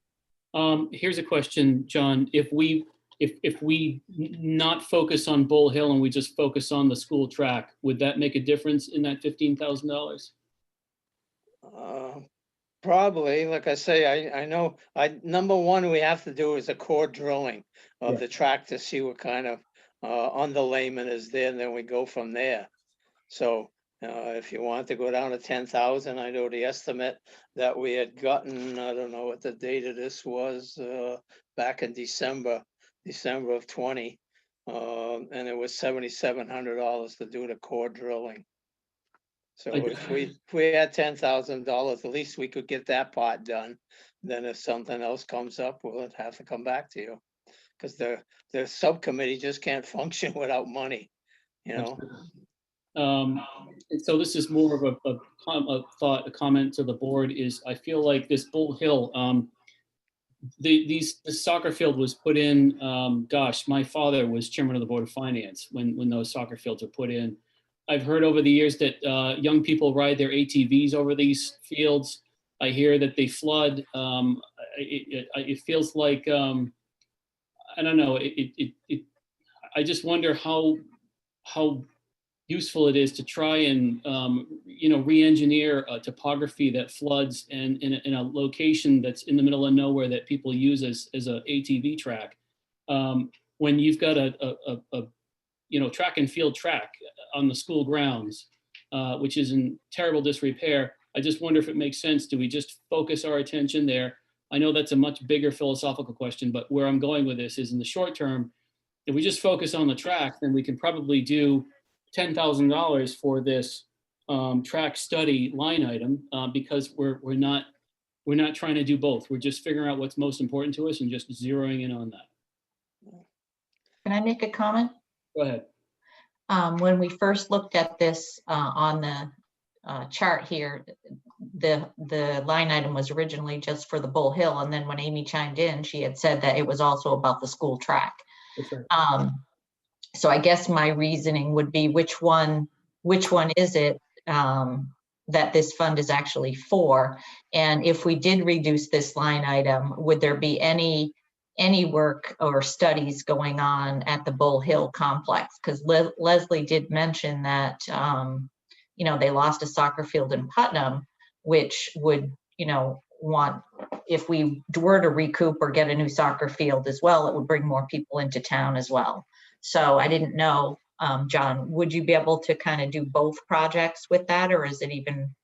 Here's a question, John. If we not focus on Bull Hill and we just focus on the school track, would that make a difference in that $15,000? Probably, like I say, I know, number one, we have to do is a core drilling of the track to see what kind of underlayment is there, and then we go from there. So if you want to go down to 10,000, I know the estimate that we had gotten, I don't know what the date of this was, back in December of 20, and it was $7,700 to do the core drilling. So if we had $10,000, at least we could get that part done. Then if something else comes up, we'll have to come back to you, because the subcommittee just can't function without money, So this is more of a comment to the board. Is I feel like this Bull Hill, the soccer field was put in. Gosh, my father was chairman of the Board of Finance when those soccer fields were put in. I've heard over the years that young people ride their ATVs over these fields. I hear that they flood. It feels like I don't know. I just wonder how useful it is to try and re-engineer a topography that floods and in a location that's in the middle of nowhere that people use as a ATV track. When you've got a track and field track on the school grounds, which is in terrible disrepair. I just wonder if it makes sense. Do we just focus our attention there? I know that's a much bigger philosophical question, but where I'm going with this is in the short term, if we just focus on the track, then we can probably do $10,000 for this track study line item because we're not trying to do both. We're just figuring out what's most important to us and just zeroing in on that. Can I make a comment? Go ahead. When we first looked at this on the chart here, the line item was originally just for the Bull Hill, and then when Amy chimed in, she had said that it was also about the school track. That's right. So I guess my reasoning would be which one is it that this fund is actually for? And if we did reduce this line item, would there be any work or studies going on at the Bull Hill complex? Because Leslie did mention that they lost a soccer field in Putnam. which would, want, if we were to recoup or get a new soccer field as well, it would bring more people into town as well. So I didn't know, John, would you be able to kind of do both projects with that, or is it even?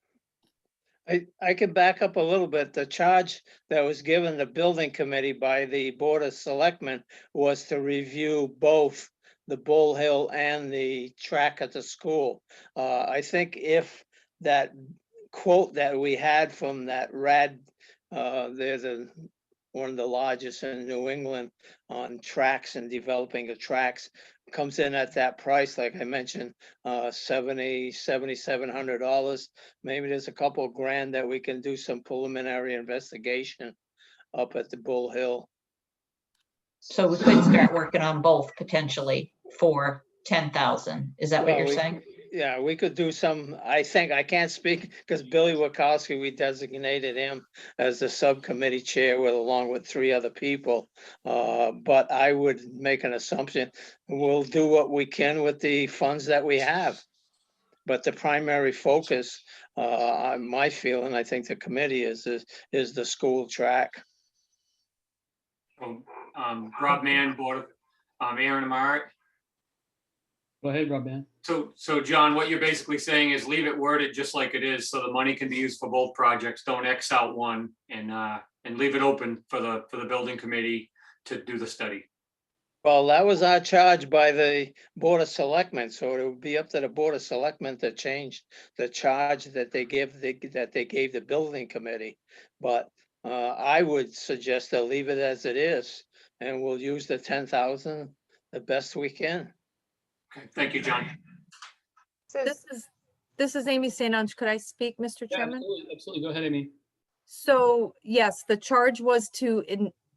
I could back up a little bit. The charge that was given the building committee by the Board of Selectmen was to review both the Bull Hill and the track at the school. I think if that quote that we had from that RAD, they're one of the largest in New England on tracks and developing the tracks, comes in at that price, like I mentioned, $7,700. Maybe there's a couple of grand that we can do some preliminary investigation up at the Bull Hill. So we could start working on both potentially for 10,000. Is that what Well, you're we- saying? Yeah, we could do some, I think, I can't speak because Billy Wachowski, we designated him as the subcommittee chair with, along with 3 other people. But I would make an assumption, we'll do what we can with the funds that we have. But the primary focus, my feeling, I think the committee is the school track. Rob Mann, Board of, Aaron Amart. Go ahead, Rob Mann. So John, what you're basically saying is leave it worded just like it is, so the money can be used for both projects. Don't X out one, and leave it open for the building committee to do the study. Well, that was our charge by the Board of Selectmen, so it would be up to the Board of Selectmen to change the charge that they gave the building committee. But I would suggest to leave it as it is, and we'll use the 10,000 the best we can. Okay, thank you, John. This is Amy St. Ange. Could I speak, Mr. Yeah, Chairman? absolutely. Go ahead, Amy. So yes, the charge was to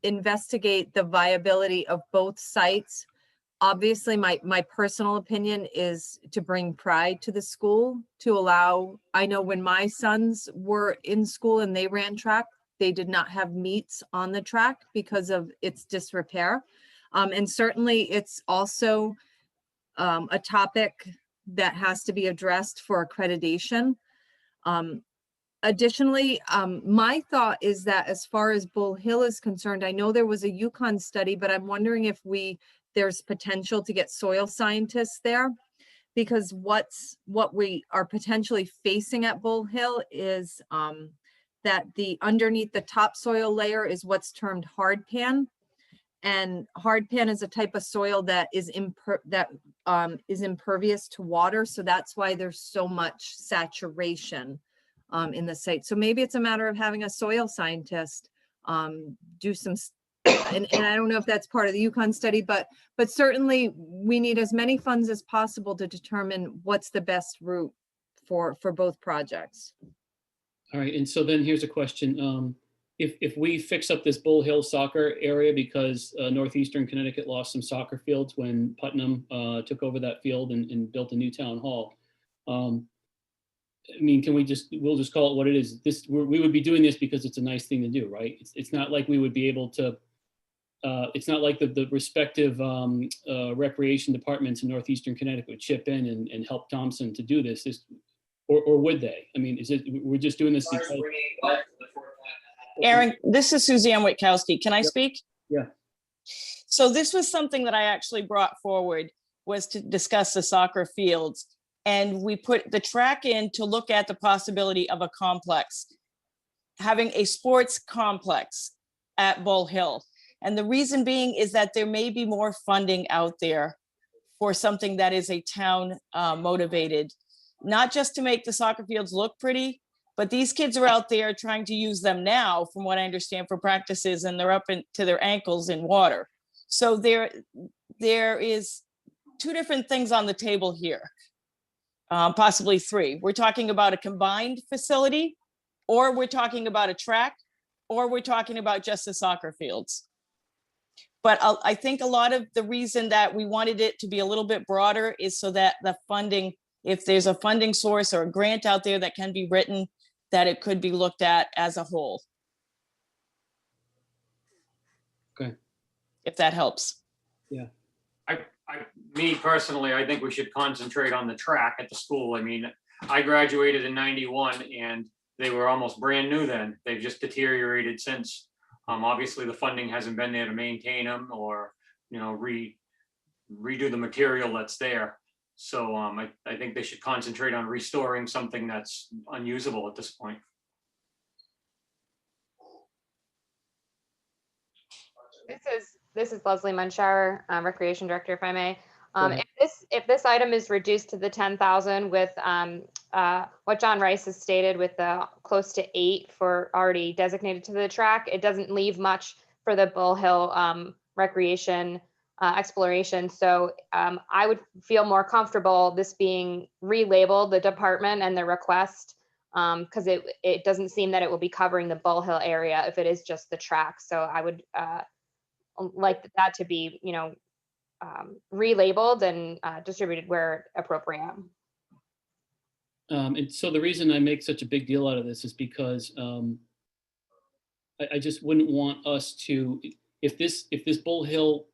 investigate the viability of both sites. Obviously, my personal opinion is to bring pride to the school, to allow, I know when my sons were in school and they ran track, they did not have meets on the track because of its disrepair. And certainly it's also a topic that has to be addressed for accreditation. Additionally, my thought is that as far as Bull Hill is concerned, I know there was a Yukon study, but I'm wondering if there's potential to get soil scientists there, because what we are potentially facing at Bull Hill is that underneath the topsoil layer is what's termed hard pan. And hard pan is a type of soil that is impervious to water. So that's why there's so much saturation in the site. So maybe it's a matter of having a soil scientist do some, and I don't know if that's part of the Yukon study, but certainly we need as many funds as possible to determine what's the best route for both projects. All right, and so then here's a question. If we fix up this Bull Hill soccer area because Northeastern Connecticut lost some soccer fields when Putnam took over that field and built a new town hall. I mean, we'll just call it what it is. We would be doing this because it's a nice thing to do, right? It's not like we would be able to, it's not like the respective recreation departments in Northeastern Connecticut would chip in and help Thompson to do this. Or would they? I mean, we're just doing this because. Aaron, this is Suzanne Witkowski. Can I speak? Yeah. So this was something that I actually brought forward, was to discuss the soccer fields. And we put the track in to look at the possibility of a complex, having a sports complex at Bull Hill. And the reason being is that there may be more funding out there for something that is a town motivated, not just to make the soccer fields look pretty, but these kids are out there trying to use them now, from what I understand, for practices, and they're up to their ankles in water. So there is 2 different things on the table here, possibly 3. We're talking about a combined facility, or we're talking about a track, or we're talking about just the soccer fields. But I think a lot of the reason that we wanted it to be a little bit broader is so that the funding, if there's a funding source or a grant out there that can be written, that it could be looked at as a whole. Okay. If that helps. Yeah. Me personally, I think we should concentrate on the track at the school. I mean, I graduated in '91, and they were almost brand new then. They've just deteriorated since. Obviously the funding hasn't been there to maintain them or, you know, redo the material that's there. So I think they should concentrate on restoring something that's unusable at this point. This is Leslie Munshauer, Recreation Director, if I may. ahead. If this item is reduced to the 10,000 with what John Rice has stated with the close to 8 for already designated to the track, it doesn't leave much for the Bull Hill recreation exploration. So I would feel more comfortable this being relabeled, the department and the request, because it doesn't seem that it will be covering the Bull Hill area if it is just the track. So I would like that to be, you know, relabeled and distributed where appropriate. And so the reason I make such a big deal out of this is because I just wouldn't want us to, if this Bull Hill,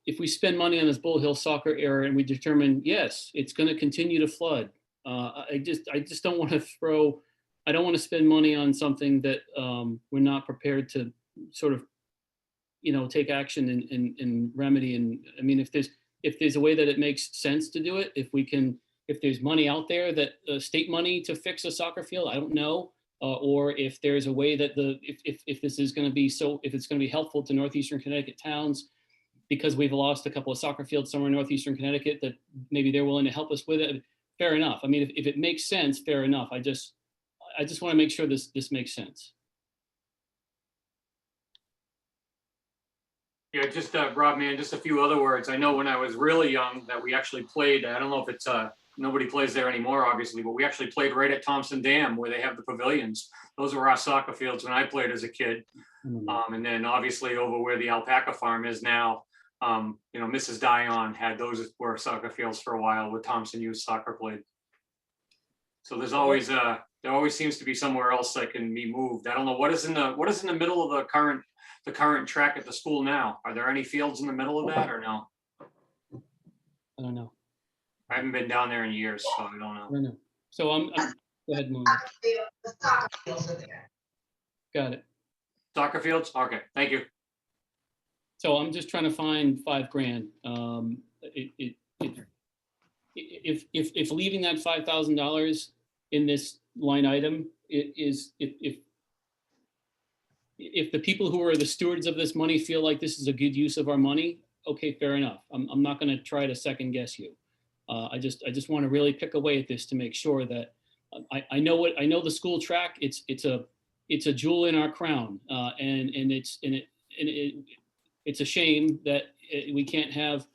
if we spend money on this Bull Hill soccer area and we determine, yes, it's going to continue to flood. I just don't want to I don't want to spend money on something that we're not prepared to sort of, you know, take action and remedy. And I mean, if there's a way that it makes sense to do it, if there's money out there that state money to fix a soccer field, I don't know. Or if there's a way that if this is going to be if it's going to be helpful to Northeastern Connecticut towns, because we've lost a couple of soccer fields somewhere in Northeastern Connecticut, that maybe they're willing to help us with it. Fair enough. I mean, if it makes sense, fair enough. I just want to make sure this makes sense. Yeah, just Rob, man, just a few other words. I know when I was really young that we actually played, I don't know if it's nobody plays there anymore, obviously, but we actually played right at Thompson Dam where they have the pavilions. Those were our soccer fields when I played as a kid. And then obviously over where the alpaca farm is now, you know, Mrs. Dion had those were soccer fields for a while with Thompson Youth Soccer played. So there's always there always seems to be somewhere else that can be moved. I don't know what is in the middle of the current track at the school now. Are there any fields in the middle of that or no? I don't know. I haven't been down there in years, so I don't know. I don't know. So I'm go ahead, Moon. Got it. Soccer fields? Okay, thank you. So I'm just trying to find $5,000. If leaving that $5,000 in this line item is if the people who are the stewards of this money feel like this is a good use of our money, okay, fair enough. I'm not going to try to second guess you. I just want to really pick away at this to make sure that I know the school track. It's a jewel in our crown, and it's a shame that we can't have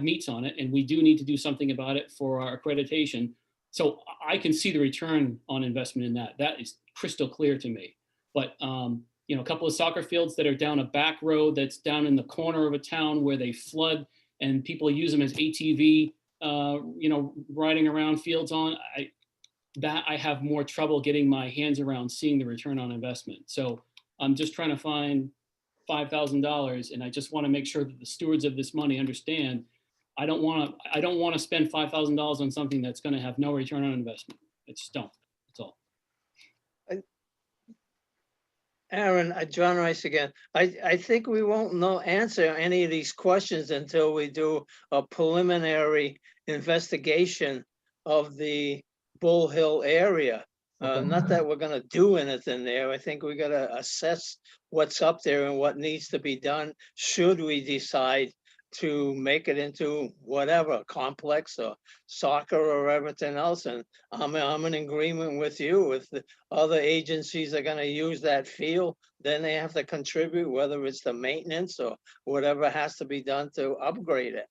meets on it, and we do need to do something about it for our accreditation. So I can see the return on investment in that. That is crystal clear to me. But you know, a couple of soccer fields that are down a back road that's down in the corner of a town where they flood and people use them as ATV, you know, riding around fields on. I have more trouble getting my hands around seeing the return on investment. So I'm just trying to find $5,000, and I just want to make sure that the stewards of this money understand. I don't want to spend $5,000 on something that's going to have no return on investment. I just don't. That's all. Aaron, John Rice again. I think we won't answer any of these questions until we do a preliminary investigation of the Bull Hill area. Not that we're gonna do anything there. I think we gotta assess what's up there and what needs to be done should we decide to make it into whatever, complex or soccer or everything else. And I'm in agreement with you. If the other agencies are gonna use that field, then they have to contribute, whether it's the maintenance or whatever has to be done to upgrade it.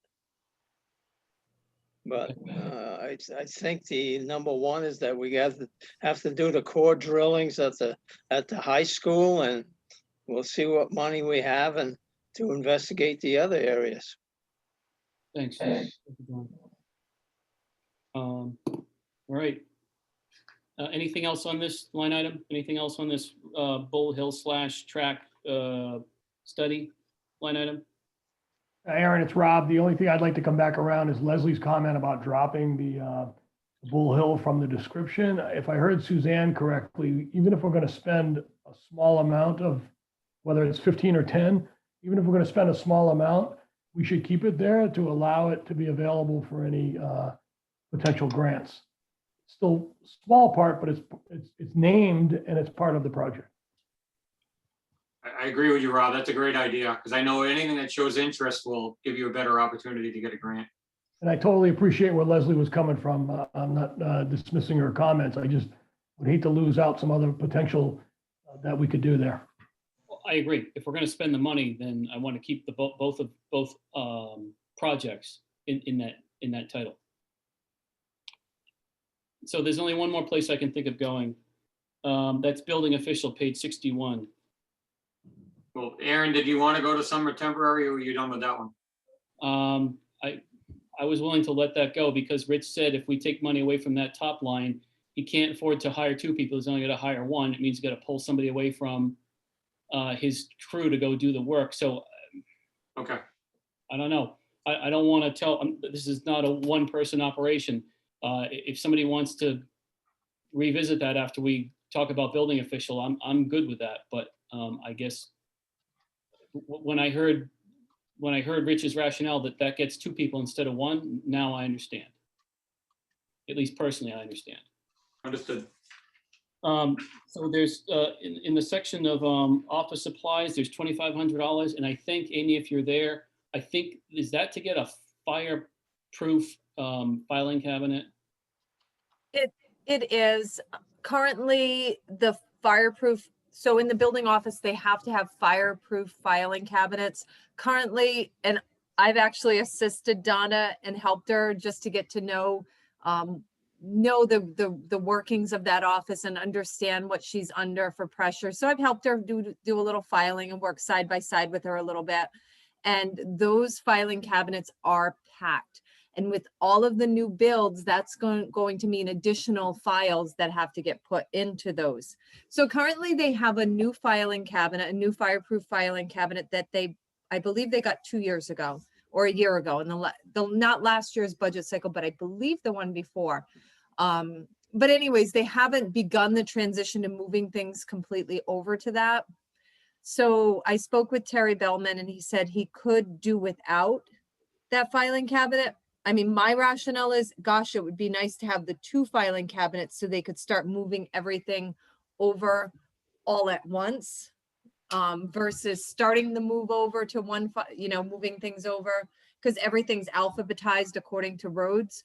But I think the number one is that we have to do the core drillings at the high school, and we'll see what money we have and to investigate the other areas. Thanks. All right. Anything else on this line item? Anything else on this Bull Hill / track study line item? Aaron, it's Rob. The only thing I'd like to come back around is Leslie's comment about dropping the Bull Hill from the description. If I heard Suzanne correctly, even if we're going to spend a small amount of, whether it's 15 or 10, even if we're going to spend a small amount, we should keep it there to allow it to be available for any potential grants. Still small part, but it's named and it's part of the project. I agree with you, Rob. That's a great idea, because I know anything that shows interest will give you a better opportunity to get a grant. And I totally appreciate where Leslie was coming from. I'm not dismissing her comments. I just would hate to lose out some other potential that we could do there. Well, I agree. If we're going to spend the money, then I want to keep the both projects in that title. So there's only one more place I can think of going. That's building official, page 61. Well, Aaron, did you want to go to summer temporary, or were you done with that one? I was willing to let that go because Rich said if we take money away from that top line, he can't afford to hire two people. He's only going to hire one. It means he's got to pull somebody away from his crew to go do the work. So, Okay. I don't know. I don't want to tell. This is not a one-person operation. If somebody wants to revisit that after we talk about building official, I'm good with that. But I guess when I heard Rich's rationale that gets two people instead of one, now I understand. At least personally, I understand. Understood. So there's in the section of office supplies, there's $2,500, and I think, Amy, if you're there, I think, is that to get a fireproof filing cabinet? It is currently the fireproof. So in the building office, they have to have fireproof filing cabinets currently. And I've actually assisted Donna and helped her just to get to know the workings of that office and understand what she's under for pressure. So I've helped her do a little filing and work side by side with her a little bit. And those filing cabinets are packed. And with all of the new builds, that's going to mean additional files that have to get put into those. So currently they have a new filing cabinet, a new fireproof filing cabinet that I believe they got 2 years ago or a year ago, and the not last year's budget cycle, but I believe the one before. But anyways, they haven't begun the transition to moving things completely over to that. So I spoke with Terry Bellman and he said he could do without that filing cabinet. I mean, my rationale is, gosh, it would be nice to have the two filing cabinets so they could start moving everything over all at once, versus starting the move over to one, moving things over, because everything's alphabetized according to roads.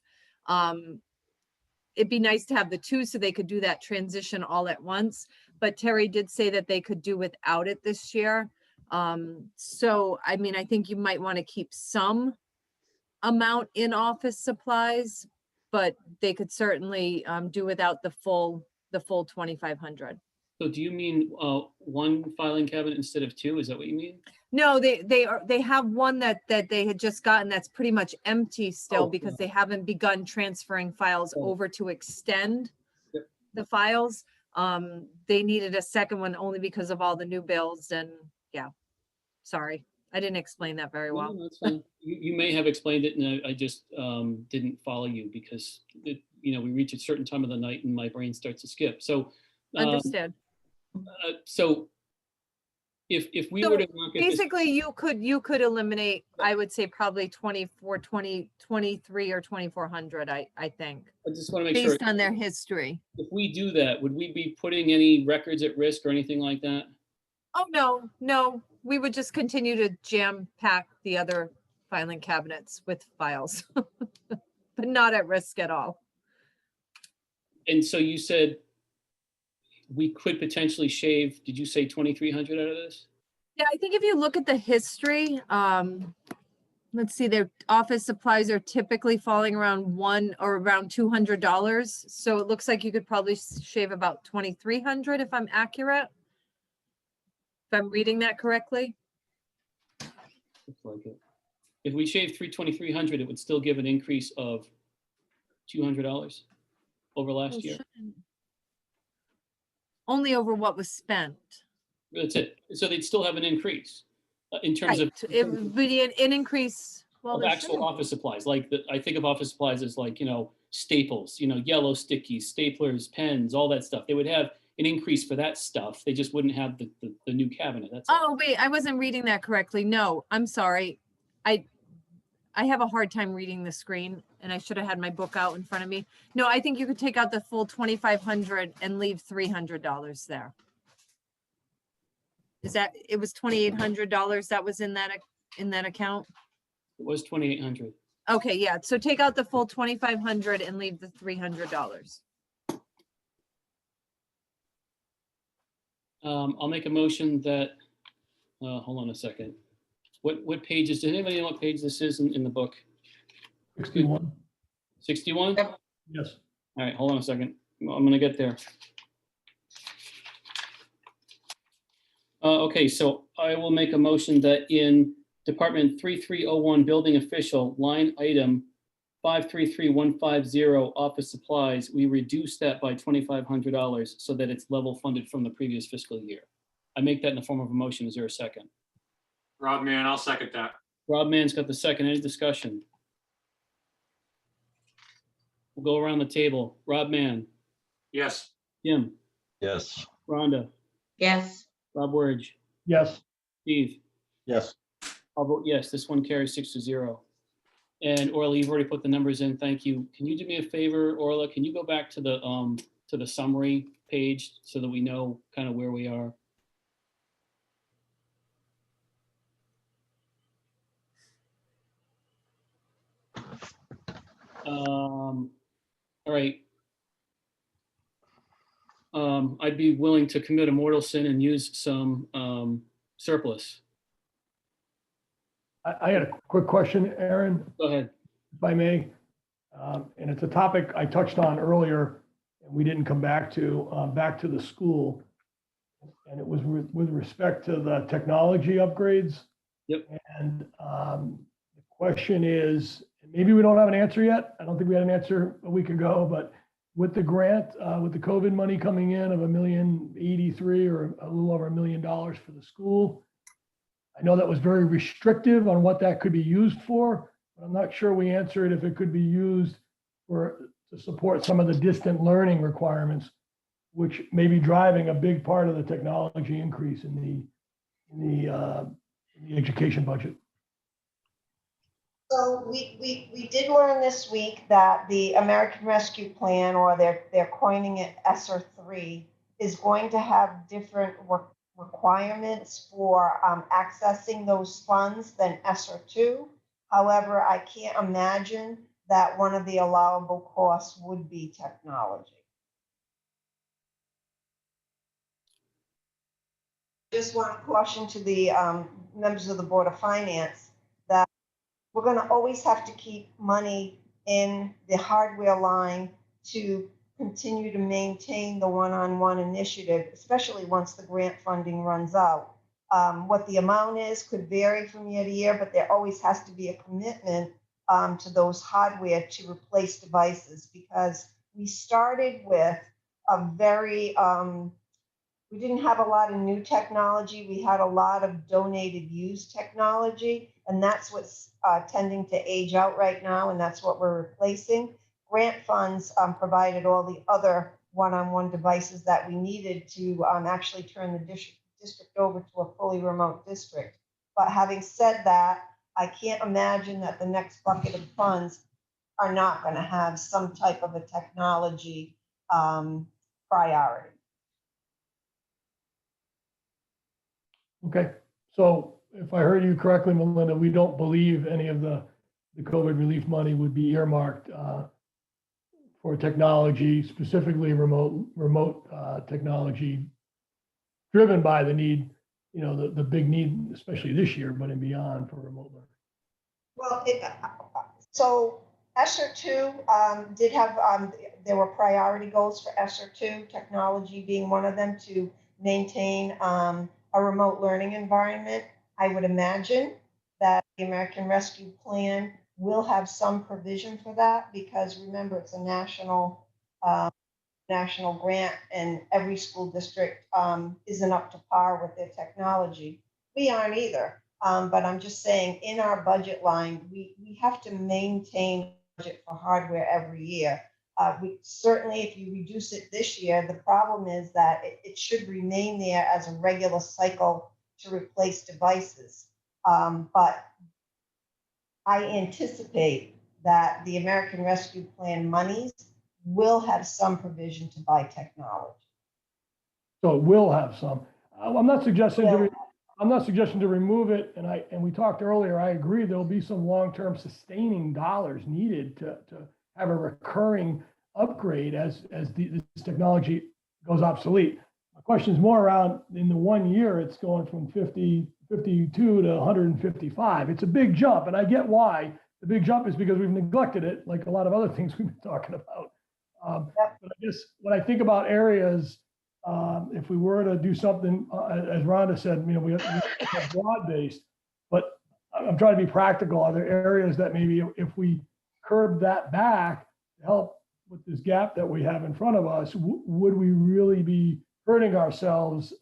It'd be nice to have the two so they could do that transition all at once. But Terry did say that they could do without it this year. So, I mean, I think you might want to keep some amount in office supplies, but they could certainly do without the full 2,500. So do you mean one filing cabinet instead of two? Is that what you mean? No, they have one that they had just gotten that's pretty much empty still because they haven't begun transferring files over to extend the files. They needed a second one only because of all the new builds, and yeah, sorry. I didn't explain that very well. No, that's fine. You may have explained it, and I just didn't follow you because we reach a certain time of the night and my brain starts to skip. So Understood. So if we were to look at basically, you could eliminate, I would say probably 23 or 2,400. I think. I just want to make sure based on their history. If we do that, would we be putting any records at risk or anything like that? Oh, no. We would just continue to jam pack the other filing cabinets with files, but not at risk at all. And so you said we could potentially shave, did you say 2,300 out of this? Yeah, I think if you look at the history, let's see, their office supplies are typically falling around around $200. So it looks like you could probably shave about 2,300 if I'm accurate. If I'm reading that correctly. Looks like it. If we shave 2,300, it would still give an increase of $200 over last year. Only over what was spent. That's it. So they'd still have an increase in terms of It would be an increase. Well, of actual office supplies. Like I think of office supplies as like, staples, yellow stickies, staplers, pens, all that stuff. They would have an increase for that stuff. They just wouldn't have the new cabinet. That's all. Oh, wait, I wasn't reading that correctly. No, I'm sorry. I have a hard time reading the screen and I should have had my book out in front of me. No, I think you could take out the full 2,500 and leave $300 there. It was $2,800 that was in that account? It was 2,800. Okay, yeah, so take out the full 2,500 and leave the $300. I'll make a motion that, hold on a second. What page does anybody know what page this is in the book? 61. 61? Yes. All right, hold on a second. I'm gonna get there. Okay, so I will make a motion that in Department 3301 Building Official, line item 533150 Office Supplies, we reduce that by $2,500 so that it's level funded from the previous fiscal year. I make that in the form of a motion. Is there a second? Rob Mann, I'll second that. Rob Mann's got the second. Any discussion? We'll go around the table. Rob Mann, Yes. Jim, Yes. Rhonda, Yes. Rob Wurge, Yes. Steve. Yes. I'll vote yes. This one carries 6-0. And Orla, you've already put the numbers in. Thank you. Can you do me a favor, Orla? Can you go back to the summary page so that we know kind of where we are? All right. I'd be willing to commit a mortal sin and use some surplus. I had a quick question, Aaron, Go ahead. if I may. And it's a topic I touched on earlier and we didn't come back to the school. And it was with respect to the technology upgrades. Yep. And the question is, maybe we don't have an answer yet. I don't think we had an answer a week ago, but with the grant, with the COVID money coming in of $1,083,000 or a little over $1 million for the school, I know that was very restrictive on what that could be used for, but I'm not sure we answered if it could be used to support some of the distant learning requirements, which may be driving a big part of the technology increase in the education budget. So we did learn this week that the American Rescue Plan, or they're coining it ESSER 3, is going to have different requirements for accessing those funds than ESSER 2. However, I can't imagine that one of the allowable costs would be technology. Just want to caution to the members of the Board of Finance that we're going to always have to keep money in the hardware line to continue to maintain the one-on-one initiative, especially once the grant funding runs out. What the amount is could vary from year to year, but there always has to be a commitment to those hardware to replace devices, because we started with a very, we didn't have a lot of new technology. We had a lot of donated used technology, and that's what's tending to age out right now, and that's what we're replacing. Grant funds provided all the other one-on-one devices that we needed to actually turn the district over to a fully remote district. But having said that, I can't imagine that the next bucket of funds are not going to have some type of a technology priority. Okay, so if I heard you correctly, Melinda, we don't believe any of the COVID relief money would be earmarked for technology, specifically remote technology, driven by the need, the big need, especially this year, but and beyond, for remote learning. Well, so ESSER 2 did have, there were priority goals for ESSER 2, technology being one of them, to maintain a remote learning environment. I would imagine that the American Rescue Plan will have some provision for that, because remember, it's a national grant, and every school district isn't up to par with their technology. We aren't either. But I'm just saying, in our budget line, we have to maintain budget for hardware every year. We certainly, if you reduce it this year, the problem is that it should remain there as a regular cycle to replace devices. But I anticipate that the American Rescue Plan monies will have some provision to buy technology. So it will have some. I'm not suggesting Will. to remove it, and we talked earlier, I agree, there'll be some long-term sustaining dollars needed to have a recurring upgrade as this technology goes obsolete. My question is more around, in the 1 year, it's going from 52 to 155. It's a big jump, and I get why. The big jump is because we've neglected it, like a lot of other things we've been talking about. But I guess when I think about areas, if we were to do something, as Rhonda said, we have broad-based, but I'm trying to be practical. Are there areas that maybe if we curb that back to help with this gap that we have in front of us, would we really be hurting ourselves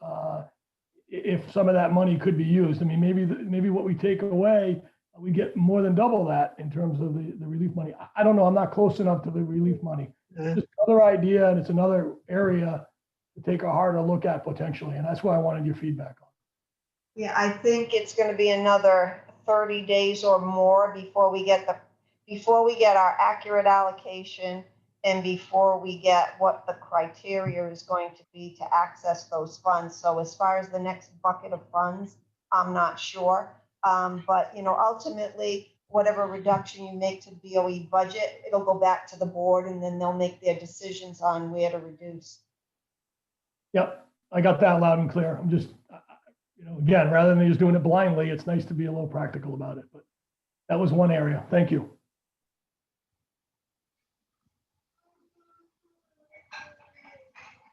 if some of that money could be used? I mean, maybe what we take away, we get more than double that in terms of the relief money. I don't know. I'm not close enough to the relief money. Just another idea, and it's another area to take a harder look at potentially, and that's why I wanted your feedback on. Yeah, I think it's going to be another 30 days or more before we get our accurate allocation and before we get what the criteria is going to be to access those funds. So as far as the next bucket of funds, I'm not sure. But ultimately, whatever reduction you make to the BOE budget, it'll go back to the board, and then they'll make their decisions on where to reduce. Yep, I got that loud and clear. I'm just, again, rather than just doing it blindly, it's nice to be a little practical about it. But that was one area. Thank you.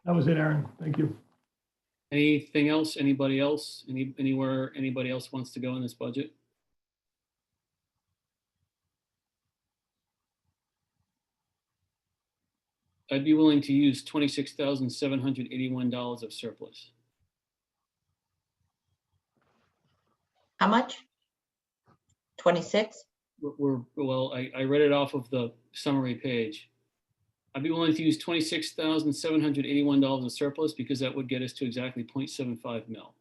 That was it, Aaron. Thank you. Anything else? Anybody else? Anywhere anybody else wants to go in this budget? I'd be willing to use $26,781 of surplus. How much? 26? Well, I read it off of the summary page. I'd be willing to use $26,781 of surplus because that would get us to exactly 0.75 mil.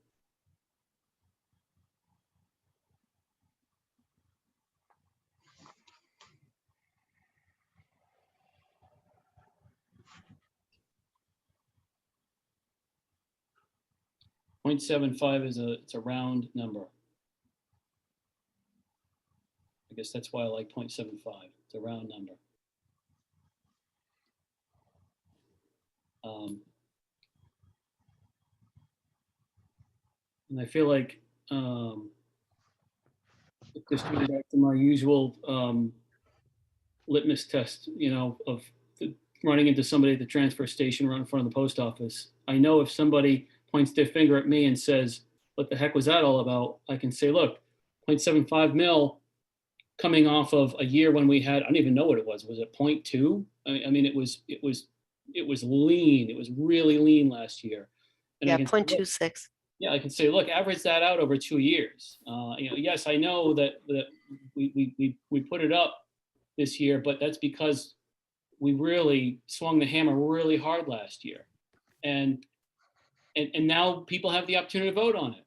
.75 it's a round number. I guess that's why I like 0.75. It's a round number. And I feel like just going back to my usual litmus test, of running into somebody at the transfer station right in front of the post office. I know if somebody points their finger at me and says, what the heck was that all about? I can say, look, 0.75 mil coming off of a year when we had, I don't even know what it was. Was it 0.2? I mean, it was lean. It was really lean last year. And Yeah, I can say, look, 0.26. yeah, I can say, look, average that out over 2 years. Yes, I know that we put it up this year, but that's because we really swung the hammer really hard last year. And now people have the opportunity to vote on it.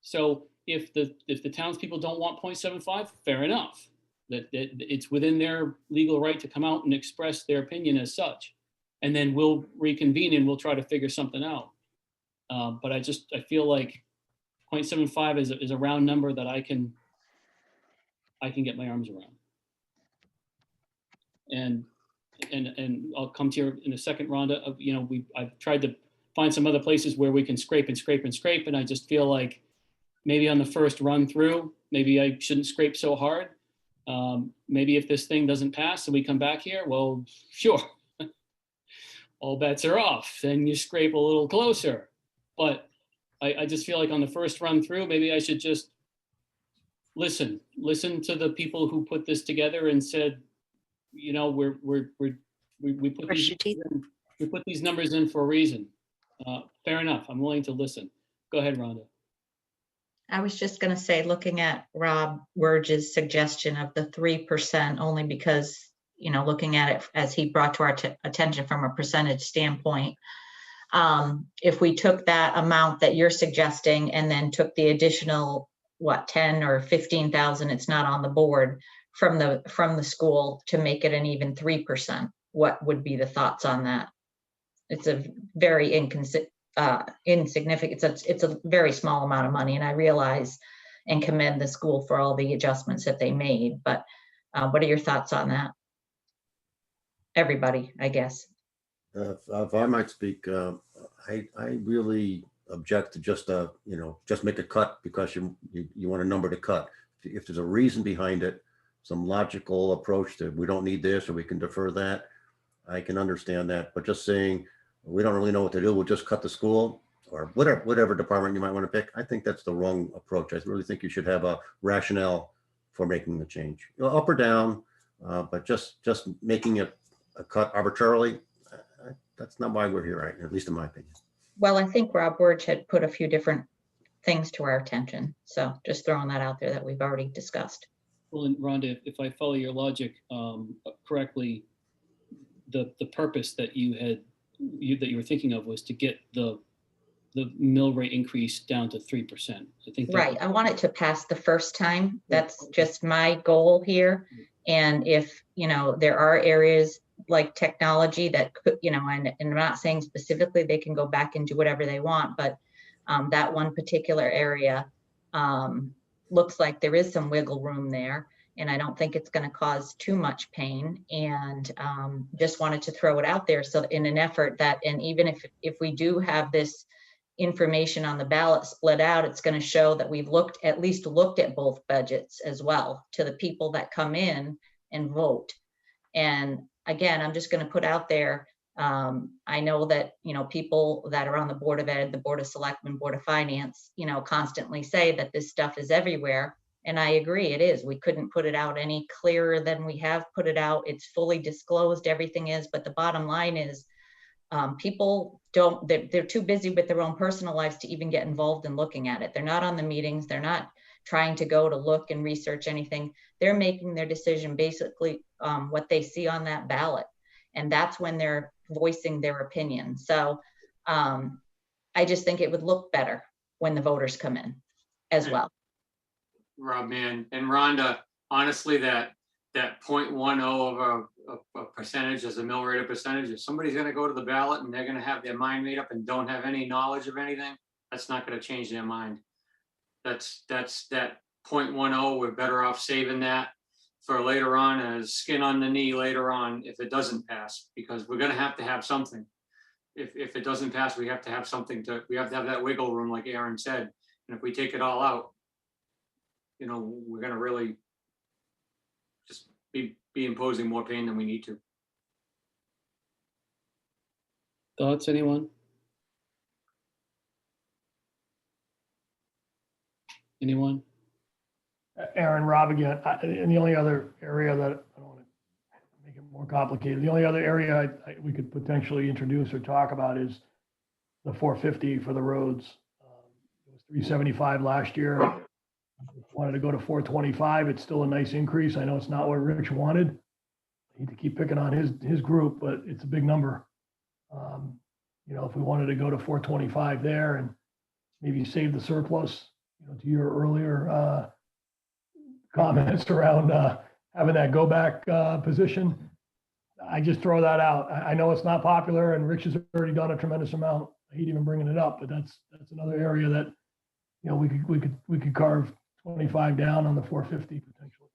So if the townspeople don't want 0.75, fair enough. That it's within their legal right to come out and express their opinion as such. And then we'll reconvene and we'll try to figure something out. But I feel like 0.75 is a round number that I can get my arms around. And I'll come to you in a second, Rhonda. I've tried to find some other places where we can scrape and scrape and scrape, and I just feel like maybe on the first run through, maybe I shouldn't scrape so hard. Maybe if this thing doesn't pass and we come back here, well, sure, all bets are off. Then you scrape a little closer. But I just feel like on the first run through, maybe I should just listen to the people who put this together and said, we put these numbers in for a reason. Fair enough. I'm willing to listen. Go ahead, Rhonda. I was just going to say, looking at Rob Wurge's suggestion of the 3%, only because looking at it as he brought to our attention from a percentage standpoint. If we took that amount that you're suggesting and then took the additional, 10 or 15,000, it's not on the board, from the school to make it an even 3%, what would be the thoughts on that? It's a very insignificant, it's a very small amount of money, and I realize and commend the school for all the adjustments that they made, but what are your thoughts on that? Everybody, I guess. If I might speak, I really object to just make a cut because you want a number to cut. If there's a reason behind it, some logical approach that we don't need this or we can defer that, I can understand that. But just saying we don't really know what to do, we'll just cut the school or whatever department you might want to pick, I think that's the wrong approach. I really think you should have a rationale for making the change, up or down, but just making it a cut arbitrarily, that's not why we're here, right? At least in my opinion. Well, I think Rob Wirch had put a few different things to our attention. So just throwing that out there that we've already discussed. Well, and Rhonda, if I follow your logic correctly, the purpose that you were thinking of was to get the mill rate increase down to 3%. I think. Right. I want it to pass the first time. That's just my goal here. And if, there are areas like technology that could, and I'm not saying specifically they can go back and do whatever they want, but that one particular area looks like there is some wiggle room there. And I don't think it's going to cause too much pain, and just wanted to throw it out there. So in an effort that, and even if we do have this information on the ballot split out, it's going to show that we've at least looked at both budgets as well to the people that come in and vote. And again, I'm just going to put out there, I know that, people that are on the Board of Ed, the Board of Selectmen, Board of Finance, constantly say that this stuff is everywhere. And I agree, it is. We couldn't put it out any clearer than we have put it out. It's fully disclosed, everything is. But the bottom line is, people they're too busy with their own personal lives to even get involved in looking at it. They're not on the meetings. They're not trying to go to look and research anything. They're making their decision basically what they see on that ballot. And that's when they're voicing their opinion. So I just think it would look better when the voters come in as well. Rob, man, and Rhonda, honestly, that 0.10 of a percentage as a mill rate of percentage, if somebody's gonna go to the ballot and they're gonna have their mind made up and don't have any knowledge of anything, that's not gonna change their mind. That's that 0.10, we're better off saving that for later on as skin on the knee later on if it doesn't pass, because we're gonna have to have something. If it doesn't pass, we have to have something we have to have that wiggle room like Aaron said. And if we take it all out, we're gonna really just be imposing more pain than we need to. Thoughts, anyone? Anyone? Aaron, Rob again. And the only other area that I don't want to make it more complicated, the only other area we could potentially introduce or talk about is the 450 for the roads. It was 375 last year. Wanted to go to 425. It's still a nice increase. I know it's not what Rich wanted. I hate to keep picking on his group, but it's a big number. If we wanted to go to 425 there and maybe save the surplus, to your earlier comments around having that go back position, I just throw that out. I know it's not popular, and Rich has already done a tremendous amount. I hate even bringing it up, but that's another area that we could carve 25 down on the 450 potentially.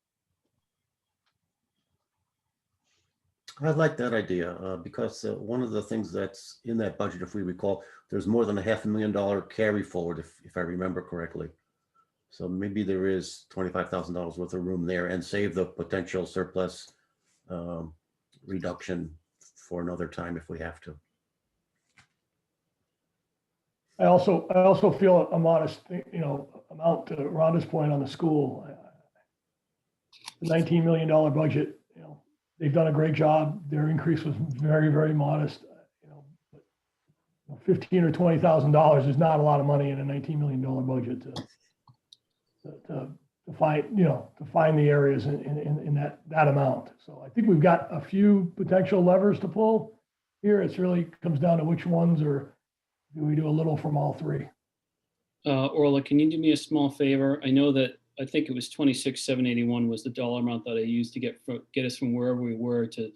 I like that idea because one of the things that's in that budget, if we recall, there's more than $500,000 carry forward, if I remember correctly. So maybe there is $25,000 worth of room there and save the potential surplus reduction for another time if we have to. I also feel a modest, amount to Rhonda's point on the school. The $19 million budget, they've done a great job. Their increase was very, very modest. But $15,000 or $20,000 is not a lot of money in a $19 million budget to find, to find the areas in that amount. So I think we've got a few potential levers to pull here. It's really comes down to which ones, or do we do a little from all three? Orla, can you do me a small favor? I know that, I think it was 26,781 was the dollar amount that I used to get us from wherever we were to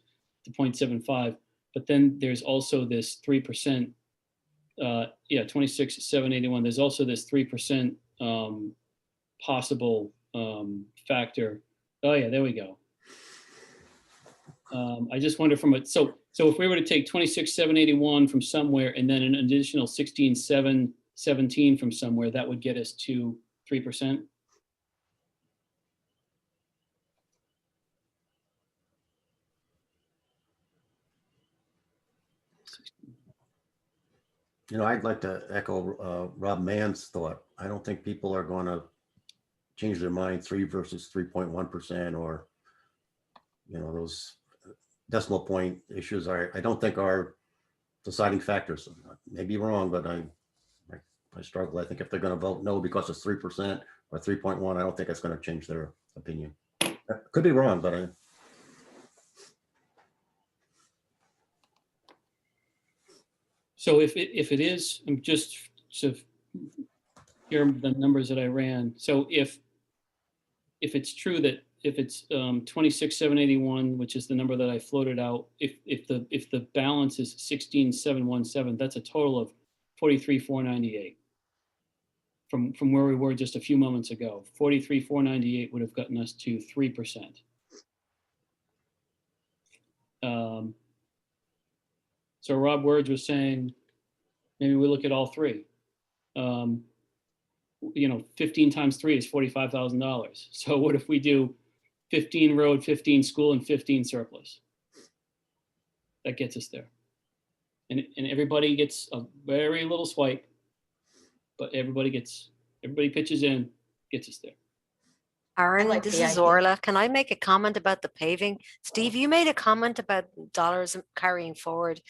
0.75. But then there's also this 3%, 26,781. There's also this 3% possible factor. Oh yeah, there we go. I just wonder so if we were to take 26,781 from somewhere and then an additional 16,717 from somewhere, that would get us to 3%. I'd like to echo Rob Mann's thought. I don't think people are going to change their mind 3 versus 3.1%, or, those decimal point issues I don't think are deciding factors. I may be wrong, but I struggle. I think if they're going to vote no because it's 3% or 3.1, I don't think it's going to change their opinion. Could be wrong, but So if it is, I'm just so here are the numbers that I ran. So if it's true that if it's 26,781, which is the number that I floated out, if the balance is 16,717, that's a total of 43,498 from where we were just a few moments ago. 43,498 would have gotten us to 3%. So Rob Words was saying, maybe we look at all three. 15 times 3 is $45,000. So what if we do 15 road, 15 school, and 15 surplus? That gets us there. And everybody gets a very little swipe, but everybody pitches in, gets us there. Aaron, like this the is idea. Orla. Can I make a comment about the paving? Steve, you made a comment about dollars carrying forward.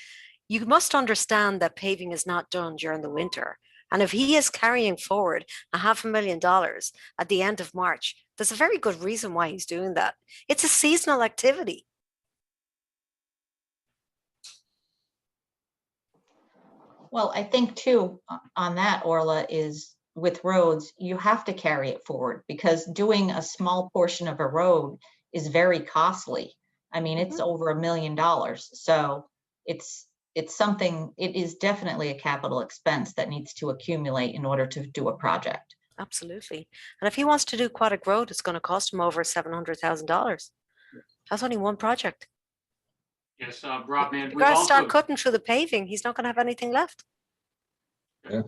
You must understand that paving is not done during the winter. And if he is carrying forward $500,000 at the end of March, there's a very good reason why he's doing that. It's a seasonal activity. Well, I think too, on that, Orla, is with roads, you have to carry it forward because doing a small portion of a road is very costly. I mean, it's over $1 million. So it's something, it is definitely a capital expense that needs to accumulate in order to do a project. Absolutely. And if he wants to do Aquatic Road, it's going to cost him over $700,000. That's only one project. Yes, Rob, man. You got to start cutting through the paving. He's not going to have anything left. Yeah.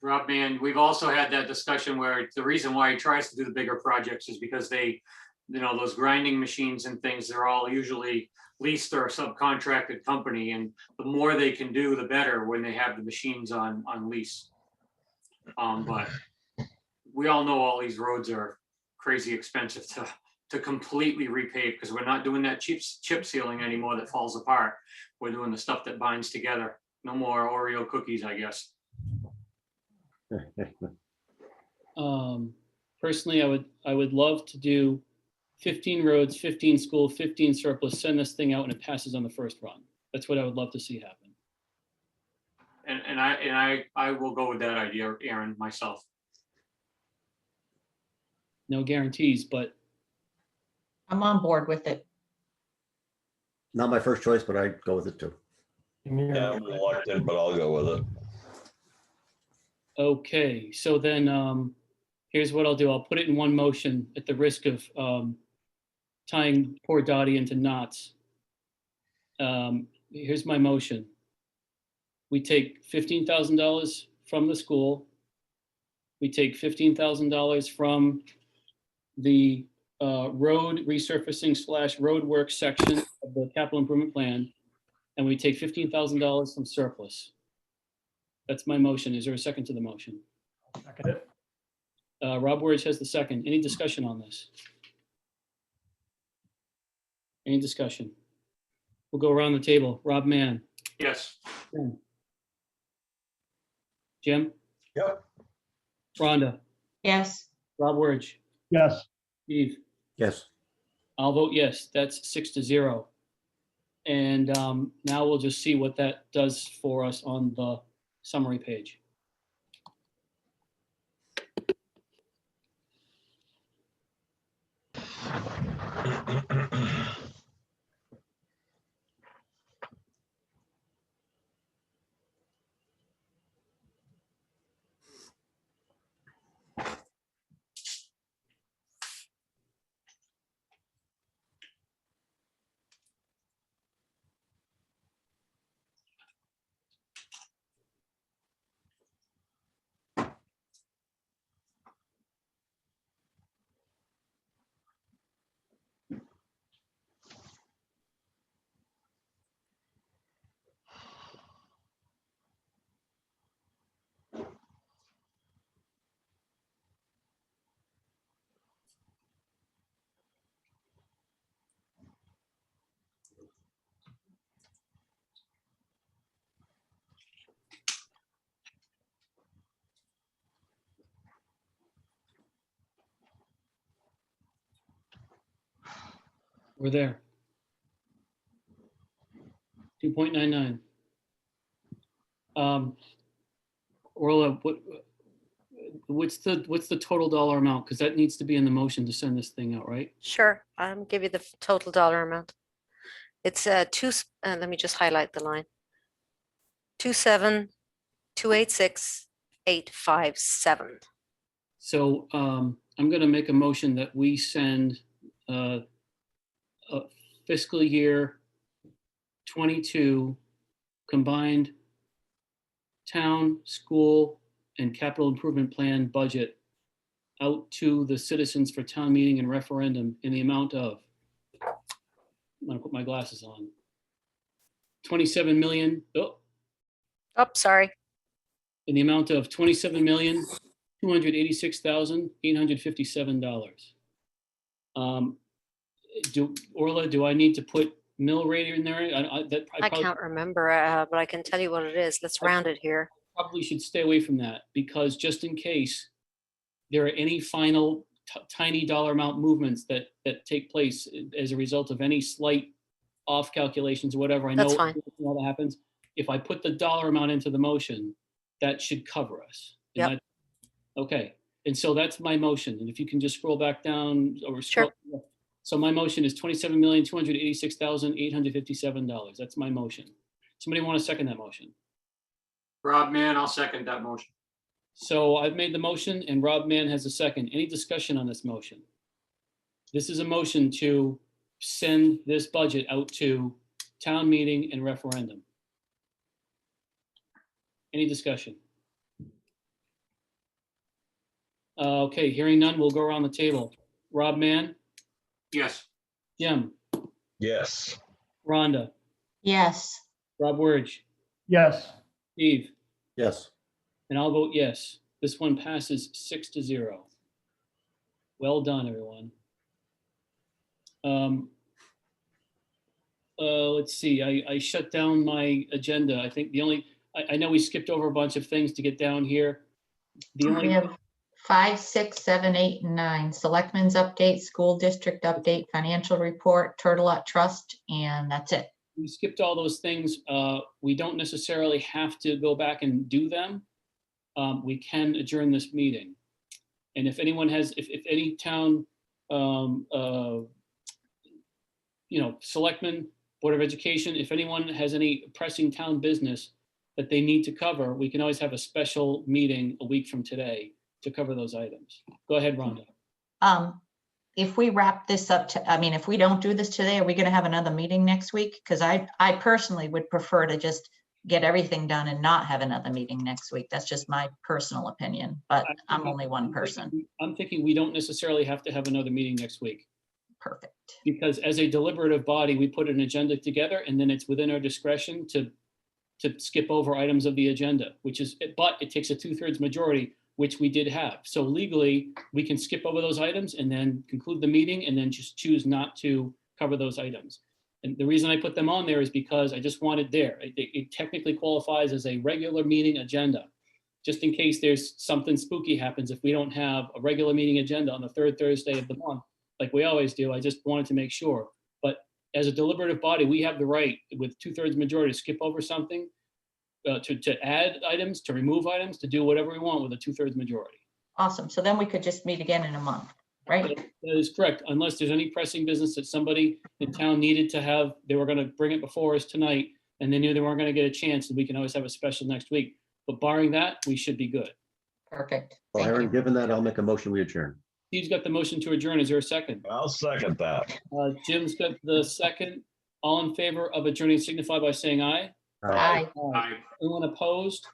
Rob, man, we've also had that discussion where the reason why he tries to do the bigger projects is because they, those grinding machines and things, they're all usually leased or subcontracted company, and the more they can do, the better when they have the machines on lease. But we all know all these roads are crazy expensive to completely repave because we're not doing that chip sealing anymore that falls apart. We're doing the stuff that binds together. No more Oreo cookies, I guess. Personally, I would love to do 15 roads, 15 school, 15 surplus, send this thing out and it passes on the first run. That's what I would love to see happen. And I will go with that idea, Aaron, myself. No guarantees, but I'm on board with it. not my first choice, but I'd go with it too. Yeah, I'm reluctant, but I'll go with it. okay. So then here's what I'll do. I'll put it in one motion at the risk of tying poor Dottie into knots. Here's my motion. We take $15,000 from the school. We take $15,000 from the road resurfacing / road work section of the capital improvement plan. And we take $15,000 from surplus. That's my motion. Is there a second to the motion? Second it. Rob Words has the second. Any discussion on this? Any discussion? We'll go around the table. Rob Mann. Yes. Jim? Yep. Rhonda? Yes. Rob Words? Yes. Steve? Yes. I'll vote yes. That's 6-0. And now we'll just see what that does for us on the summary page. We're there. 2.99. Orla, what's the total dollar amount? Because that needs to be in the motion to send this thing out, right? Sure, I'll give you the total dollar amount. It's let me just highlight the line. 27,286,857. So I'm going to make a motion that we send a fiscal year 22 combined town, school, and capital improvement plan budget out to the citizens for town meeting and referendum in the amount of, I'm going to put my glasses on, 27 million, Sorry. in the amount of $27,286,857. Orla, do I need to put mill rate in there? I can't remember, but I can tell you what it is. Let's round it here. Probably should stay away from that, because just in case there are any final tiny dollar amount movements that take place as a result of any slight off calculations or whatever, I know That's fine. all that happens. If I put the dollar amount into the motion, that should cover us. And Yep. that- Okay, and so that's my motion. And if you can just scroll back down or scroll. So my motion is $27,286,857. That's my motion. Somebody want to second that motion? Rob Mann, I'll second that motion. So I've made the motion and Rob Mann has a second. Any discussion on this motion? This is a motion to send this budget out to town meeting and referendum. Any discussion? Okay, hearing none, we'll go around the table. Rob Mann, Yes. Jim, Yes. Rhonda, Yes. Rob Wirge, Yes. Steve, Yes. and I'll vote yes. This one passes 6-0. Well done, everyone. Let's see, I shut down my agenda. I think I know we skipped over a bunch of things to get down here. The We only, have 5, 6, 7, 8, and 9. Selectmen's update, school district update, financial report, Turtle Lot Trust, and that's it. we skipped all those things. We don't necessarily have to go back and do them. We can adjourn this meeting. And if anyone has, if any town, selectmen, Board of Education, if anyone has any pressing town business that they need to cover, we can always have a special meeting a week from today to cover those items. Go ahead, Rhonda. If we wrap this up if we don't do this today, are we gonna have another meeting next week? Because I personally would prefer to just get everything done and not have another meeting next week. That's just my personal opinion, but I'm only one person. I'm thinking we don't necessarily have to have another meeting next week. Perfect. Because as a deliberative body, we put an agenda together and then it's within our discretion to skip over items of the agenda, but it takes a 2/3 majority, which we did have. So legally, we can skip over those items and then conclude the meeting and then just choose not to cover those items. And the reason I put them on there is because I just want it there. It technically qualifies as a regular meeting agenda. just in case there's something spooky happens, if we don't have a regular meeting agenda on the third Thursday of the month, like we always do, I just wanted to make sure. But as a deliberative body, we have the right with 2/3 majority to skip over something, to add items, to remove items, to do whatever we want with a 2/3 majority. Awesome. So then we could just meet again in a month, right? That is correct, unless there's any pressing business that somebody in town needed to have, they were gonna bring it before us tonight, and they knew they weren't gonna get a chance, and we can always have a special next week. But barring that, we should be good. Perfect. Well, Thank Aaron, you. given that, I'll make a motion, we adjourn. Steve's got the motion to adjourn. Is there a second? I'll second that. Jim's got the second. All in favor of adjourning signify by saying aye. Aye. Aye. Anyone opposed?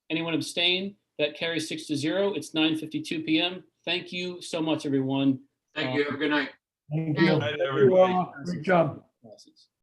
Anyone abstain? That carries 6-0. It's 9:52 PM. Thank you so much, everyone. Thank you. Have a good night. Thank Good you. night, everybody. Great job. Passes.